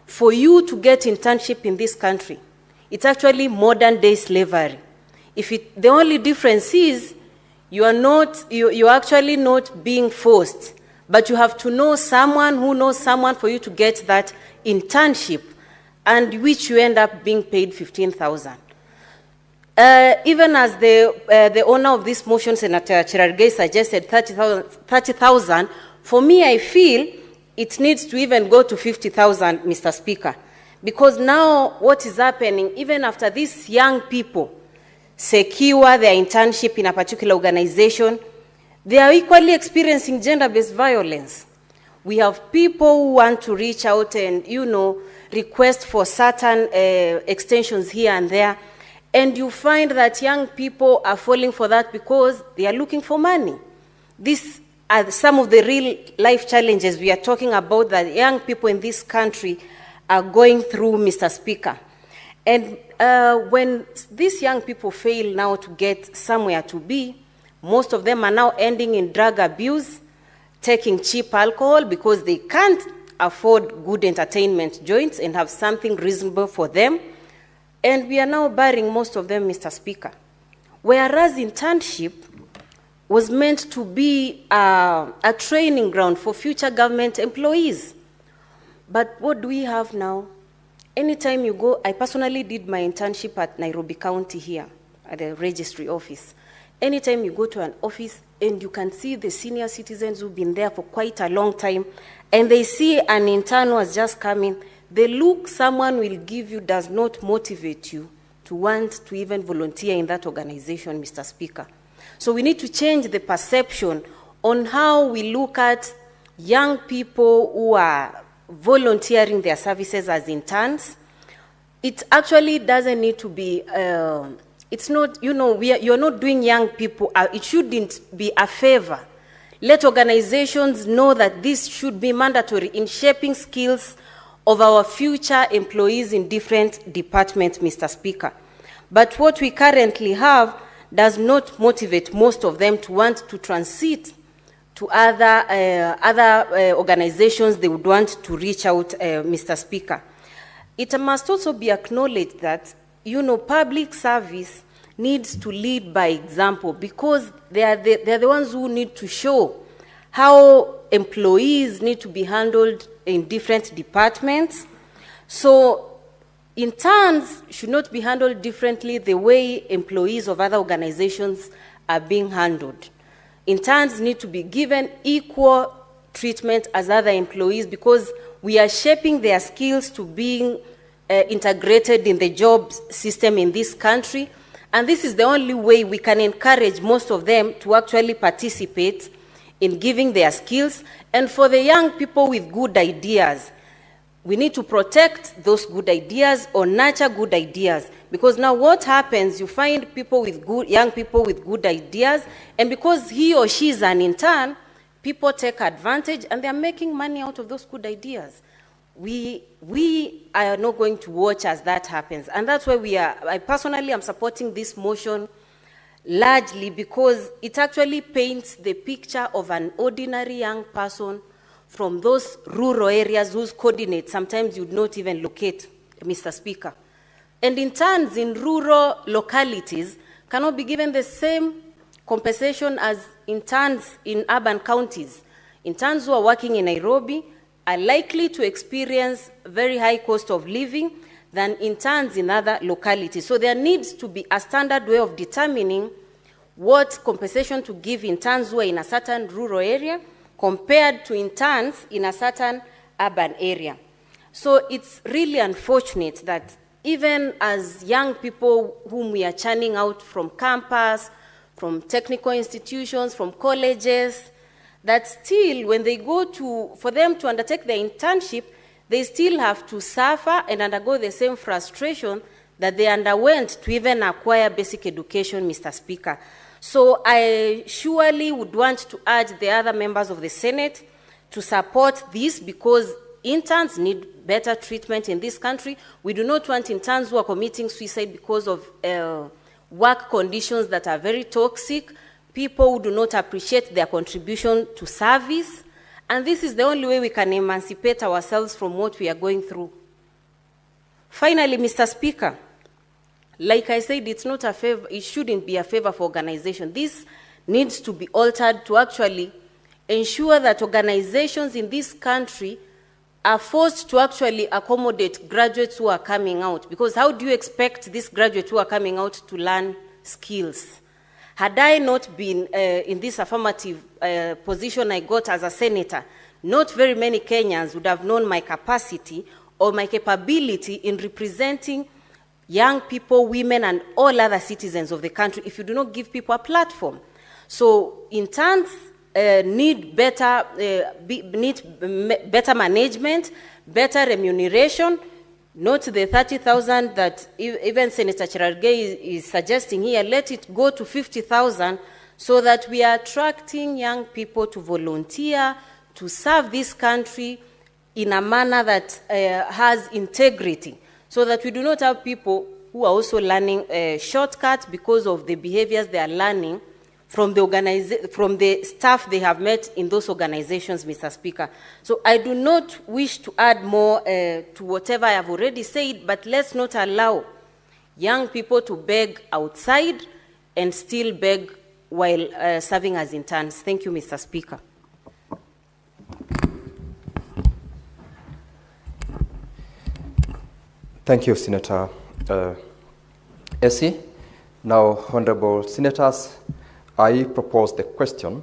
I: For you to get internship in this country, it's actually modern-day slavery. The only difference is you're actually not being forced, but you have to know someone who knows someone for you to get that internship, and which you end up being paid 15,000. Even as the owner of this motion, Senator Cherargei, suggested 30,000, for me, I feel it needs to even go to 50,000, Mr. Speaker. Because now what is happening, even after these young people secure their internship in a particular organization, they are equally experiencing gender-based violence. We have people who want to reach out and, request for certain extensions here and there, and you find that young people are falling for that because they are looking for money. These are some of the real life challenges we are talking about that young people in this country are going through, Mr. Speaker. And when these young people fail now to get somewhere to be, most of them are now ending in drug abuse, taking cheap alcohol because they can't afford good entertainment joints and have something reasonable for them. And we are now burying most of them, Mr. Speaker. Whereas internship was meant to be a training ground for future government employees. But what do we have now? Anytime you go, I personally did my internship at Nairobi County here, at the registry office. Anytime you go to an office and you can see the senior citizens who've been there for quite a long time, and they see an intern who has just come in, the look someone will give you does not motivate you to want to even volunteer in that organization, Mr. Speaker. So we need to change the perception on how we look at young people who are volunteering their services as interns. It actually doesn't need to be, it's not, you're not doing young people, it shouldn't be a favor. Let organizations know that this should be mandatory in shaping skills of our future employees in different departments, Mr. Speaker. But what we currently have does not motivate most of them to want to transit to other organizations they would want to reach out, Mr. Speaker. It must also be acknowledged that, public service needs to lead by example because they are the ones who need to show how employees need to be handled in different departments. So interns should not be handled differently the way employees of other organizations are being handled. Interns need to be given equal treatment as other employees because we are shaping their skills to being integrated in the job system in this country. And this is the only way we can encourage most of them to actually participate in giving their skills. And for the young people with good ideas, we need to protect those good ideas or nurture good ideas. Because now what happens, you find young people with good ideas, and because he or she is an intern, people take advantage and they're making money out of those good ideas. We are not going to watch as that happens. And that's why I personally am supporting this motion largely because it actually paints the picture of an ordinary young person from those rural areas whose coordinates sometimes you'd not even locate, Mr. Speaker. And interns in rural localities cannot be given the same compensation as interns in urban counties. Interns who are working in Nairobi are likely to experience very high cost of living than interns in other localities. So there needs to be a standard way of determining what compensation to give interns who are in a certain rural area compared to interns in a certain urban area. So it's really unfortunate that even as young people whom we are churning out from campus, from technical institutions, from colleges, that still when they go for them to undertake their internship, they still have to suffer and undergo the same frustration that they underwent to even acquire basic education, Mr. Speaker. So I surely would want to urge the other members of the Senate to support this, because interns need better treatment in this country. We do not want interns who are committing suicide because of work conditions that are very toxic, people who do not appreciate their contribution to service, and this is the only way we can emancipate ourselves from what we are going through. Finally, Mr. Speaker, like I said, it's not a favor, it shouldn't be a favor for organization. This needs to be altered to actually ensure that organizations in this country are forced to actually accommodate graduates who are coming out. Because how do you expect these graduates who are coming out to learn skills? Had I not been in this affirmative position I got as a senator, not very many Kenyans would have known my capacity or my capability in representing young people, women, and all other citizens of the country if you do not give people a platform. So interns need better management, better remuneration, not the 30,000 that even Senator Cherargei is suggesting here. Let it go to 50,000 so that we are attracting young people to volunteer, to serve this country in a manner that has integrity, so that we do not have people who are also learning shortcuts because of the behaviors they are learning from the staff they have met in those organizations, Mr. Speaker. So I do not wish to add more to whatever I have already said, but let's not allow young people to beg outside and still beg while serving as interns. Thank you, Mr. Speaker.
O: Thank you, Senator Essie. Now, honorable senators, I propose the question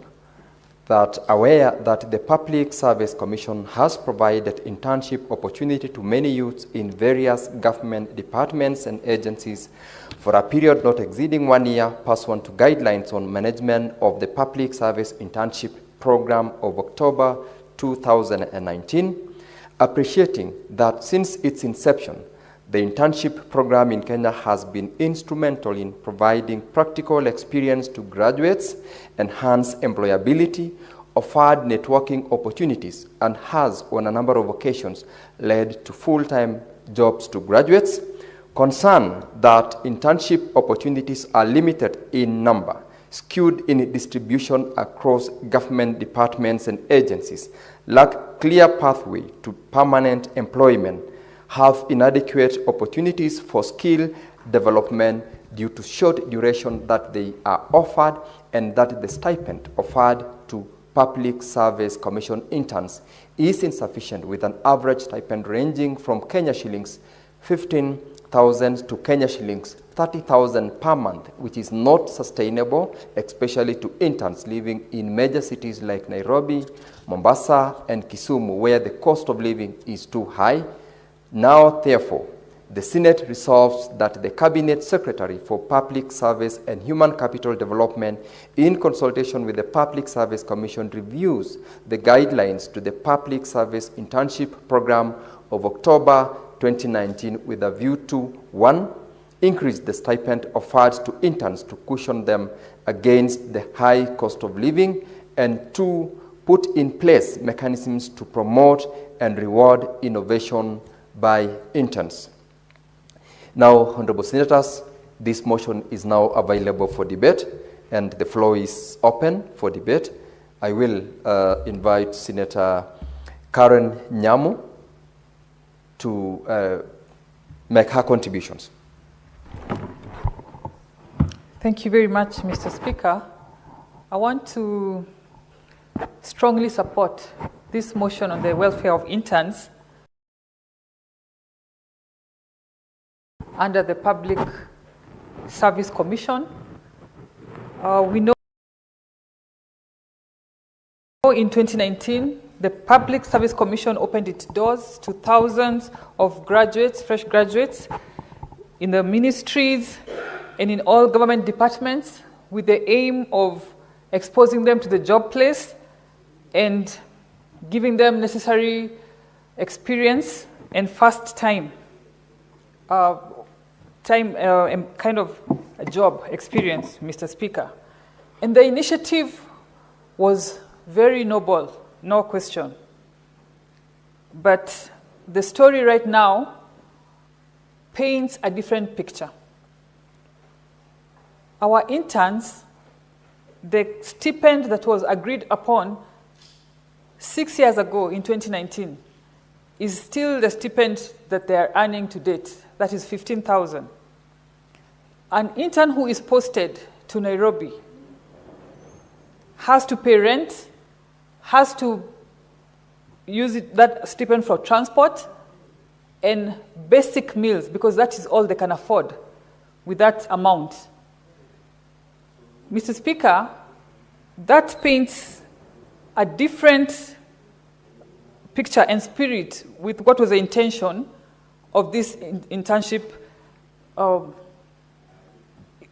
O: that aware that the Public Service Commission has provided internship opportunity to many youths in various government departments and agencies for a period not exceeding 1 year pursuant to guidelines on management of the Public Service Internship Program of October 2019, appreciating that since its inception, the internship program in Kenya has been instrumental in providing practical experience to graduates, enhanced employability, offered networking opportunities, and has, on a number of occasions, led to full-time jobs to graduates. Concerned that internship opportunities are limited in number, skewed in distribution across government departments and agencies, lack clear pathway to permanent employment, have inadequate opportunities for skill development due to short duration that they are offered, and that the stipend offered to Public Service Commission interns is insufficient, with an average stipend ranging from Kenya shillings 15,000 to Kenya shillings 30,000 per month, which is not sustainable, especially to interns living in major cities like Nairobi, Mombasa, and Kisumu, where the cost of living is too high. Now, therefore, the Senate resolves that the Cabinet Secretary for Public Service and Human Capital Development, in consultation with the Public Service Commission, reviews the guidelines to the Public Service Internship Program of October 2019 with a view to 1. Increase the stipend offered to interns to cushion them against the high cost of living, and 2. Put in place mechanisms to promote and reward innovation by interns. Now, honorable senators, this motion is now available for debate, and the floor is open for debate. I will invite Senator Karen Nyamu to make her contributions.
R: Thank you very much, Mr. Speaker. I want to strongly support this motion on the welfare of interns under the Public Service Commission. We know in 2019, the Public Service Commission opened its doors to thousands of graduates, fresh graduates, in the ministries and in all government departments with the aim of exposing them to the job place and giving them necessary experience and fast kind of a job experience, Mr. Speaker. And the initiative was very noble, no question. But the story right now paints a different picture. Our interns, the stipend that was agreed upon 6 years ago in 2019 is still the stipend that they are earning to date. That is 15,000. An intern who is posted to Nairobi has to pay rent, has to use that stipend for transport and basic meals, because that is all they can afford with that amount. Mr. Speaker, that paints a different picture and spirit with what was the intention of this internship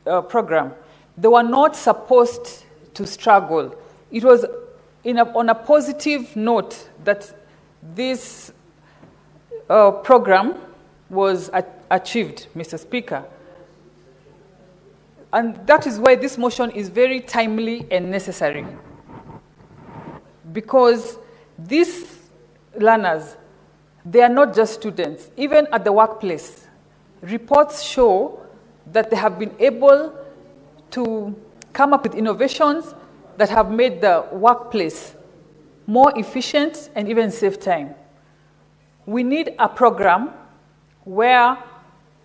R: program. They were not supposed to struggle. It was on a positive note that this program was achieved, Mr. Speaker. And that is why this motion is very timely and necessary. Because these learners, they are not just students. Even at the workplace, reports show that they have been able to come up with innovations that have made the workplace more efficient and even save time. We need a program where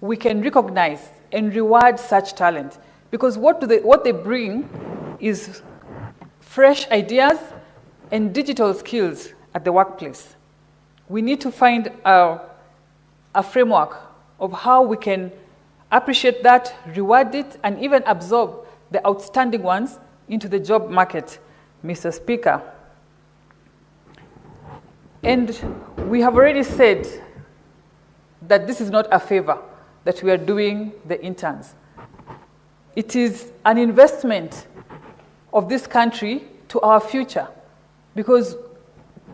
R: we can recognize and reward such talent, because what they bring is fresh ideas and digital skills at the workplace. We need to find a framework of how we can appreciate that, reward it, and even absorb the outstanding ones into the job market, Mr. Speaker. And we have already said that this is not a favor that we are doing the interns. It is an investment of this country to our future, because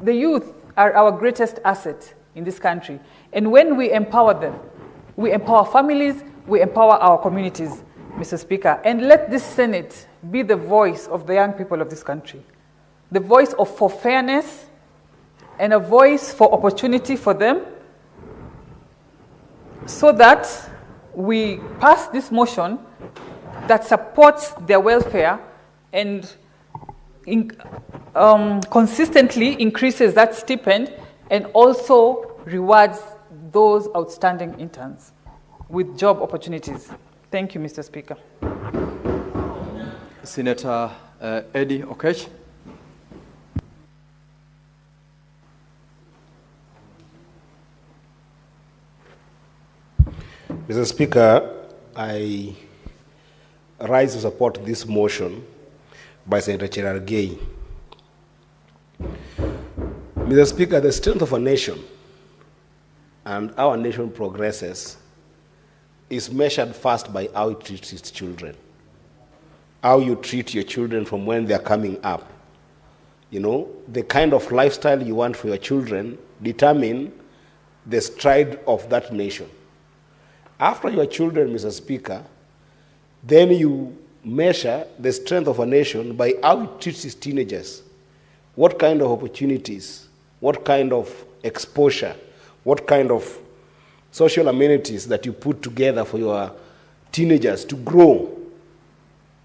R: the youth are our greatest asset in this country. And when we empower them, we empower families, we empower our communities, Mr. Speaker. And let this Senate be the voice of the young people of this country, the voice for fairness and a voice for opportunity for them, so that we pass this motion that supports their welfare and consistently increases that stipend and also rewards those outstanding interns with job opportunities. Thank you, Mr. Speaker.
O: Senator Eddie Okech.
B: Mr. Speaker, I rise to support this motion by Senator Cherargei. Mr. Speaker, the strength of a nation and our nation progresses is measured first by how it treats its children. How you treat your children from when they're coming up. You know, the kind of lifestyle you want for your children determine the stride of that nation. After your children, Mr. Speaker, then you measure the strength of a nation by how it treats its teenagers. What kind of opportunities, what kind of exposure, what kind of social amenities that you put together for your teenagers to grow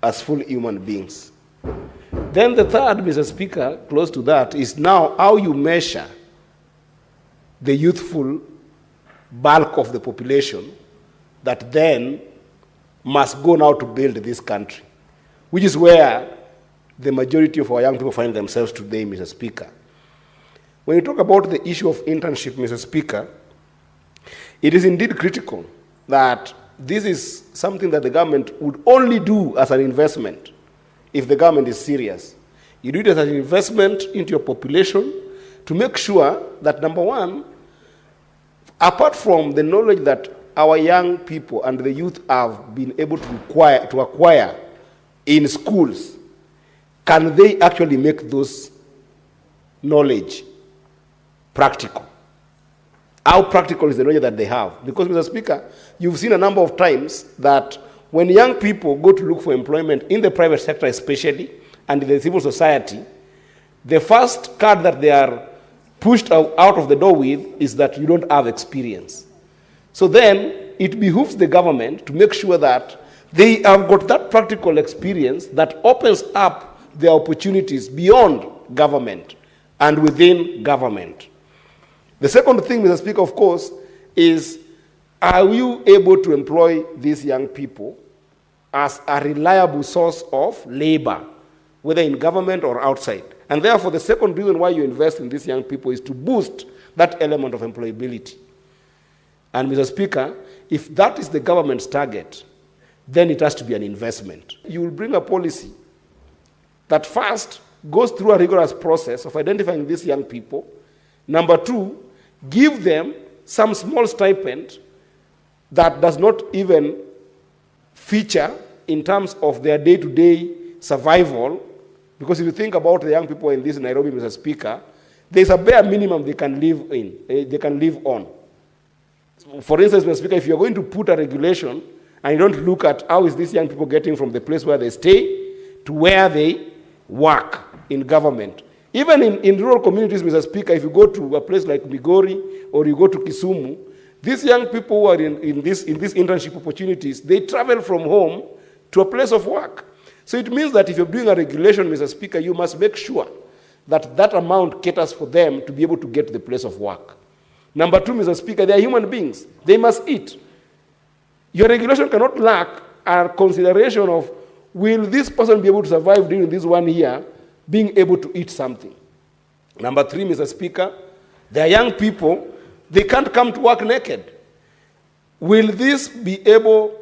B: as full human beings. Then the third, Mr. Speaker, close to that, is now how you measure the youthful bulk of the population that then must go now to build this country, which is where the majority of our young people find themselves today, Mr. Speaker. When you talk about the issue of internship, Mr. Speaker, it is indeed critical that this is something that the government would only do as an investment if the government is serious. You do it as an investment into your population to make sure that, number one, apart from the knowledge that our young people and the youth have been able to acquire in schools, can they actually make those knowledge practical? How practical is the knowledge that they have? Because, Mr. Speaker, you've seen a number of times that when young people go to look for employment in the private sector especially, and in the civil society, the first card that they are pushed out of the door with is that you don't have experience. So then, it behooves the government to make sure that they have got that practical experience that opens up their opportunities beyond government and within government. The second thing, Mr. Speaker, of course, is are you able to employ these young people as a reliable source of labor, whether in government or outside? And therefore, the second reason why you invest in these young people is to boost that element of employability. And, Mr. Speaker, if that is the government's target, then it has to be an investment. You will bring a policy that first goes through a rigorous process of identifying these young people. Number two, give them some small stipend that does not even feature in terms of their day-to-day survival. Because if you think about the young people in this Nairobi, Mr. Speaker, there's a bare minimum they can live in, they can live on. For instance, Mr. Speaker, if you're going to put a regulation and you don't look at how is these young people getting from the place where they stay to where they work in government. Even in rural communities, Mr. Speaker, if you go to a place like Migori or you go to Kisumu, these young people who are in these internship opportunities, they travel from home to a place of work. So it means that if you're doing a regulation, Mr. Speaker, you must make sure that that amount caters for them to be able to get to the place of work. Number two, Mr. Speaker, they are human beings. They must eat. Your regulation cannot lack a consideration of, will this person be able to survive during this 1 year being able to eat something? Number three, Mr. Speaker, they are young people. They can't come to work naked. Will this be able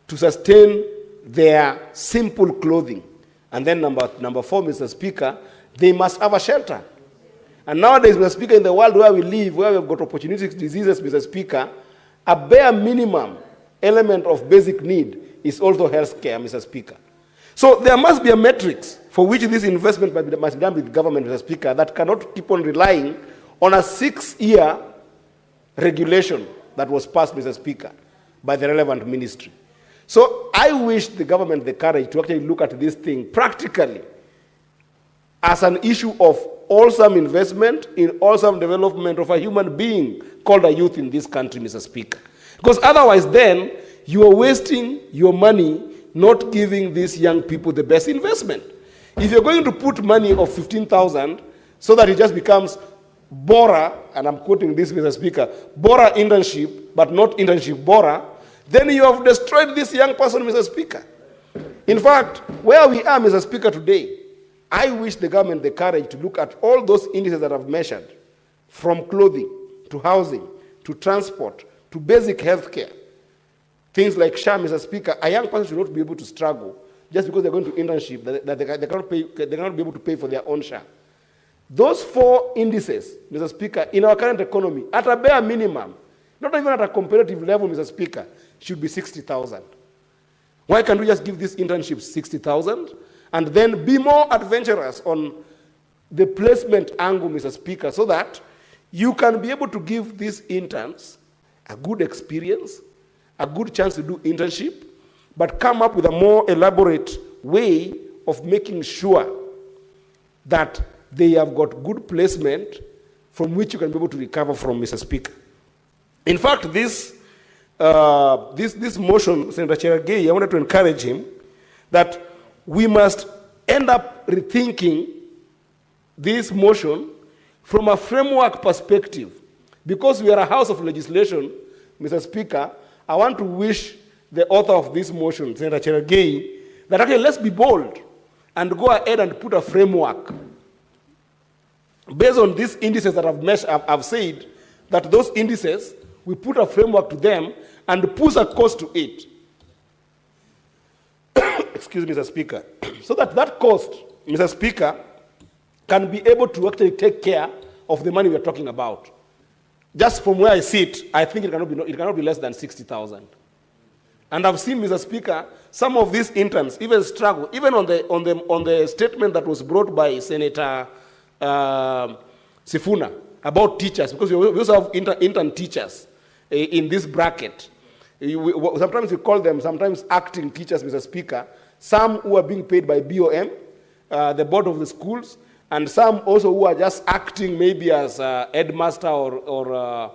B: to sustain their simple clothing? And then number four, Mr. Speaker, they must have a shelter. And nowadays, Mr. Speaker, in the world where we live, where we've got opportunistic diseases, Mr. Speaker, a bare minimum element of basic need is also health care, Mr. Speaker. So there must be a matrix for which this investment must be done with government, Mr. Speaker, that cannot keep on relying on a 6-year regulation that was passed, Mr. Speaker, by the relevant ministry. So I wish the government the courage to actually look at this thing practically as an issue of wholesome investment in wholesome development of a human being called a youth in this country, Mr. Speaker. Because otherwise then, you are wasting your money not giving these young people the best investment. If you're going to put money of 15,000 so that it just becomes Bora, and I'm quoting this, Mr. Speaker, Bora internship, but not internship Bora, then you have destroyed this young person, Mr. Speaker. In fact, where we are, Mr. Speaker, today, I wish the government the courage to look at all those indices that I've measured, from clothing, to housing, to transport, to basic health care. Things like SHA, Mr. Speaker, a young person should not be able to struggle just because they're going to internship, that they cannot be able to pay for their own SHA. Those 4 indices, Mr. Speaker, in our current economy, at a bare minimum, not even at a comparative level, Mr. Speaker, should be 60,000. Why can't we just give these internships 60,000 and then be more adventurous on the placement angle, Mr. Speaker, so that you can be able to give these interns a good experience, a good chance to do internship, but come up with a more elaborate way of making sure that they have got good placement from which you can be able to recover from, Mr. Speaker. In fact, this motion, Senator Cherargei, I wanted to encourage him that we must end up rethinking this motion from a framework perspective. Because we are a house of legislation, Mr. Speaker, I want to wish the author of this motion, Senator Cherargei, that actually let's be bold and go ahead and put a framework based on these indices that I've said, that those indices, we put a framework to them and put a cost to it. Excuse me, Mr. Speaker. So that that cost, Mr. Speaker, can be able to actually take care of the money we're talking about. just from where I sit, I think it cannot be less than 60,000. And I've seen, Mr. Speaker, some of these interns even struggle, even on the statement that was brought by Senator Sifuna about teachers, because we also have intern teachers in this bracket. Sometimes we call them sometimes acting teachers, Mr. Speaker. Some who are being paid by BOM, the board of the schools, and some also who are just acting maybe as headmaster or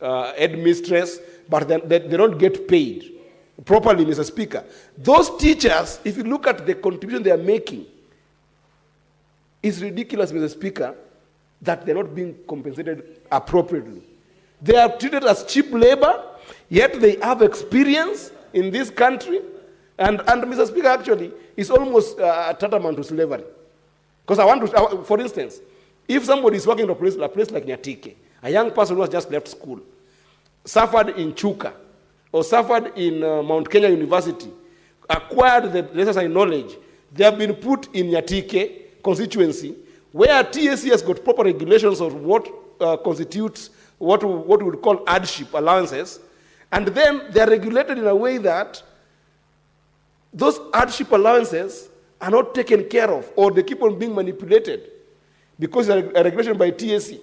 B: headmistress, but they don't get paid properly, Mr. Speaker. Those teachers, if you look at the contribution they are making, it's ridiculous, Mr. Speaker, that they're not being compensated appropriately. They are treated as cheap labor, yet they have experience in this country. And Mr. Speaker, actually, it's almost tantamount to slavery. Because I want to, for instance, if somebody is working in a place like Nyatike, a young person who has just left school, suffered in Chuka, or suffered in Mount Kenya University, acquired the necessary knowledge, they have been put in Nyatike constituency, where TSC has got proper regulations of what constitutes what we would call hardship allowances, and then they are regulated in a way that those hardship allowances are not taken care of, or they keep on being manipulated because of a regulation by TSC.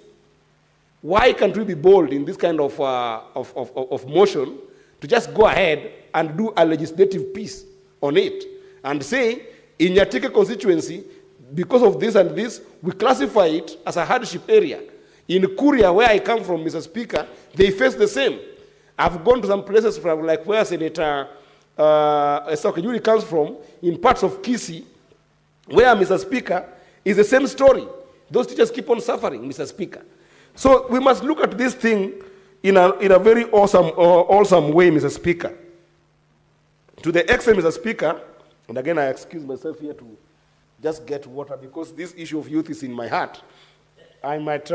B: Why can't we be bold in this kind of motion to just go ahead and do a legislative piece on it and say, in Nyatike constituency, because of this and this, we classify it as a hardship area. In Kuria, where I come from, Mr. Speaker, they face the same. I've gone to some places from like where Senator Esokajuri comes from, in parts of Kisii, where, Mr. Speaker, is the same story. Those teachers keep on suffering, Mr. Speaker. So we must look at this thing in a very awesome way, Mr. Speaker. To the extent, Mr. Speaker, and again I excuse myself here to just get water because this issue of youth is in my heart. I might...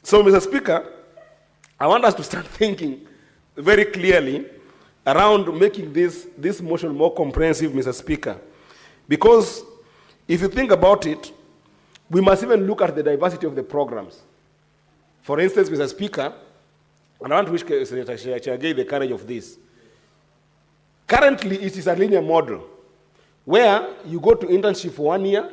B: So, Mr. Speaker, I want us to start thinking very clearly around making this motion more comprehensive, Mr. Speaker. Because if you think about it, we must even look at the diversity of the programs. For instance, Mr. Speaker, and I want to wish Senator Chagay the courage of this. Currently, it is a linear model where you go to internship for 1 year,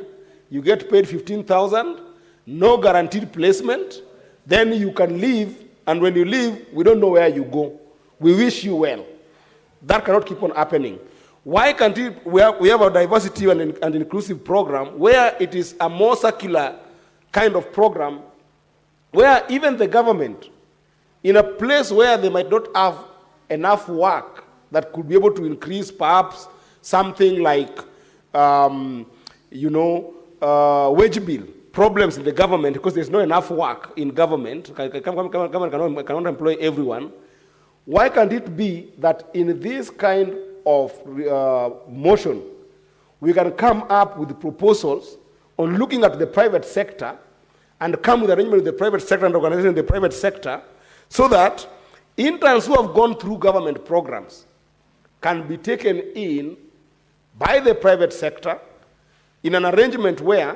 B: you get paid 15,000, no guaranteed placement, then you can leave, and when you leave, we don't know where you go. We wish you well. That cannot keep on happening. Why can't we have a diversity and inclusive program where it is a more circular kind of program where even the government, in a place where they might not have enough work that could be able to increase perhaps something like, wage bill problems in the government because there's not enough work in government, government cannot employ everyone. Why can't it be that in this kind of motion, we can come up with proposals on looking at the private sector and come with arrangement with the private sector and organization in the private sector so that interns who have gone through government programs can be taken in by the private sector in an arrangement where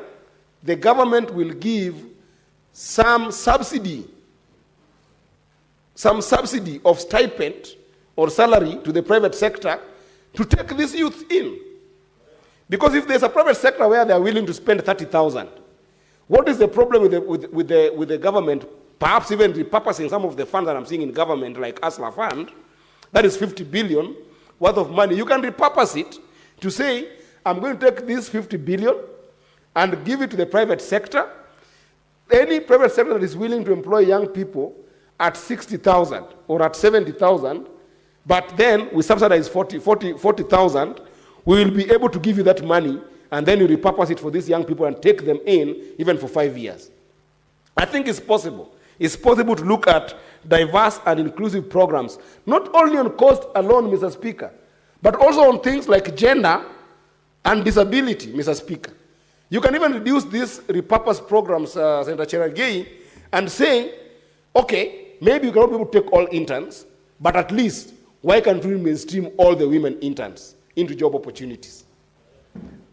B: the government will give some subsidy of stipend or salary to the private sector to take these youth in. Because if there's a private sector where they're willing to spend 30,000, what is the problem with the government perhaps even repurposing some of the funds that I'm seeing in government, like ASLA fund, that is 50 billion worth of money. You can repurpose it to say, I'm going to take this 50 billion and give it to the private sector. Any private sector that is willing to employ young people at 60,000 or at 70,000, but then we subsidize 40,000, we will be able to give you that money, and then you repurpose it for these young people and take them in even for 5 years. I think it's possible. It's possible to look at diverse and inclusive programs, not only on cost alone, Mr. Speaker, but also on things like gender and disability, Mr. Speaker. You can even reduce these repurposed programs, Senator Cherargei, and say, okay, maybe you cannot be able to take all interns, but at least why can't we mainstream all the women interns into job opportunities?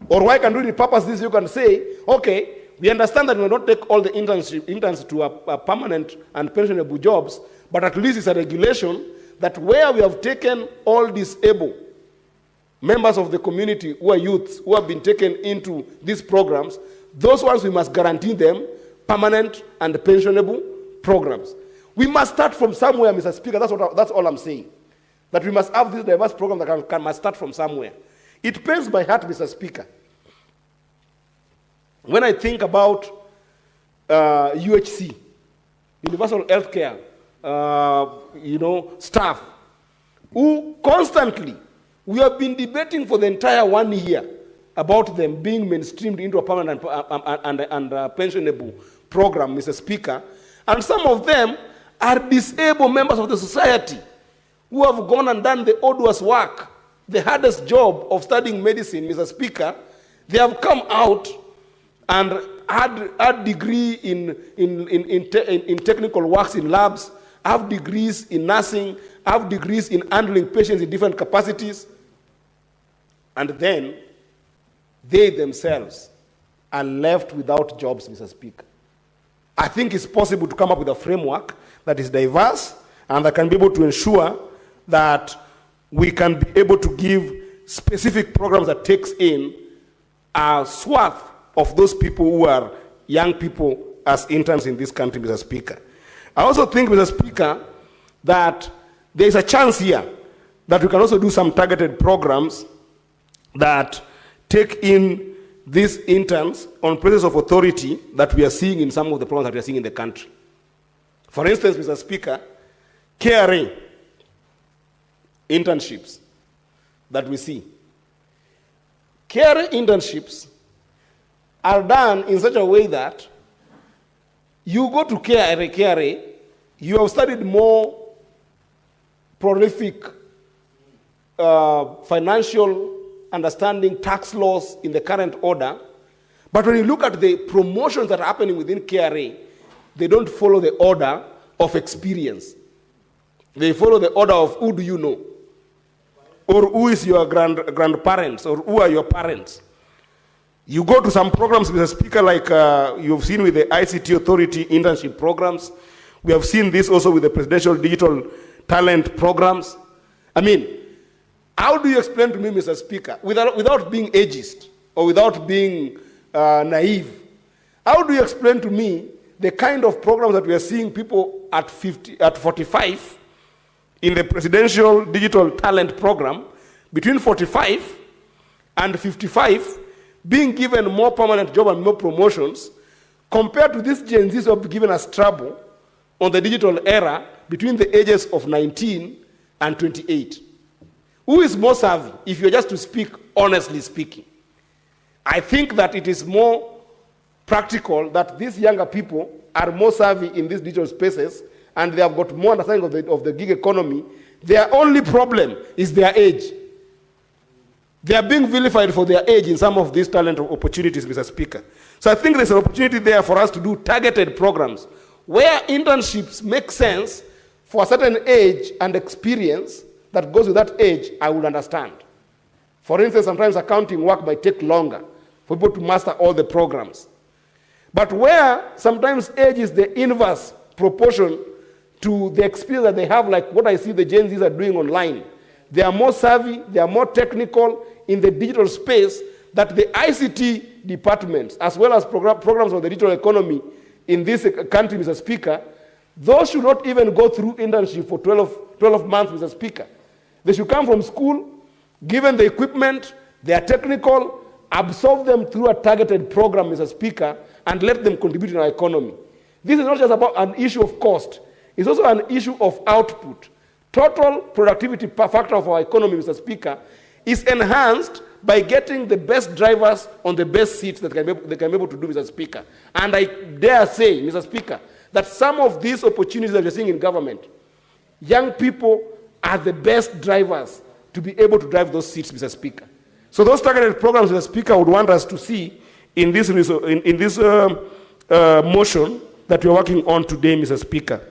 B: Or why can we repurpose this? You can say, okay, we understand that we will not take all the interns to a permanent and pensionable jobs, but at least it's a regulation that where we have taken all disabled members of the community who are youths who have been taken into these programs, those ones we must guarantee them permanent and pensionable programs. We must start from somewhere, Mr. Speaker. That's all I'm saying. That we must have this diverse program that must start from somewhere. It pains my heart, Mr. Speaker, when I think about UHC, Universal Healthcare, staff, who constantly, we have been debating for the entire 1 year about them being mainstreamed into a permanent and pensionable program, Mr. Speaker, and some of them are disabled members of the society who have gone and done the arduous work, the hardest job of studying medicine, Mr. Speaker. They have come out and had degree in technical works in labs, have degrees in nursing, have degrees in handling patients in different capacities, and then they themselves are left without jobs, Mr. Speaker. I think it's possible to come up with a framework that is diverse and that can be able to ensure that we can be able to give specific programs that takes in a swath of those people who are young people as interns in this country, Mr. Speaker. I also think, Mr. Speaker, that there is a chance here that we can also do some targeted programs that take in these interns on places of authority that we are seeing in some of the programs that we are seeing in the country. For instance, Mr. Speaker, KRA internships that we see. KRA internships are done in such a way that you go to KRA, you have studied more prolific financial understanding, tax laws in the current order, but when you look at the promotions that are happening within KRA, they don't follow the order of experience. They follow the order of who do you know, or who is your grandparents, or who are your parents. You go to some programs, Mr. Speaker, like you've seen with the ICT Authority internship programs. We have seen this also with the Presidential Digital Talent programs. I mean, how do you explain to me, Mr. Speaker, without being ageist or without being naive, how do you explain to me the kind of programs that we are seeing people at 45 in the Presidential Digital Talent program, between 45 and 55, being given more permanent job and more promotions, compared to these Gen Zs who have given us trouble on the digital era between the ages of 19 and 28. Who is more savvy, if you're just to speak honestly speaking? I think that it is more practical that these younger people are more savvy in these digital spaces and they have got more understanding of the gig economy. Their only problem is their age. They are being vilified for their age in some of these talent opportunities, Mr. Speaker. So I think there's an opportunity there for us to do targeted programs where internships make sense for a certain age and experience that goes with that age. I would understand. For instance, sometimes accounting work might take longer for people to master all the programs. But where sometimes age is the inverse proportion to the experience that they have, like what I see the Gen Zs are doing online. They are more savvy, they are more technical in the digital space that the ICT departments, as well as programs of the digital economy in this country, Mr. Speaker, those should not even go through internship for 12 months, Mr. Speaker. They should come from school, given the equipment, they are technical, absorb them through a targeted program, Mr. Speaker, and let them contribute in our economy. This is not just about an issue of cost. It's also an issue of output. Total productivity factor of our economy, Mr. Speaker, is enhanced by getting the best drivers on the best seats that they can be able to do, Mr. Speaker. And I dare say, Mr. Speaker, that some of these opportunities that we're seeing in government, young people are the best drivers to be able to drive those seats, Mr. Speaker. So those targeted programs, Mr. Speaker, I would want us to see in this motion that we're working on today, Mr. Speaker.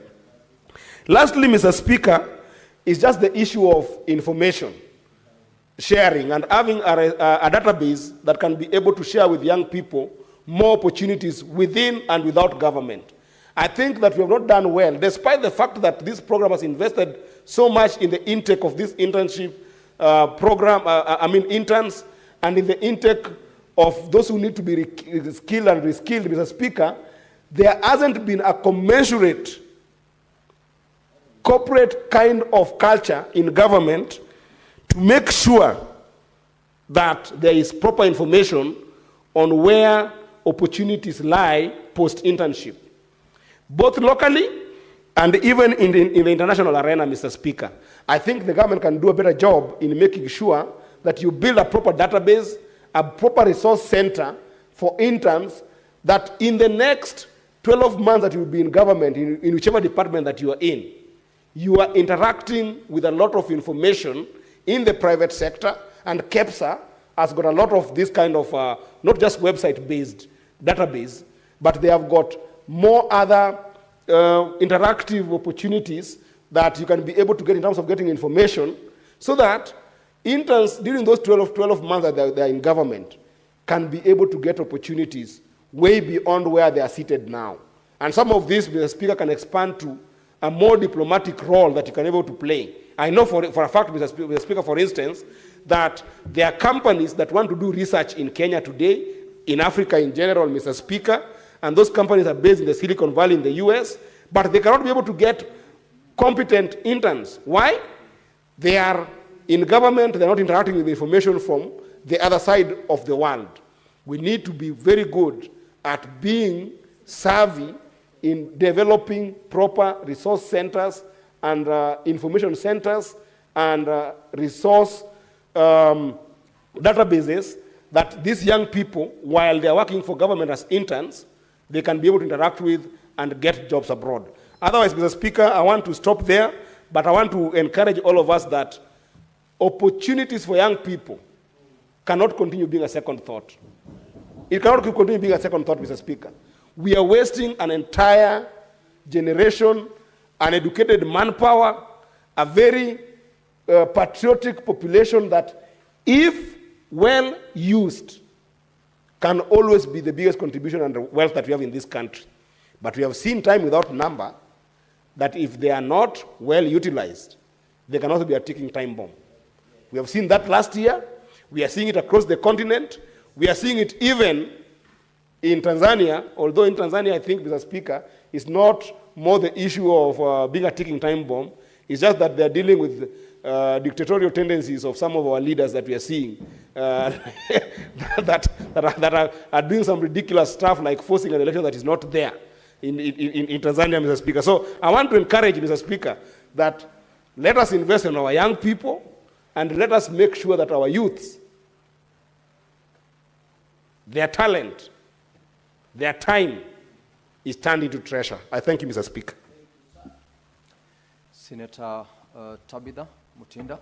B: Lastly, Mr. Speaker, is just the issue of information. sharing and having a database that can be able to share with young people more opportunities within and without government. I think that we have not done well, despite the fact that this program has invested so much in the intake of this internship program, interns, and in the intake of those who need to be skilled and reskilled, Mr. Speaker. There hasn't been a commensurate corporate kind of culture in government to make sure that there is proper information on where opportunities lie post-internship, both locally and even in the international arena, Mr. Speaker. I think the government can do a better job in making sure that you build a proper database, a proper resource center for interns, that in the next 12 months that you will be in government, in whichever department that you are in, you are interacting with a lot of information in the private sector, and KEPSA has got a lot of this kind of, not just website-based database, but they have got more other interactive opportunities that you can be able to get in terms of getting information, so that interns during those 12 months that they're in government can be able to get opportunities way beyond where they are seated now. And some of this, the Speaker, can expand to a more diplomatic role that you can be able to play. I know for a fact, Mr. Speaker, for instance, that there are companies that want to do research in Kenya today, in Africa in general, Mr. Speaker, and those companies are based in the Silicon Valley in the US, but they cannot be able to get competent interns. Why? They are in government, they're not interacting with information from the other side of the world. We need to be very good at being savvy in developing proper resource centers and information centers and resource databases that these young people, while they're working for government as interns, they can be able to interact with and get jobs abroad. Otherwise, Mr. Speaker, I want to stop there, but I want to encourage all of us that opportunities for young people cannot continue being a second thought. It cannot continue being a second thought, Mr. Speaker. We are wasting an entire generation, an educated manpower, a very patriotic population that, if well used, can always be the biggest contribution and the wealth that we have in this country. But we have seen time without number that if they are not well utilized, they can also be a ticking time bomb. We have seen that last year. We are seeing it across the continent. We are seeing it even in Tanzania, although in Tanzania, I think, Mr. Speaker, it's not more the issue of being a ticking time bomb. It's just that they're dealing with dictatorial tendencies of some of our leaders that we are seeing that are doing some ridiculous stuff like forcing an election that is not there in Tanzania, Mr. Speaker. So I want to encourage, Mr. Speaker, that let us invest in our young people and let us make sure that our youths, their talent, their time is turned into treasure. I thank you, Mr. Speaker.
O: Senator Tabitha Mutinda.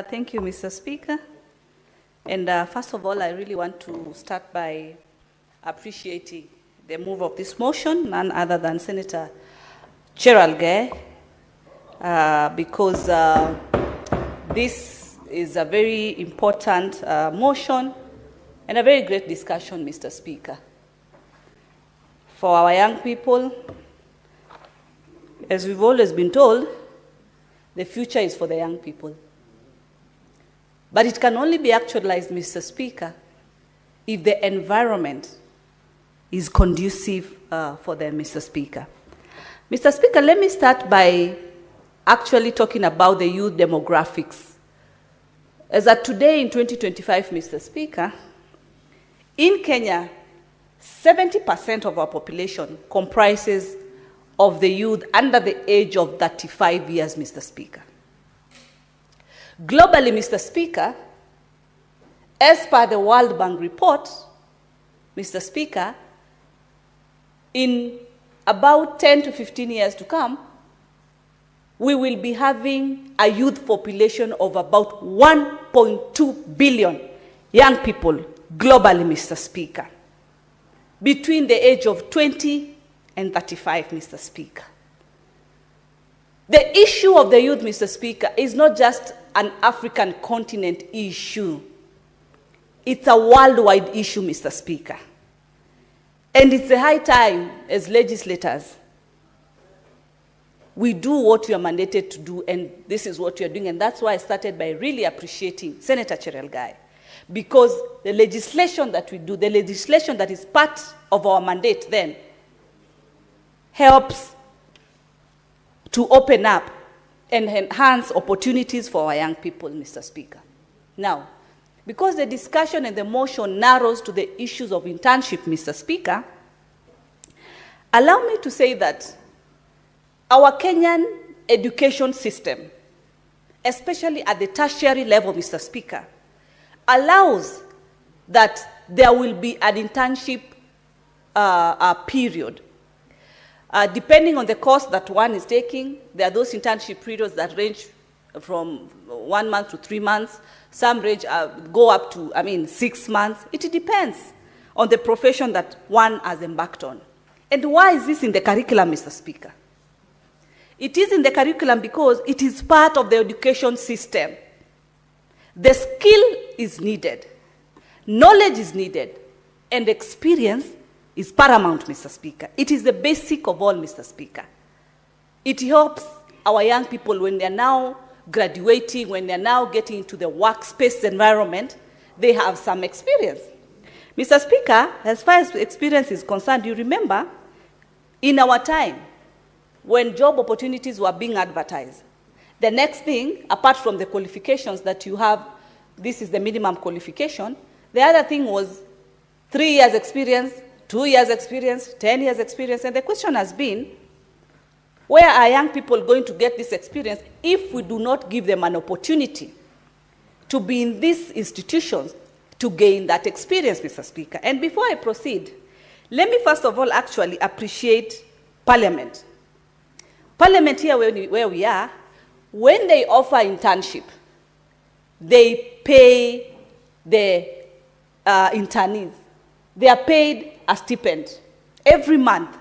L: Thank you, Mr. Speaker. And first of all, I really want to start by appreciating the move of this motion, none other than Senator Cheralgei, because this is a very important motion and a very great discussion, Mr. Speaker. For our young people, as we've always been told, the future is for the young people. But it can only be actualized, Mr. Speaker, if the environment is conducive for them, Mr. Speaker. Mr. Speaker, let me start by actually talking about the youth demographics. As at today in 2025, Mr. Speaker, in Kenya, 70% of our population comprises of the youth under the age of 35 years, Mr. Speaker. Globally, Mr. Speaker, as per the World Bank report, Mr. Speaker, in about 10 to 15 years to come, we will be having a youth population of about 1.2 billion young people globally, Mr. Speaker, between the age of 20 and 35, Mr. Speaker. The issue of the youth, Mr. Speaker, is not just an African continent issue. It's a worldwide issue, Mr. Speaker. And it's a high time, as legislators, we do what we are mandated to do, and this is what we are doing. And that's why I started by really appreciating Senator Cherelgai, because the legislation that we do, the legislation that is part of our mandate then, helps to open up and enhance opportunities for our young people, Mr. Speaker. Now, because the discussion and the motion narrows to the issues of internship, Mr. Speaker, allow me to say that our Kenyan education system, especially at the tertiary level, Mr. Speaker, allows that there will be an internship period. Depending on the course that one is taking, there are those internship periods that range from 1 month to 3 months. Some range go up to, 6 months. It depends on the profession that one has embarked on. And why is this in the curriculum, Mr. Speaker? It is in the curriculum because it is part of the education system. The skill is needed, knowledge is needed, and experience is paramount, Mr. Speaker. It is the basic of all, Mr. Speaker. It helps our young people when they're now graduating, when they're now getting into the workspace environment, they have some experience. Mr. Speaker, as far as experience is concerned, you remember, in our time, when job opportunities were being advertised, the next thing, apart from the qualifications that you have, this is the minimum qualification, the other thing was 3 years experience, 2 years experience, 10 years experience, and the question has been, where are young people going to get this experience if we do not give them an opportunity to be in these institutions to gain that experience, Mr. Speaker? And before I proceed, let me first of all actually appreciate Parliament. Parliament here where we are, when they offer internship, they pay the internees. They are paid a stipend every month.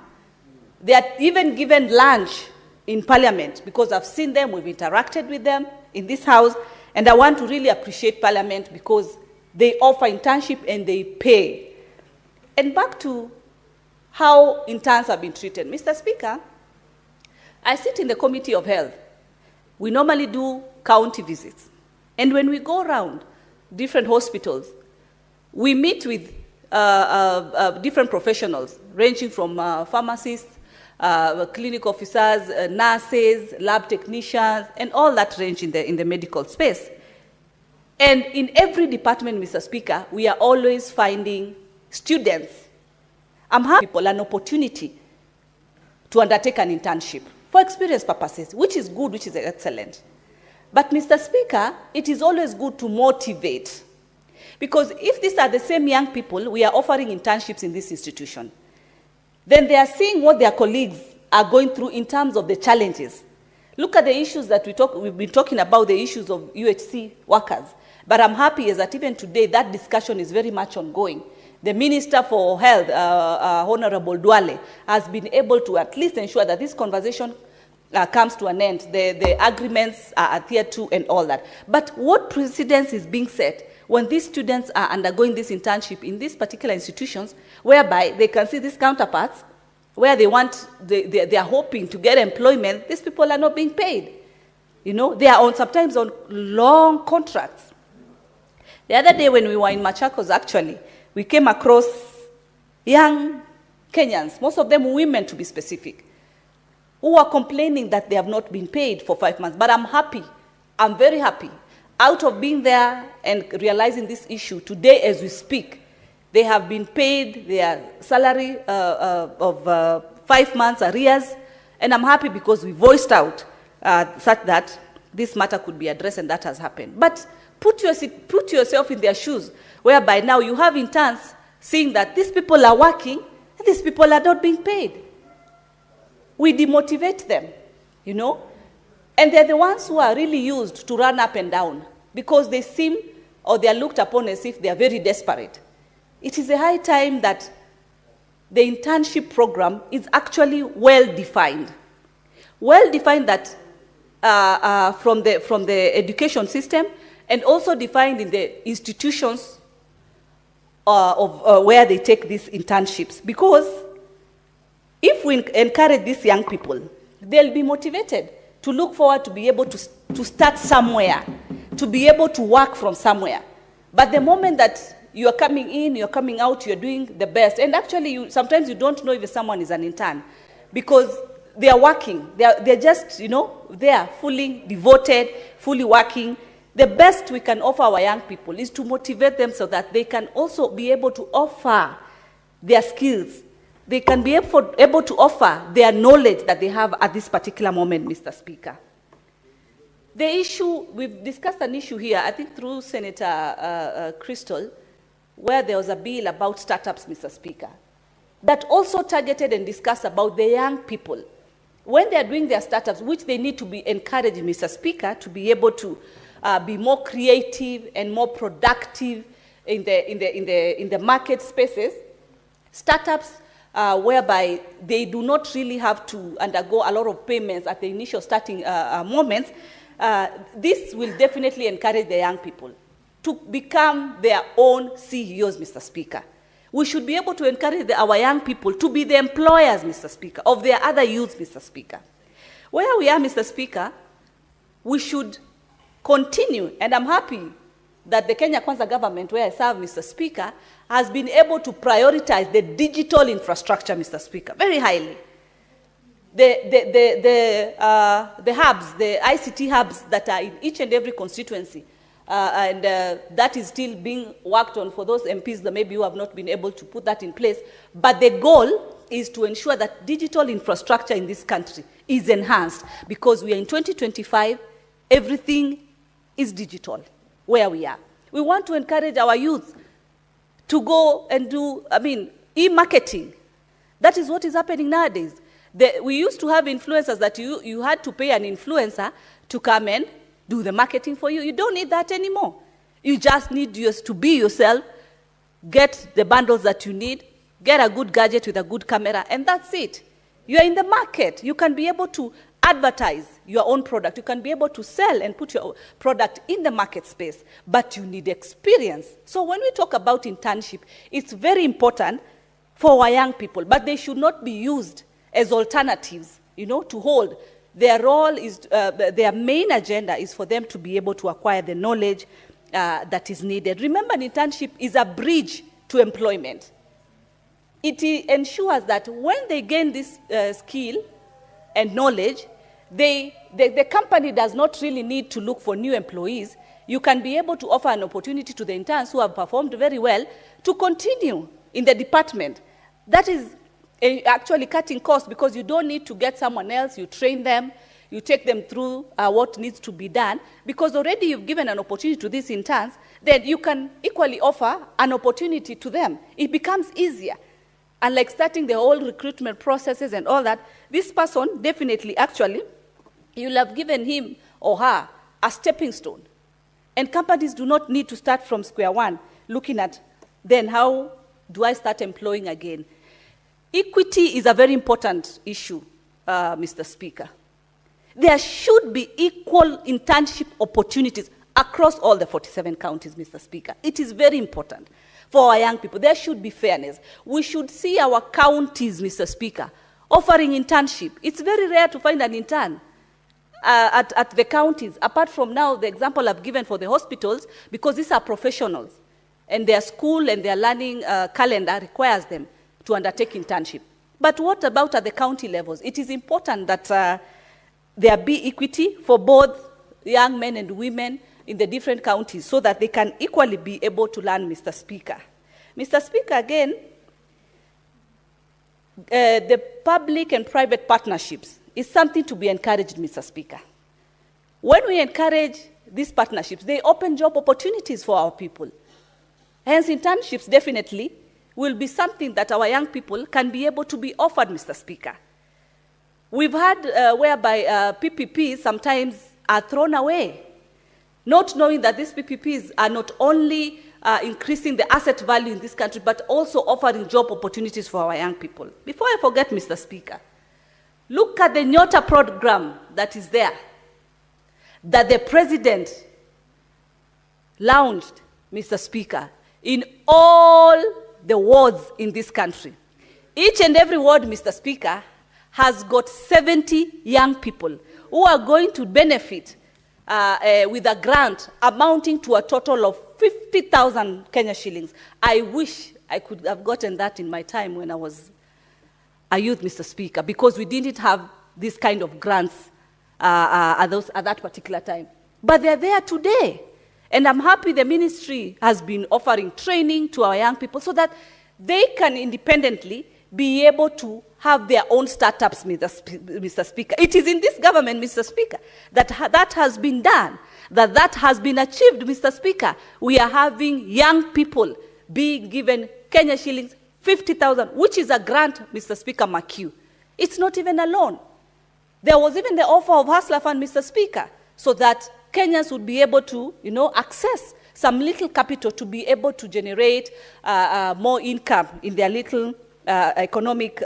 L: They are even given lunch in Parliament because I've seen them, we've interacted with them in this house, and I want to really appreciate Parliament because they offer internship and they pay. And back to how interns have been treated. Mr. Speaker, I sit in the Committee of Health. We normally do county visits. And when we go around different hospitals, we meet with different professionals, ranging from pharmacists, clinic officers, nurses, lab technicians, and all that range in the medical space. And in every department, Mr. Speaker, we are always finding students. I'm happy people an opportunity to undertake an internship for experience purposes, which is good, which is excellent. But, Mr. Speaker, it is always good to motivate. Because if these are the same young people we are offering internships in this institution, then they are seeing what their colleagues are going through in terms of the challenges. Look at the issues that we've been talking about, the issues of UHC workers. But I'm happy is that even today that discussion is very much ongoing. The Minister for Health, Honorable Duale, has been able to at least ensure that this conversation comes to an end. The agreements are adhered to and all that. But what precedence is being set when these students are undergoing this internship in these particular institutions, whereby they can see these counterparts, where they are hoping to get employment, these people are not being paid. You know, they are sometimes on long contracts. The other day when we were in Machakos, actually, we came across young Kenyans, most of them women to be specific, who are complaining that they have not been paid for 5 months. But I'm happy, I'm very happy, out of being there and realizing this issue, today as we speak, they have been paid their salary of 5 months arrears, and I'm happy because we voiced out such that this matter could be addressed, and that has happened. But put yourself in their shoes, whereby now you have interns seeing that these people are working and these people are not being paid. We demotivate them, you know, and they're the ones who are really used to run up and down because they seem, or they are looked upon as if they are very desperate. it is a high time that the internship program is actually well defined. Well defined that from the education system, and also defined in the institutions where they take these internships. Because if we encourage these young people, they'll be motivated to look forward to be able to start somewhere, to be able to work from somewhere. But the moment that you are coming in, you're coming out, you're doing the best. And actually, sometimes you don't know if someone is an intern because they are working. They're just, they are fully devoted, fully working. The best we can offer our young people is to motivate them so that they can also be able to offer their skills. They can be able to offer their knowledge that they have at this particular moment, Mr. Speaker. The issue, we've discussed an issue here, I think through Senator Crystal, where there was a bill about startups, Mr. Speaker, that also targeted and discussed about the young people. When they are doing their startups, which they need to be encouraged, Mr. Speaker, to be able to be more creative and more productive in the market spaces, startups whereby they do not really have to undergo a lot of payments at the initial starting moments, this will definitely encourage the young people to become their own CEOs, Mr. Speaker. We should be able to encourage our young people to be the employers, Mr. Speaker, of their other youths, Mr. Speaker. Where we are, Mr. Speaker, we should continue, and I'm happy that the Kenya Kwanza government, where I serve, Mr. Speaker, has been able to prioritize the digital infrastructure, Mr. Speaker, very highly. The hubs, the ICT hubs that are in each and every constituency, and that is still being worked on for those MPs that maybe who have not been able to put that in place. But the goal is to ensure that digital infrastructure in this country is enhanced, because we are in 2025, everything is digital where we are. We want to encourage our youth to go and do, e-marketing. That is what is happening nowadays. We used to have influencers that you had to pay an influencer to come and do the marketing for you. You don't need that anymore. You just need to be yourself, get the bundles that you need, get a good gadget with a good camera, and that's it. You are in the market. You can be able to advertise your own product. You can be able to sell and put your product in the market space, but you need experience. So when we talk about internship, it's very important for our young people, but they should not be used as alternatives, to hold. Their role is, their main agenda is for them to be able to acquire the knowledge that is needed. Remember, an internship is a bridge to employment. It ensures that when they gain this skill and knowledge, the company does not really need to look for new employees. You can be able to offer an opportunity to the interns who have performed very well to continue in the department. That is actually cutting costs, because you don't need to get someone else. You train them, you take them through what needs to be done, because already you've given an opportunity to these interns, then you can equally offer an opportunity to them. It becomes easier. Unlike starting the whole recruitment processes and all that, this person definitely, actually, you'll have given him or her a stepping stone. And companies do not need to start from square one, looking at, then how do I start employing again? Equity is a very important issue, Mr. Speaker. There should be equal internship opportunities across all the 47 counties, Mr. Speaker. It is very important for our young people. There should be fairness. We should see our counties, Mr. Speaker, offering internship. It's very rare to find an intern at the counties, apart from now the example I've given for the hospitals, because these are professionals, and their school and their learning calendar requires them to undertake internship. But what about at the county levels? It is important that there be equity for both young men and women in the different counties, so that they can equally be able to learn, Mr. Speaker. Mr. Speaker, again, the public and private partnerships is something to be encouraged, Mr. Speaker. When we encourage these partnerships, they open job opportunities for our people. Hence, internships definitely will be something that our young people can be able to be offered, Mr. Speaker. We've had whereby PPPs sometimes are thrown away, not knowing that these PPPs are not only increasing the asset value in this country, but also offering job opportunities for our young people. Before I forget, Mr. Speaker, look at the Nyota program that is there, that the president launched, Mr. Speaker, in all the wards in this country. Each and every ward, Mr. Speaker, has got 70 young people who are going to benefit with a grant amounting to a total of 50,000 Kenya shillings. I wish I could have gotten that in my time when I was a youth, Mr. Speaker, because we didn't have this kind of grants at that particular time. But they're there today. And I'm happy the ministry has been offering training to our young people so that they can independently be able to have their own startups, Mr. Speaker. It is in this government, Mr. Speaker, that that has been done, that has been achieved, Mr. Speaker. We are having young people being given Kenya shillings 50,000, which is a grant, Mr. Speaker, McHugh. It's not even a loan. There was even the offer of Hustler Fund, Mr. Speaker, so that Kenyans would be able to, access some little capital to be able to generate more income in their little economic,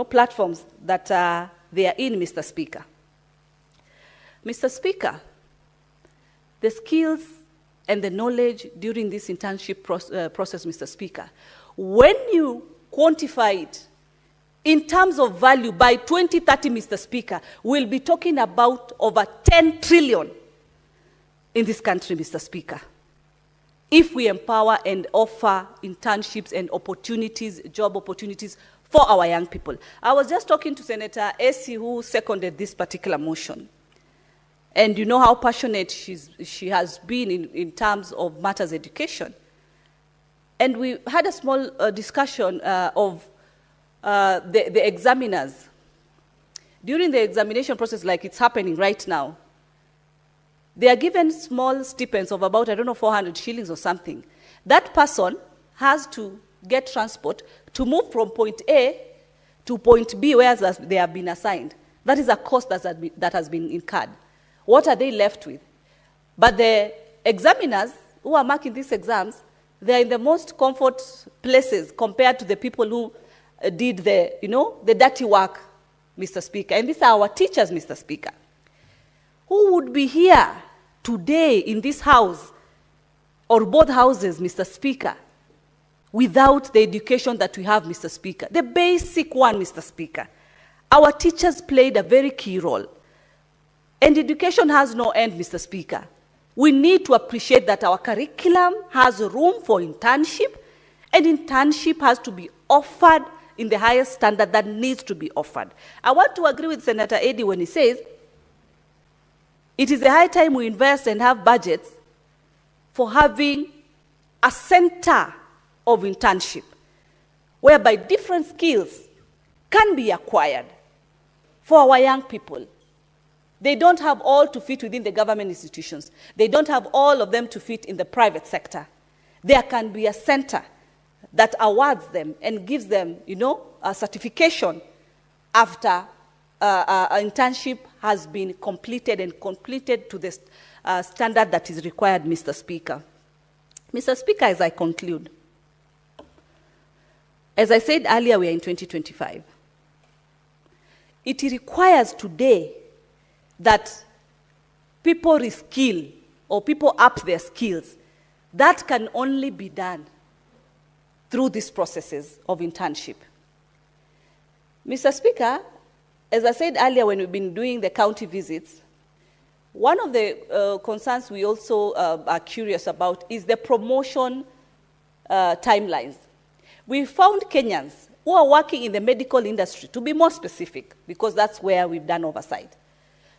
L: platforms that they are in, Mr. Speaker. Mr. Speaker, the skills and the knowledge during this internship process, Mr. Speaker, when you quantify it in terms of value, by 2030, Mr. Speaker, we'll be talking about over 10 trillion in this country, Mr. Speaker, if we empower and offer internships and opportunities, job opportunities for our young people. I was just talking to Senator Essie, who seconded this particular motion. And you know how passionate she has been in terms of matters education. And we had a small discussion of the examiners. During the examination process, like it's happening right now, they are given small stipends of about, 400 shillings or something. That person has to get transport to move from point A to point B, where they have been assigned. That is a cost that has been incurred. What are they left with? But the examiners who are marking these exams, they are in the most comfort places compared to the people who did the dirty work, Mr. Speaker. And these are our teachers, Mr. Speaker. Who would be here today in this house, or both houses, Mr. Speaker, without the education that we have, Mr. Speaker? The basic one, Mr. Speaker. Our teachers played a very key role. And education has no end, Mr. Speaker. We need to appreciate that our curriculum has room for internship, and internship has to be offered in the highest standard that needs to be offered. I want to agree with Senator Eddy when he says, it is a high time we invest and have budgets for having a center of internship, whereby different skills can be acquired for our young people. They don't have all to fit within the government institutions. They don't have all of them to fit in the private sector. There can be a center that awards them and gives them, a certification after an internship has been completed and completed to the standard that is required, Mr. Speaker. Mr. Speaker, as I conclude, as I said earlier, we are in 2025. It requires today that people reskill or people up their skills. That can only be done through these processes of internship. Mr. Speaker, as I said earlier when we've been doing the county visits, one of the concerns we also are curious about is the promotion timelines. We found Kenyans who are working in the medical industry, to be more specific, because that's where we've done oversight.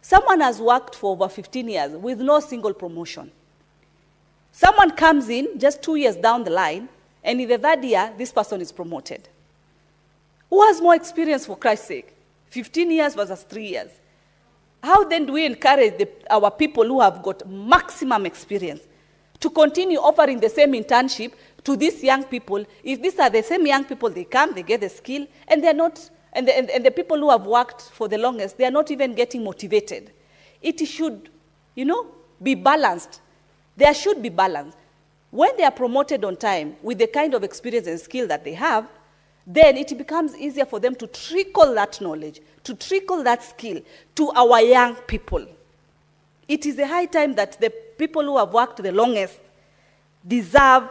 L: Someone has worked for over 15 years with no single promotion. Someone comes in just 2 years down the line, and in the third year, this person is promoted. Who has more experience, for Christ's sake? 15 years versus 3 years. How then do we encourage our people who have got maximum experience to continue offering the same internship to these young people? If these are the same young people, they come, they get the skill, and they're not, and the people who have worked for the longest, they are not even getting motivated. It should, be balanced. There should be balance. When they are promoted on time with the kind of experience and skill that they have, then it becomes easier for them to trickle that knowledge, to trickle that skill to our young people. It is a high time that the people who have worked the longest deserve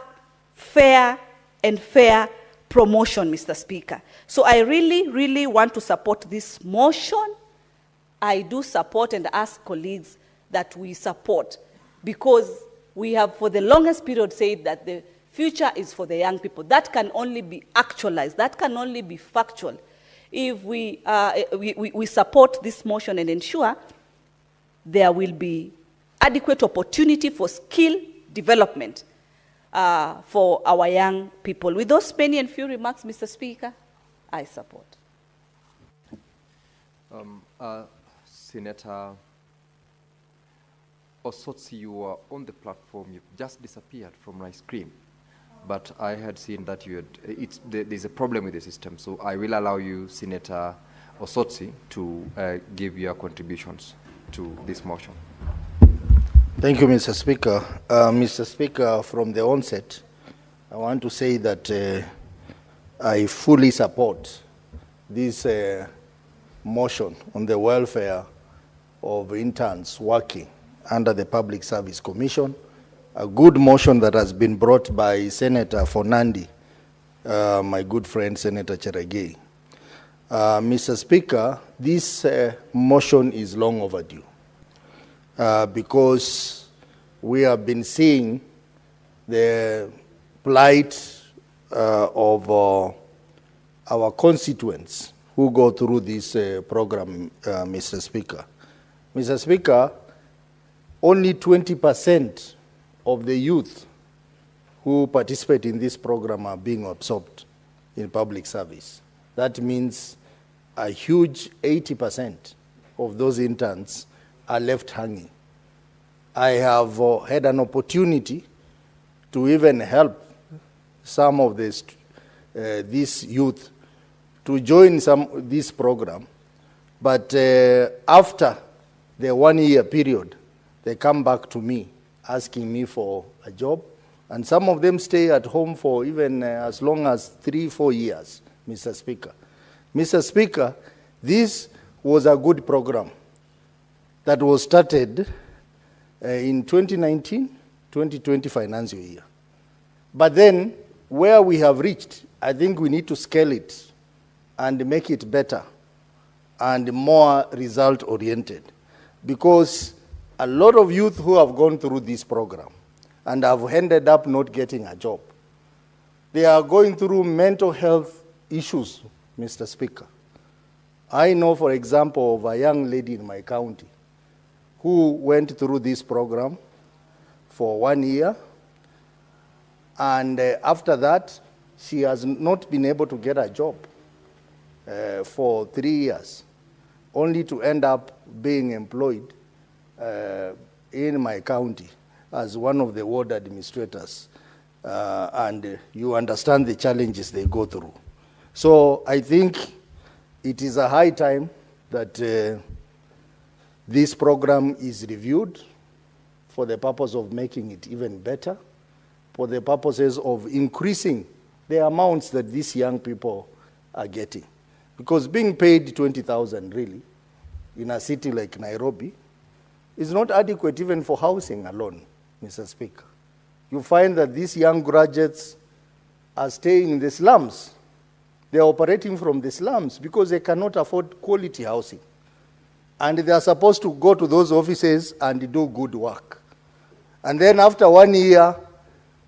L: fair and fair promotion, Mr. Speaker. So I really, really want to support this motion. I do support and ask colleagues that we support, because we have for the longest period said that the future is for the young people. That can only be actualized. That can only be factual if we support this motion and ensure there will be adequate opportunity for skill development for our young people. With those many and few remarks, Mr. Speaker, I support.
O: Senator Osotsi, you were on the platform. You've just disappeared from my screen. But I had seen that you had, there's a problem with the system. So I will allow you, Senator Osotsi, to give your contributions to this motion.
S: Thank you, Mr. Speaker. Mr. Speaker, from the onset, I want to say that I fully support this motion on the welfare of interns working under the Public Service Commission, a good motion that has been brought by Senator Fonandi, my good friend Senator Cheragei. Mr. Speaker, this motion is long overdue because we have been seeing the plight of our constituents who go through this program, Mr. Speaker. Mr. Speaker, only 20% of the youth who participate in this program are being absorbed in public service. That means a huge 80% of those interns are left hanging. I have had an opportunity to even help some of this youth to join this program, but after the 1 year period, they come back to me asking me for a job, and some of them stay at home for even as long as 3-4 years, Mr. Speaker. Mr. Speaker, this was a good program that was started in 2019-2020 financial year. But then, where we have reached, I think we need to scale it and make it better and more result-oriented, because a lot of youth who have gone through this program and have ended up not getting a job, they are going through mental health issues, Mr. Speaker. I know, for example, of a young lady in my county who went through this program for 1 year, and after that, she has not been able to get a job for 3 years, only to end up being employed in my county as one of the ward administrators, and you understand the challenges they go through. So I think it is a high time that this program is reviewed for the purpose of making it even better, for the purposes of increasing the amounts that these young people are getting. Because being paid 20,000 really in a city like Nairobi is not adequate even for housing alone, Mr. Speaker. You find that these young graduates are staying in the slums. They are operating from the slums because they cannot afford quality housing. And they are supposed to go to those offices and do good work. And then after 1 year,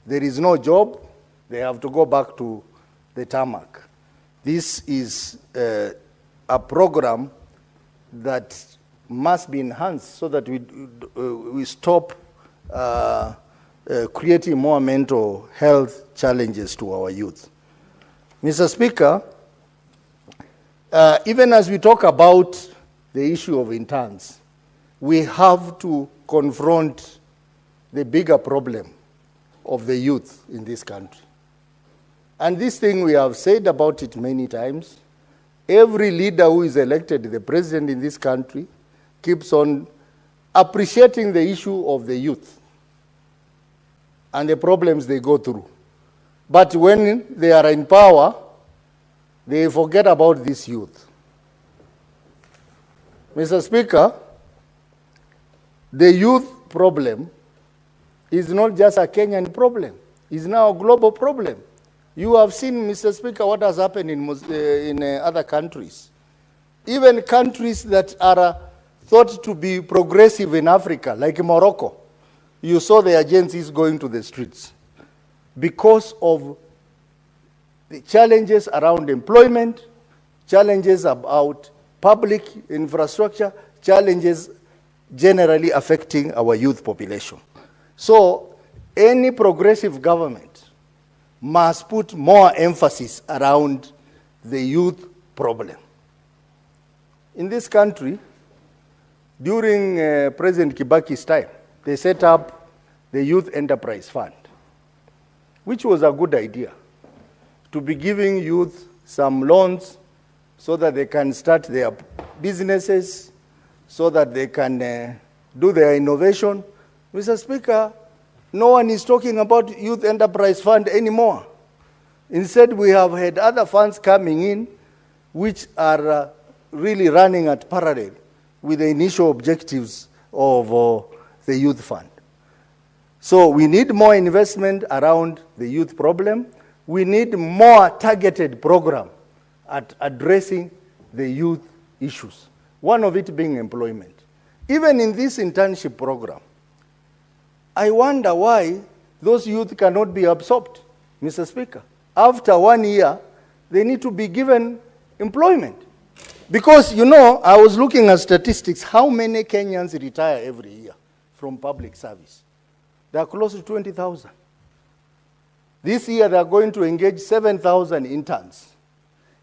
S: there is no job. They have to go back to the tarmac. This is a program that must be enhanced so that we stop creating more mental health challenges to our youth. Mr. Speaker, even as we talk about the issue of interns, we have to confront the bigger problem of the youth in this country. And this thing, we have said about it many times. Every leader who is elected, the president in this country, keeps on appreciating the issue of the youth. and the problems they go through. But when they are in power, they forget about this youth. Mr. Speaker, the youth problem is not just a Kenyan problem. It's now a global problem. You have seen, Mr. Speaker, what has happened in other countries. Even countries that are thought to be progressive in Africa, like Morocco, you saw the agencies going to the streets because of the challenges around employment, challenges about public infrastructure, challenges generally affecting our youth population. So any progressive government must put more emphasis around the youth problem. In this country, during President Kibaki's time, they set up the Youth Enterprise Fund, which was a good idea, to be giving youth some loans so that they can start their businesses, so that they can do their innovation. Mr. Speaker, no one is talking about Youth Enterprise Fund anymore. Instead, we have had other funds coming in which are really running at parallel with the initial objectives of the youth fund. So we need more investment around the youth problem. We need more targeted program at addressing the youth issues, one of it being employment. Even in this internship program, I wonder why those youth cannot be absorbed, Mr. Speaker. After 1 year, they need to be given employment. Because, you know, I was looking at statistics, how many Kenyans retire every year from public service? They are close to 20,000. This year, they are going to engage 7,000 interns.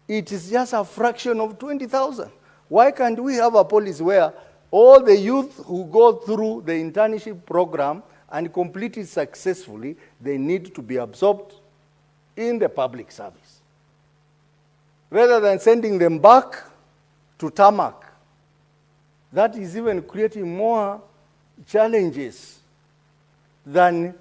S: It is just a fraction of 20,000. Why can't we have a policy where all the youth who go through the internship program and complete it successfully, they need to be absorbed in the public service, rather than sending them back to tarmac? That is even creating more challenges than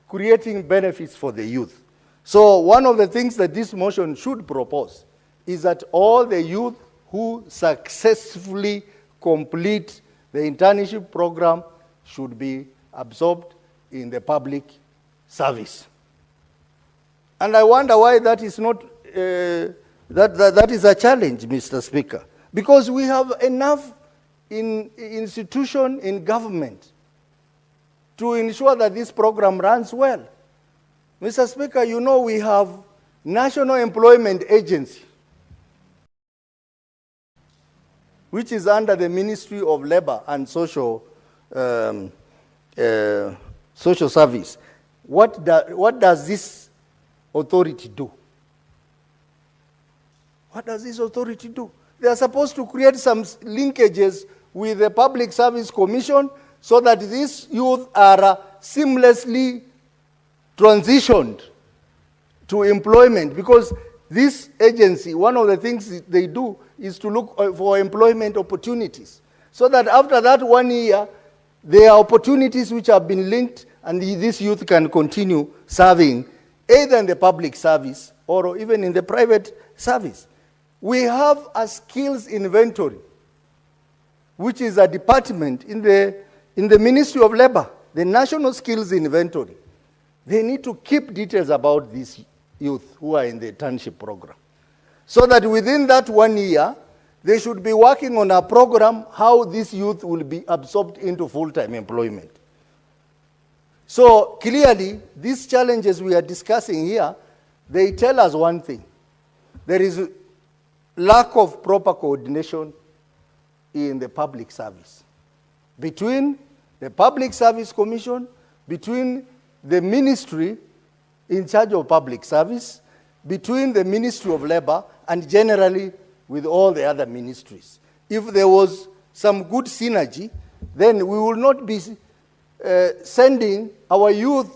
S: creating benefits for the youth. So one of the things that this motion should propose is that all the youth who successfully complete the internship program should be absorbed in the public service. And I wonder why that is not, that is a challenge, Mr. Speaker. Because we have enough institution in government to ensure that this program runs well. Mr. Speaker, you know we have National Employment Agency, which is under the Ministry of Labor and Social Service. What does this authority do? What does this authority do? They are supposed to create some linkages with the Public Service Commission so that these youth are seamlessly transitioned to employment, because this agency, one of the things they do is to look for employment opportunities, so that after that 1 year, there are opportunities which have been linked and this youth can continue serving either in the public service or even in the private service. We have a skills inventory, which is a department in the Ministry of Labor, the National Skills Inventory. They need to keep details about these youth who are in the internship program, so that within that 1 year, they should be working on a program how this youth will be absorbed into full-time employment. So clearly, these challenges we are discussing here, they tell us one thing. There is lack of proper coordination in the public service, between the Public Service Commission, between the ministry in charge of public service, between the Ministry of Labor, and generally with all the other ministries. If there was some good synergy, then we will not be sending our youth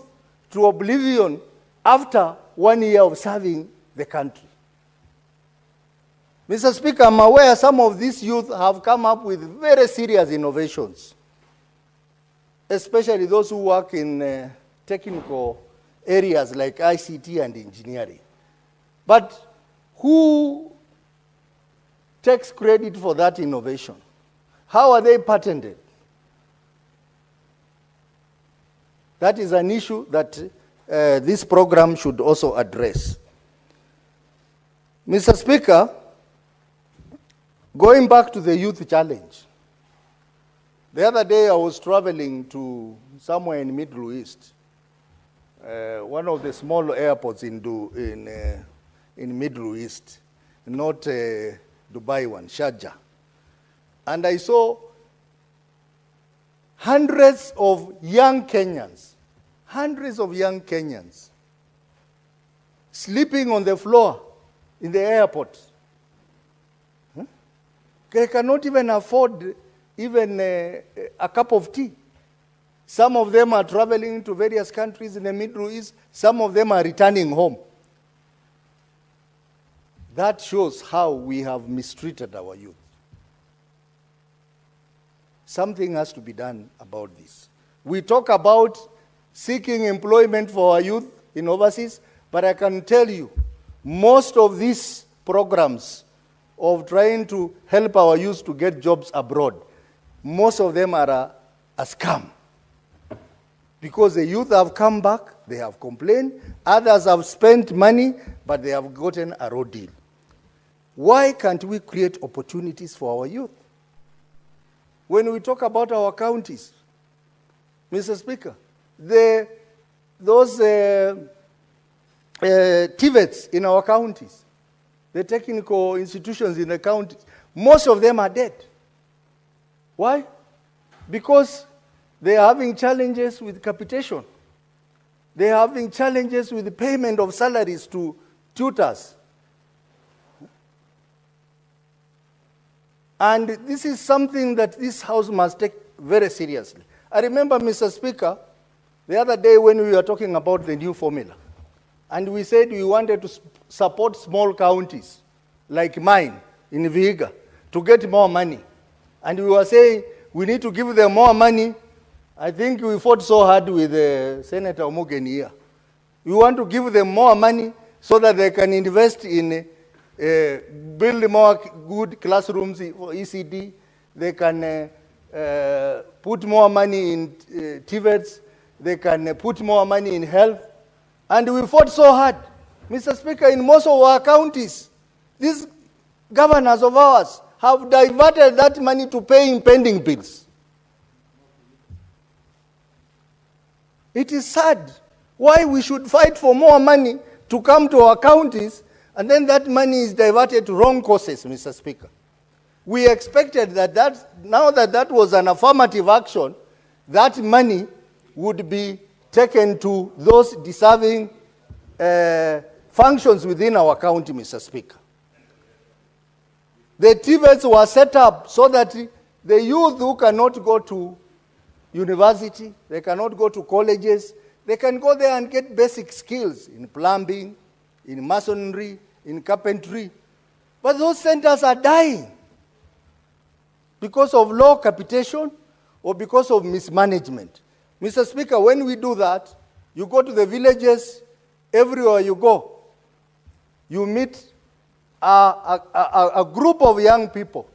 S: to oblivion after 1 year of serving the country. Mr. Speaker, I'm aware some of these youth have come up with very serious innovations, especially those who work in technical areas like ICT and engineering. But who takes credit for that innovation? How are they patented? That is an issue that this program should also address. Mr. Speaker, going back to the youth challenge, the other day I was traveling to somewhere in Middle East, one of the small airports in Middle East, not Dubai one, Sharjah. And I saw hundreds of young Kenyans sleeping on the floor in the airport. They cannot even afford even a cup of tea. Some of them are traveling to various countries in the Middle East. Some of them are returning home. That shows how we have mistreated our youth. Something has to be done about this. We talk about seeking employment for our youth in overseas, but I can tell you, most of these programs of trying to help our youth to get jobs abroad, most of them are a scam. Because the youth have come back, they have complained, others have spent money, but they have gotten a raw deal. Why can't we create opportunities for our youth? When we talk about our counties, Mr. Speaker, those TVETs in our counties, the technical institutions in the counties, most of them are dead. Why? Because they are having challenges with capitation. They are having challenges with the payment of salaries to tutors. And this is something that this House must take very seriously. I remember, Mr. Speaker, the other day when we were talking about the new formula, and we said we wanted to support small counties like mine in Vihiga to get more money. And we were saying we need to give them more money. I think we fought so hard with Senator Omugeni here. We want to give them more money so that they can invest in build more good classrooms for ECD. They can put more money in TVETs. They can put more money in health. And we fought so hard. Mr. Speaker, in most of our counties, these governors of ours have diverted that money to paying pending bills. It is sad why we should fight for more money to come to our counties, and then that money is diverted to wrong causes, Mr. Speaker. We expected that now that that was an affirmative action, that money would be taken to those deserving functions within our county, Mr. Speaker. The TVETs were set up so that the youth who cannot go to university, they cannot go to colleges, they can go there and get basic skills in plumbing, in masonry, in carpentry. But those centers are dying because of low capitation or because of mismanagement. Mr. Speaker, when we do that, you go to the villages, everywhere you go, you meet a group of young people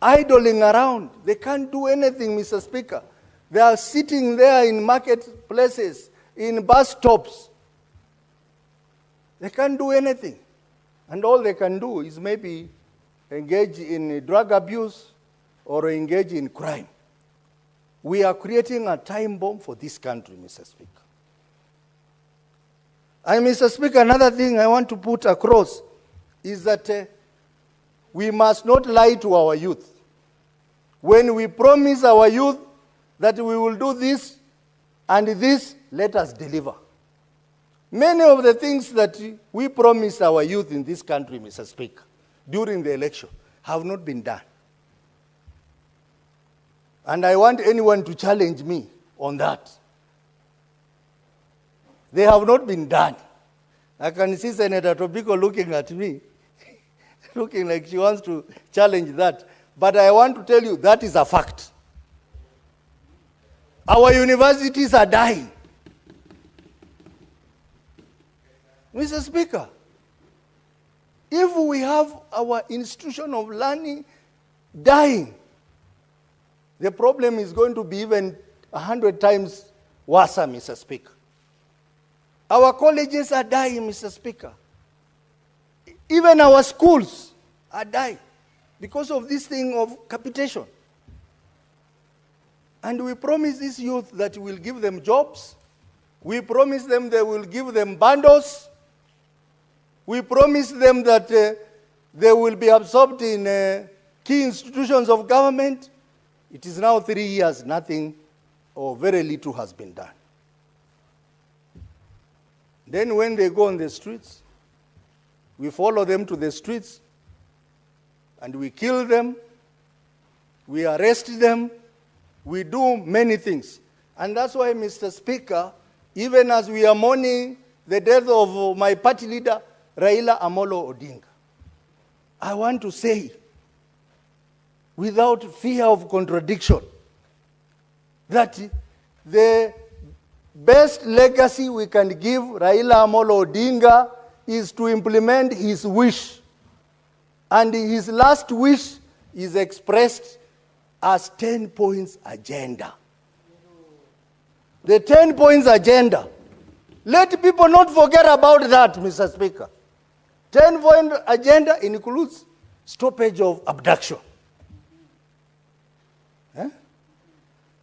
S: idling around. They can't do anything, Mr. Speaker. They are sitting there in marketplaces, in bus stops. They can't do anything. And all they can do is maybe engage in drug abuse or engage in crime. We are creating a time bomb for this country, Mr. Speaker. And Mr. Speaker, another thing I want to put across is that we must not lie to our youth. When we promise our youth that we will do this and this, let us deliver. Many of the things that we promised our youth in this country, Mr. Speaker, during the election have not been done. And I want anyone to challenge me on that. They have not been done. I can see Senator Tobiko looking at me, looking like she wants to challenge that. But I want to tell you that is a fact. Our universities are dying. Mr. Speaker, if we have our institution of learning dying, the problem is going to be even 100 times worse, Mr. Speaker. Our colleges are dying, Mr. Speaker. Even our schools are dying because of this thing of capitation. And we promise these youth that we'll give them jobs. We promise them that we'll give them bundles. We promise them that they will be absorbed in key institutions of government. It is now 3 years, nothing or very little has been done. Then when they go on the streets, we follow them to the streets and we kill them, we arrest them, we do many things. And that's why, Mr. Speaker, even as we are mourning the death of my party leader, Raila Amolo Odinga, I want to say, without fear of contradiction, that the best legacy we can give Raila Amolo Odinga is to implement his wish. And his last wish is expressed as 10 points agenda. The 10 points agenda. Let people not forget about that, Mr. Speaker. 10-point agenda includes stoppage of abduction,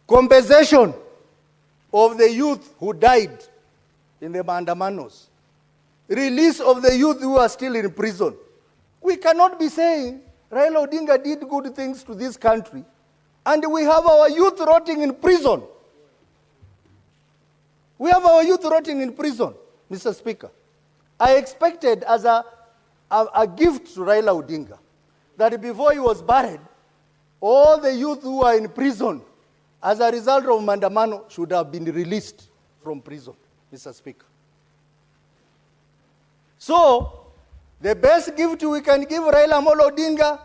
S: compensation of the youth who died in the Mandamanos, release of the youth who are still in prison. We cannot be saying Raila Odinga did good things to this country and we have our youth rotting in prison. We have our youth rotting in prison, Mr. Speaker. I expected as a gift to Raila Odinga that before he was buried, all the youth who are in prison as a result of Mandamano should have been released from prison, Mr. Speaker. So, the best gift we can give Raila Amolo Odinga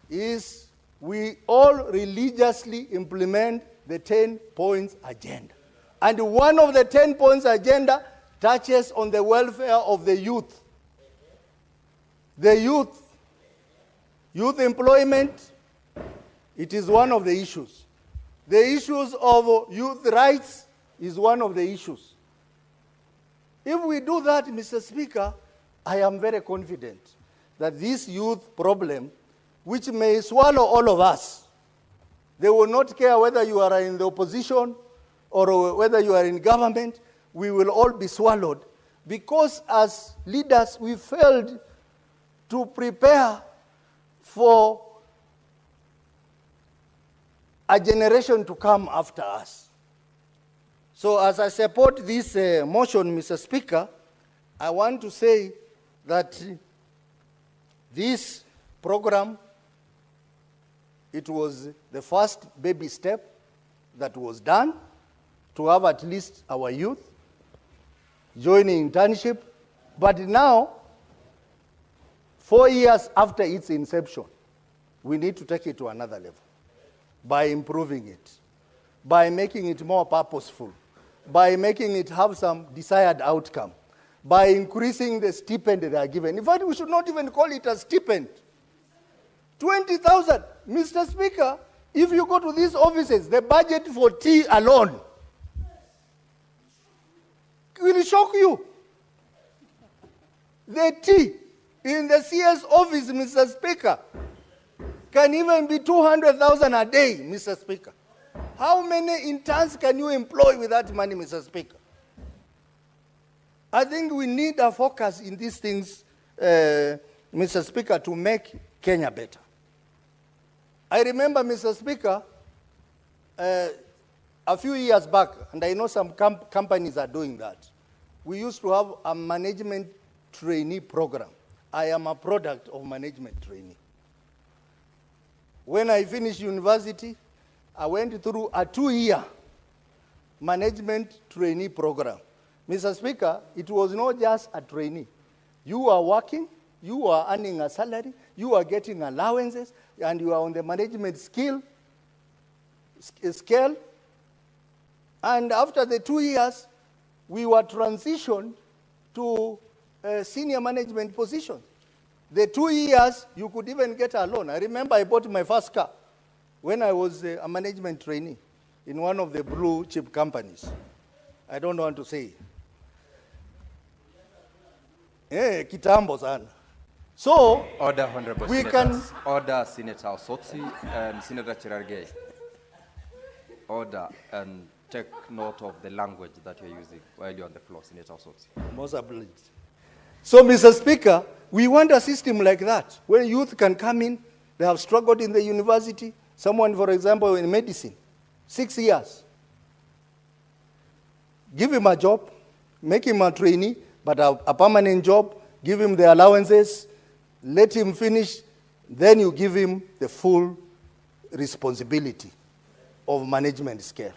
S: is we all religiously implement the 10 points agenda. And one of the 10 points agenda touches on the welfare of the youth. The youth employment, it is one of the issues. The issues of youth rights is one of the issues. If we do that, Mr. Speaker, I am very confident that this youth problem, which may swallow all of us, they will not care whether you are in the opposition or whether you are in government, we will all be swallowed because as leaders we failed to prepare for a generation to come after us. So as I support this motion, Mr. Speaker, I want to say that this program, it was the first baby step that was done to have at least our youth joining internship. But now, 4 years after its inception, we need to take it to another level by improving it, by making it more purposeful, by making it have some desired outcome, by increasing the stipend they are given. In fact, we should not even call it a stipend. 20,000. Mr. Speaker, if you go to these offices, the budget for tea alone will shock you. The tea in the CS office, Mr. Speaker, can even be 200,000 a day, Mr. Speaker. How many interns can you employ with that money, Mr. Speaker? I think we need a focus in these things, Mr. Speaker, to make Kenya better. I remember, Mr. Speaker, a few years back, and I know some companies are doing that, we used to have a management trainee program. I am a product of management trainee. When I finished university, I went through a 2-year management trainee program. Mr. Speaker, it was not just a trainee. You are working, you are earning a salary, you are getting allowances, and you are on the management scale. And after the 2 years, we were transitioned to senior management positions. The 2 years, you could even get a loan. I remember I bought my first car when I was a management trainee in one of the blue chip companies. I don't want to say. Kitambo sana. So,
O: Order, Honorable
S: we
O: Senators. Order, Senator Osotsi and Senator Cherargei. Order, and take note of the language that you're using while you're on the floor, Senator Osotsi.
S: Most obliged. So, Mr. Speaker, we want a system like that, where youth can come in, they have struggled in the university, someone, for example, in medicine, 6 years. Give him a job, make him a trainee, but a permanent job, give him the allowances, let him finish, then you give him the full responsibility of management scale.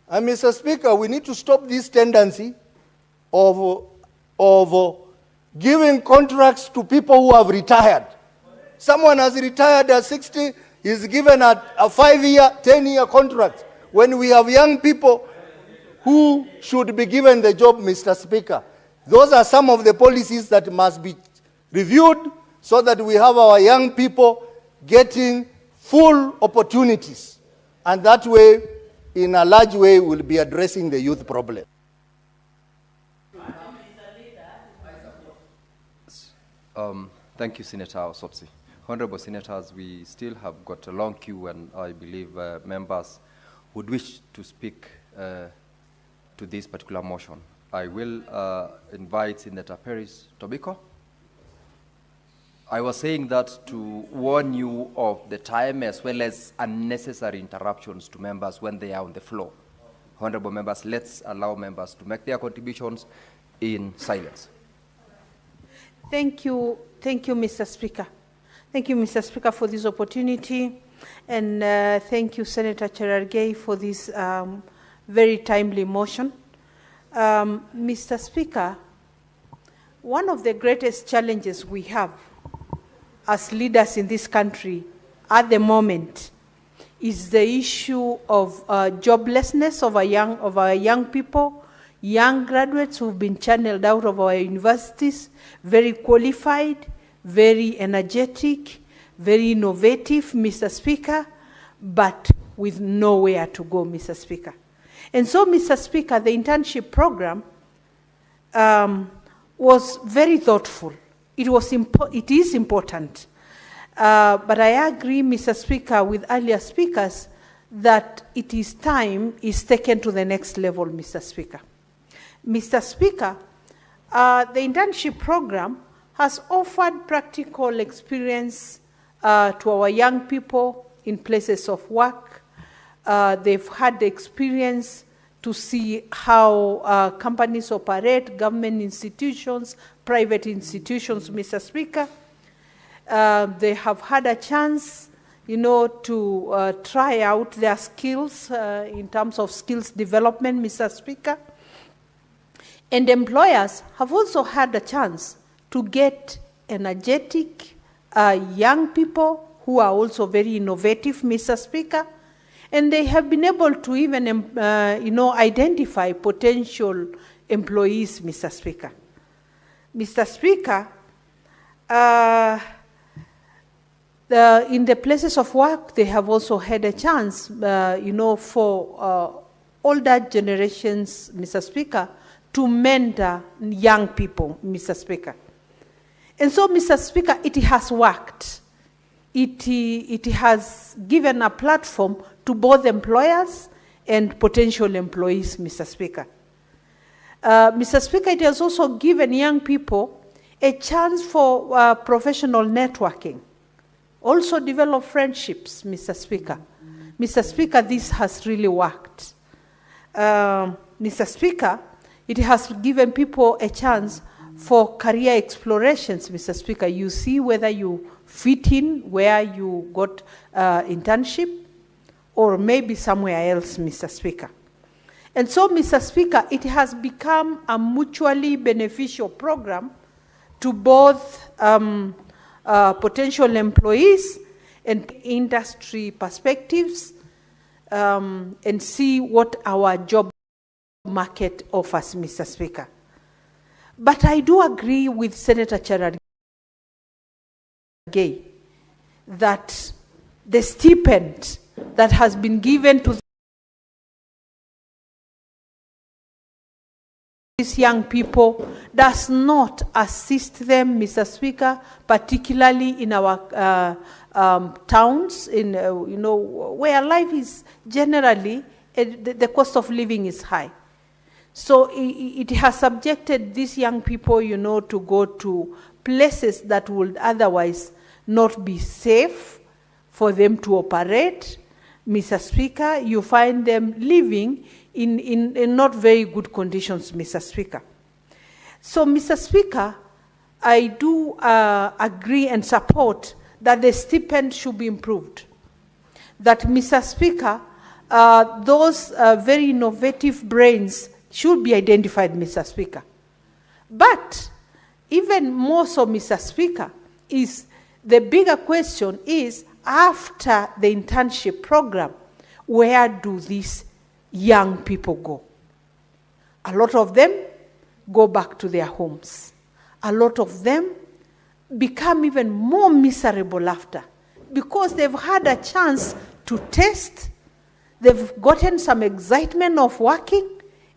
S: And Mr. Speaker, we need to stop this tendency of giving contracts to people who have retired. Someone has retired at 60, is given a 5-year, 10-year contract, when we have young people who should be given the job, Mr. Speaker. Those are some of the policies that must be reviewed so that we have our young people getting full opportunities. And that way, in a large way, we'll be addressing the youth problem.
O: Thank you, Senator Osotsi. Honorable Senators, we still have got a long queue, and I believe members would wish to speak to this particular motion. I will invite Senator Paris Tobiko. I was saying that to warn you of the time as well as unnecessary interruptions to members when they are on the floor. Honorable members, let's allow members to make their contributions in silence.
T: Thank you, Mr. Speaker. Thank you, Mr. Speaker, for this opportunity. And thank you, Senator Cherargei, for this very timely motion. Mr. Speaker, one of the greatest challenges we have as leaders in this country at the moment is the issue of joblessness of our young people, young graduates who've been channeled out of our universities, very qualified, very energetic, very innovative, Mr. Speaker, but with nowhere to go, Mr. Speaker. And so, Mr. Speaker, the internship program was very thoughtful. It is important. But I agree, Mr. Speaker, with earlier speakers that it is time is taken to the next level, Mr. Speaker. Mr. Speaker, the internship program has offered practical experience to our young people in places of work. They've had the experience to see how companies operate, government institutions, private institutions, Mr. Speaker. They have had a chance, to try out their skills in terms of skills development, Mr. Speaker. And employers have also had a chance to get energetic young people who are also very innovative, Mr. Speaker. And they have been able to even, identify potential employees, Mr. Speaker. Mr. Speaker, in the places of work, they have also had a chance, for older generations, Mr. Speaker, to mentor young people, Mr. Speaker. And so, Mr. Speaker, it has worked. It has given a platform to both employers and potential employees, Mr. Speaker. Mr. Speaker, it has also given young people a chance for professional networking, also develop friendships, Mr. Speaker. Mr. Speaker, this has really worked. Mr. Speaker, it has given people a chance for career explorations, Mr. Speaker. You see whether you fit in where you got internship or maybe somewhere else, Mr. Speaker. And so, Mr. Speaker, it has become a mutually beneficial program to both potential employees and industry perspectives and see what our job market offers, Mr. Speaker. But I do agree with Senator Cherargei that the stipend that has been given to these young people does not assist them, Mr. Speaker, particularly in our towns, in where life is generally, the cost of living is high. So it has subjected these young people, to go to places that would otherwise not be safe for them to operate. Mr. Speaker, you find them living in not very good conditions, Mr. Speaker. So, Mr. Speaker, I do agree and support that the stipend should be improved. That, Mr. Speaker, those very innovative brains should be identified, Mr. Speaker. But even more so, Mr. Speaker, is the bigger question is, after the internship program, where do these young people go? A lot of them go back to their homes. A lot of them become even more miserable after, because they've had a chance to test, they've gotten some excitement of working,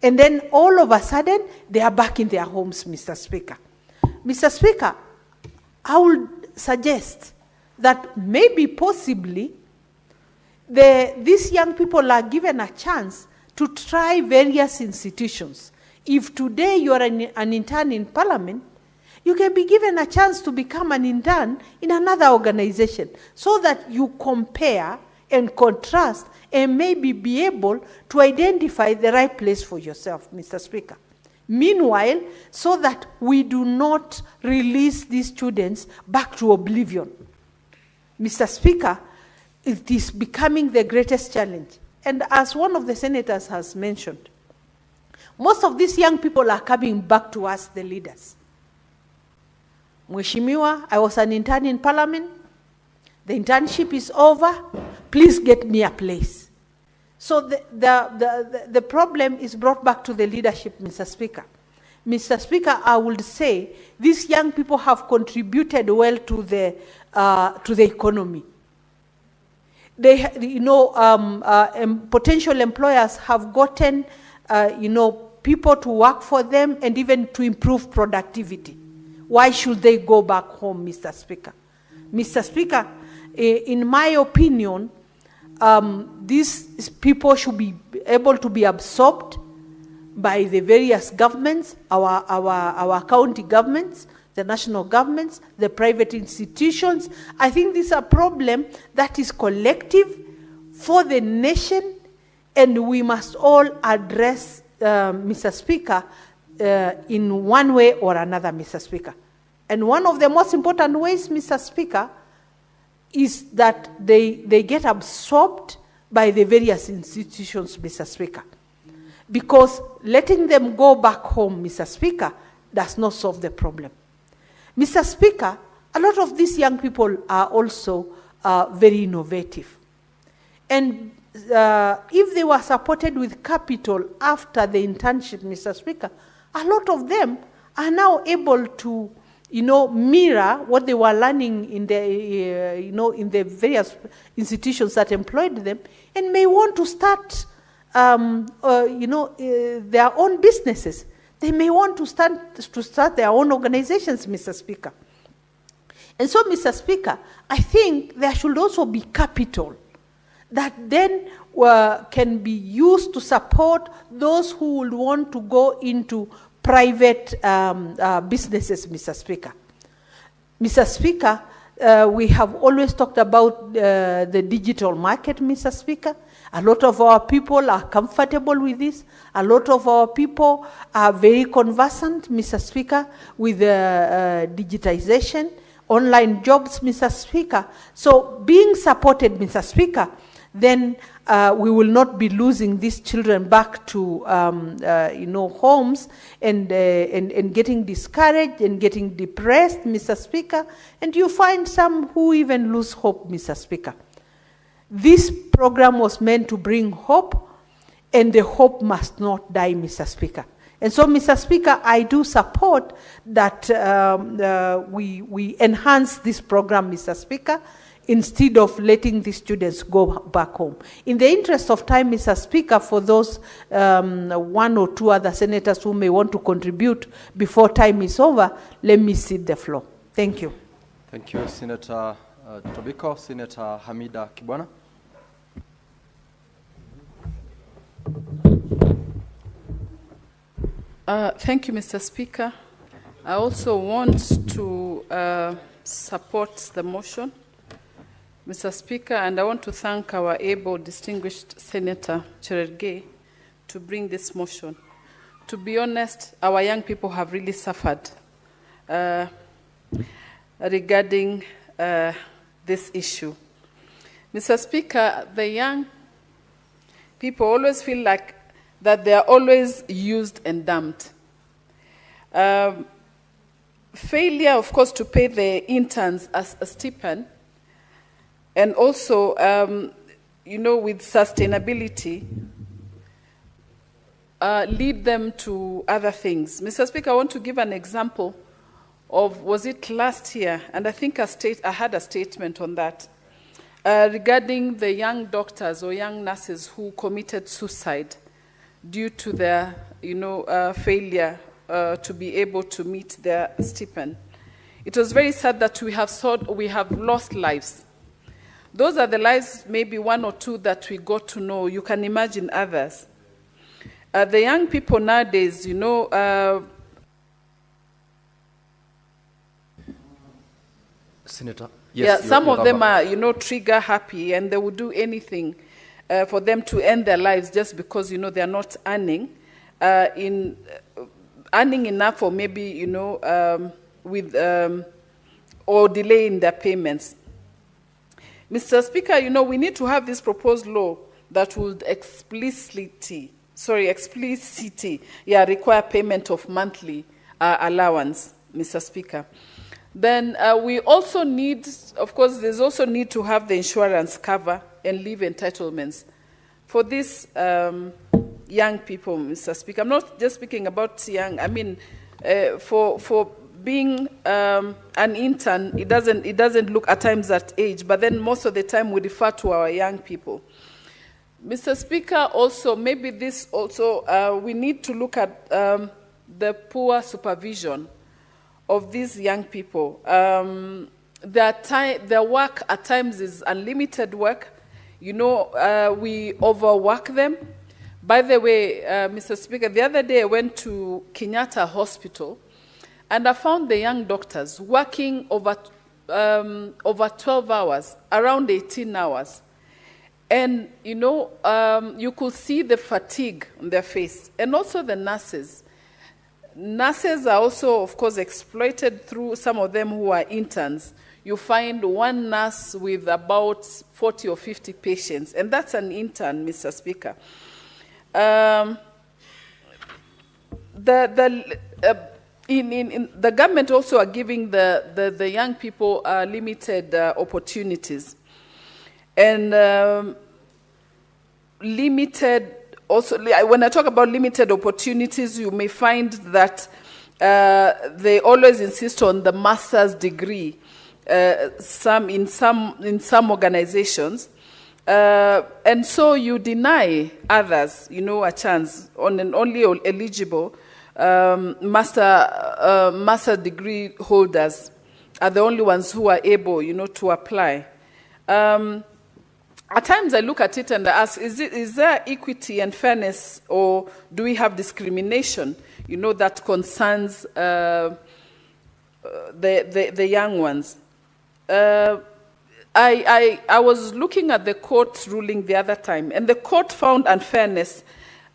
T: and then all of a sudden, they are back in their homes, Mr. Speaker. Mr. Speaker, I would suggest that maybe possibly these young people are given a chance to try various institutions. If today you are an intern in Parliament, you can be given a chance to become an intern in another organization, so that you compare and contrast and maybe be able to identify the right place for yourself, Mr. Speaker. Meanwhile, so that we do not release these students back to oblivion. Mr. Speaker, it is becoming the greatest challenge. And as one of the senators has mentioned, most of these young people are coming back to us, the leaders. Mheshimiwa, I was an intern in Parliament. The internship is over. Please get me a place. So the problem is brought back to the leadership, Mr. Speaker. Mr. Speaker, I would say these young people have contributed well to the economy. They, potential employers have gotten, people to work for them and even to improve productivity. Why should they go back home, Mr. Speaker? Mr. Speaker, in my opinion, these people should be able to be absorbed by the various governments, our county governments, the national governments, the private institutions. I think this is a problem that is collective for the nation, and we must all address, Mr. Speaker, in one way or another, Mr. Speaker. And one of the most important ways, Mr. Speaker, is that they get absorbed by the various institutions, Mr. Speaker. Because letting them go back home, Mr. Speaker, does not solve the problem. Mr. Speaker, a lot of these young people are also very innovative. And if they were supported with capital after the internship, Mr. Speaker, a lot of them are now able to, mirror what they were learning in the, in the various institutions that employed them, and may want to start, their own businesses. They may want to start their own organizations, Mr. Speaker. And so, Mr. Speaker, I think there should also be capital that then can be used to support those who would want to go into private businesses, Mr. Speaker. Mr. Speaker, we have always talked about the digital market, Mr. Speaker. A lot of our people are comfortable with this. A lot of our people are very conversant, Mr. Speaker, with digitization, online jobs, Mr. Speaker. So being supported, Mr. Speaker, then we will not be losing these children back to homes and getting discouraged and getting depressed, Mr. Speaker. And you find some who even lose hope, Mr. Speaker. This program was meant to bring hope, and the hope must not die, Mr. Speaker. And so, Mr. Speaker, I do support that we enhance this program, Mr. Speaker, instead of letting the students go back home. In the interest of time, Mr. Speaker, for those one or two other senators who may want to contribute before time is over, let me cede the floor. Thank you.
O: Thank you, Senator Tobiko. Senator Hamida Kibwana.
R: Thank you, Mr. Speaker. I also want to support the motion, Mr. Speaker, and I want to thank our able, distinguished Senator Cherargei to bring this motion. To be honest, our young people have really suffered regarding this issue. Mr. Speaker, the young people always feel like that they are always used and dumped. Failure, of course, to pay the interns as a stipend, and also, with sustainability, lead them to other things. Mr. Speaker, I want to give an example of, was it last year? And I think I had a statement on that, regarding the young doctors or young nurses who committed suicide due to their, failure to be able to meet their stipend. It was very sad that we have lost lives. Those are the lives, maybe one or two that we got to know. You can imagine others. The young people nowadays,
O: Senator.
R: Yes, some of them are, trigger happy, and they will do anything for them to end their lives just because, they are not earning earning enough, or maybe, or delaying their payments. Mr. Speaker, we need to have this proposed law that would explicitly require payment of monthly allowance, Mr. Speaker. Then we also need, of course, there's also need to have the insurance cover and leave entitlements for these young people, Mr. Speaker. I'm not just speaking about young. I mean, for being an intern, it doesn't look at times at age, but then most of the time we refer to our young people. Mr. Speaker, also, maybe this also, we need to look at the poor supervision of these young people. Their work at times is unlimited work. We overwork them. By the way, Mr. Speaker, the other day I went to Kenyatta Hospital, and I found the young doctors working over 12 hours, around 18 hours. And, you could see the fatigue on their face. And also the nurses. Nurses are also, of course, exploited through some of them who are interns. You find one nurse with about 40 or 50 patients, and that's an intern, Mr. Speaker. The government also are giving the young people limited opportunities. And limited, also, when I talk about limited opportunities, you may find that they always insist on the master's degree, in some organizations. And so you deny others, a chance. Only eligible master degree holders are the only ones who are able, to apply. At times I look at it and I ask, is there equity and fairness, or do we have discrimination, that concerns the young ones? I was looking at the court's ruling the other time, and the court found unfairness.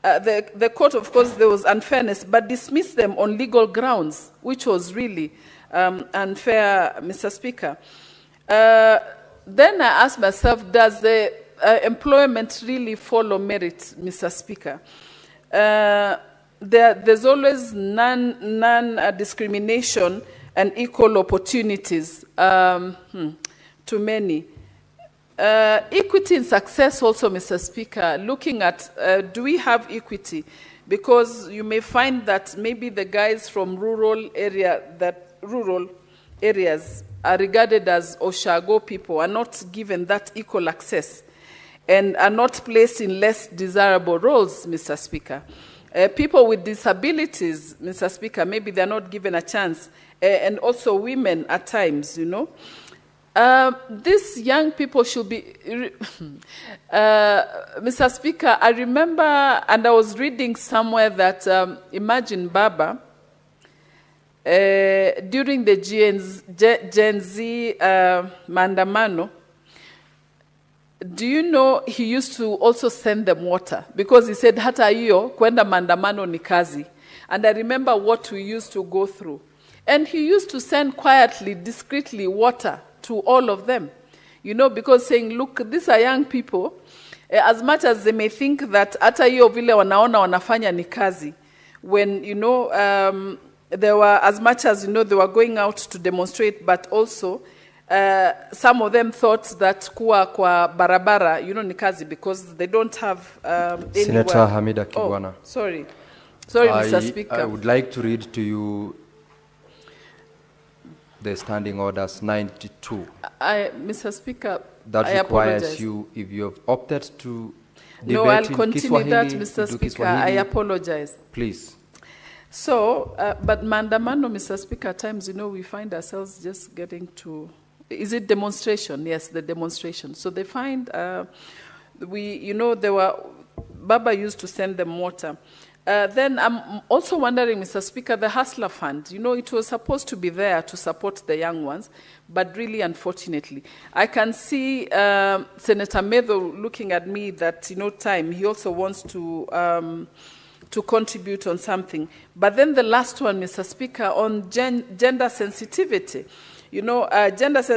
R: The court, of course, there was unfairness, but dismissed them on legal grounds, which was really unfair, Mr. Speaker. Then I asked myself, does the employment really follow merit, Mr. Speaker? There's always non-discrimination and equal opportunities to many. Equity in success also, Mr. Speaker, looking at, do we have equity? because you may find that maybe the guys from rural areas are regarded as Oshago people, are not given that equal access, and are not placed in less desirable roles, Mr. Speaker. People with disabilities, Mr. Speaker, maybe they're not given a chance, and also women at times, you know. These young people should be, Mr. Speaker, I remember, and I was reading somewhere that, imagine Baba, during the Gen Z Mandamano, do you know he used to also send them water? Because he said, hata hiyo, kwenda mandamano ni kazi. And I remember what we used to go through. And he used to send quietly, discreetly water to all of them. You know, because saying, look, these are young people. As much as they may think that hata hiyo vile wanaona wanafanya ni kazi. When, you know, there were, as much as, you know, they were going out to demonstrate, but also, some of them thought that kuwa kwa barabara, you know, ni kazi, because they don't have anywhere.
U: Senator Hamida Kibwana.
R: Oh, sorry, Mr. Speaker.
U: I would like to read to you the standing orders 92.
R: Mr. Speaker,
U: that
R: I
U: requires
R: apologize.
U: You, if you have opted to debate
R: No, I'll
U: in
R: continue
U: Kiswahili,
R: that, Mr. Speaker.
U: Kiswahili,
R: I apologize.
U: Please.
R: So, but mandamano, Mr. Speaker, at times, you know, we find ourselves just getting to, is it demonstration? Yes, the demonstration. So they find, you know, Baba used to send them water. Then I'm also wondering, Mr. Speaker, the Hustler Fund, you know, it was supposed to be there to support the young ones, but really, unfortunately, I can see Senator Medho looking at me that, you know, he also wants to contribute on something. But then the last one, Mr. Speaker, on gender sensitivity. You know,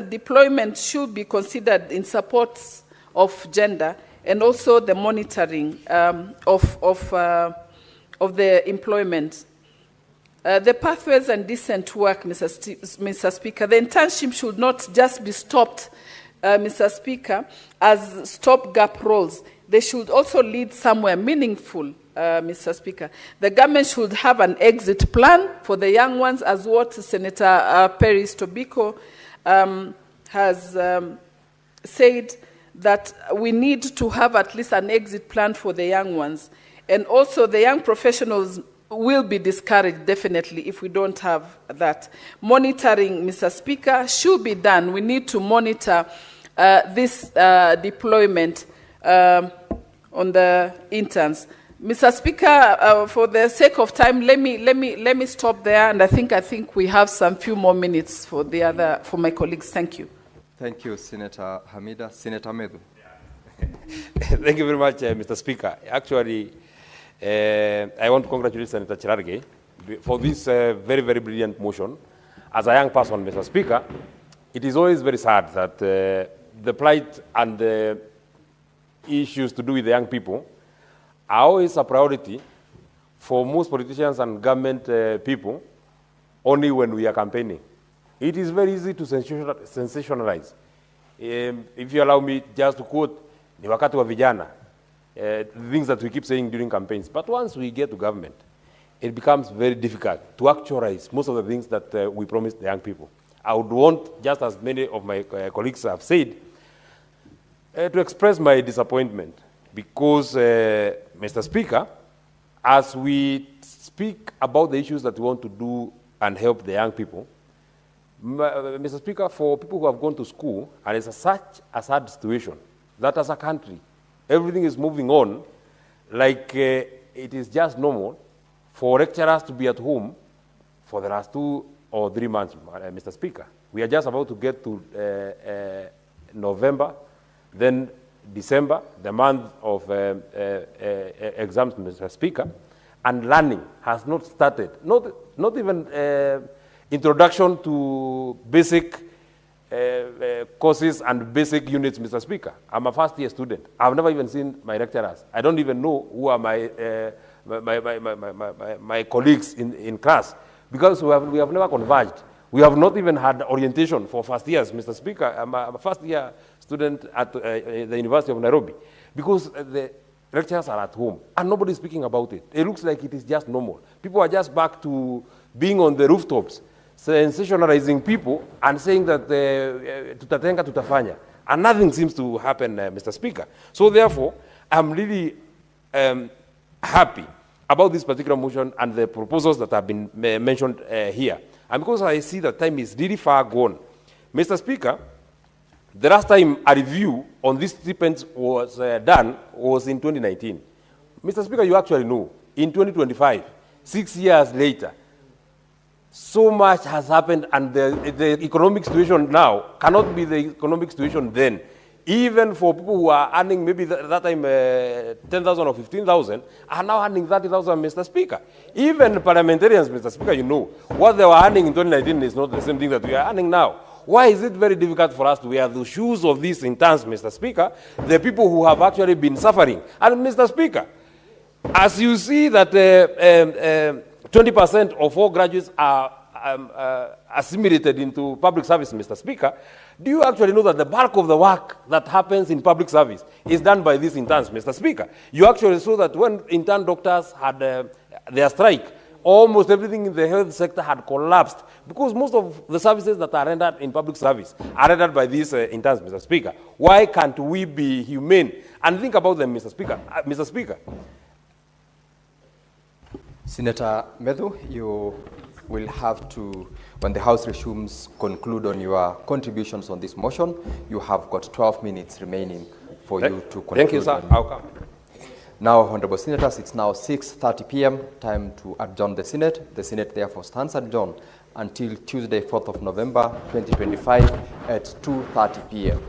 R: deployment should be considered in support of gender, and also the monitoring of the employment. The pathways and decent work, Mr. Speaker, the internship should not just be stopped, Mr. Speaker, as stopgap roles. They should also lead somewhere meaningful, Mr. Speaker. The government should have an exit plan for the young ones, as what Senator Peris Tobiko has said, that we need to have at least an exit plan for the young ones. And also the young professionals will be discouraged, definitely, if we don't have that. Monitoring, Mr. Speaker, should be done. We need to monitor this deployment on the interns. Mr. Speaker, for the sake of time, let me stop there, and I think we have some few more minutes for my colleagues. Thank you.
U: Thank you, Senator Hamida. Senator Medhu.
V: Thank you very much, Mr. Speaker. Actually, I want to congratulate Senator Cherargei for this very, very brilliant motion. As a young person, Mr. Speaker, it is always very sad that the plight and the issues to do with the young people are always a priority for most politicians and government people only when we are campaigning. It is very easy to sensationalize. If you allow me just to quote, ni wakati wa vijana, things that we keep saying during campaigns. But once we get to government, it becomes very difficult to actualize most of the things that we promise the young people. I would want, just as many of my colleagues have said, to express my disappointment because, Mr. Speaker, as we speak about the issues that we want to do and help the young people, Mr. Speaker, for people who have gone to school, and it's such a sad situation that as a country, everything is moving on like it is just normal for lecturers to be at home for the last 2 or 3 months, Mr. Speaker. We are just about to get to November, then December, the month of exams, Mr. Speaker, and learning has not started. Not even introduction to basic courses and basic units, Mr. Speaker. I'm a first-year student. I've never even seen my lecturers. I don't even know who are my colleagues in class because we have never converged. We have not even had orientation for first years, Mr. Speaker. I'm a first-year student at the University of Nairobi because lecturers are at home, and nobody is speaking about it. It looks like it is just normal. People are just back to being on the rooftops, sensationalizing people and saying that tutatenga, tutafanya. And nothing seems to happen, Mr. Speaker. So therefore, I'm really happy about this particular motion and the proposals that have been mentioned here. And because I see that time is really far gone, Mr. Speaker, the last time a review on these stipends was done was in 2019. Mr. Speaker, you actually know, in 2025, 6 years later, so much has happened, and the economic situation now cannot be the economic situation then. Even for people who are earning maybe that time 10,000 or 15,000, are now earning 30,000, Mr. Speaker. Even parliamentarians, Mr. Speaker, you know, what they were earning in 2019 is not the same thing that we are earning now. Why is it very difficult for us to wear the shoes of these interns, Mr. Speaker, the people who have actually been suffering? And Mr. Speaker, as you see that 20% of all graduates are assimilated into public service, Mr. Speaker, do you actually know that the bulk of the work that happens in public service is done by these interns, Mr. Speaker? You actually saw that when intern doctors had their strike, almost everything in the health sector had collapsed because most of the services that are rendered in public service are rendered by these interns, Mr. Speaker. Why can't we be humane and think about them, Mr. Speaker? Mr. Speaker.
U: Senator Medhu, you will have to, when the House resumes, conclude on your contributions on this motion. You have got 12 minutes remaining for you to conclude.
V: Thank you, sir. I'll come.
U: Now, Honorable Senators, it's now 6:30 p.m., time to adjourn the Senate. The Senate therefore stands adjourned until Tuesday, 4th of November, 2025 at 2:30 p.m.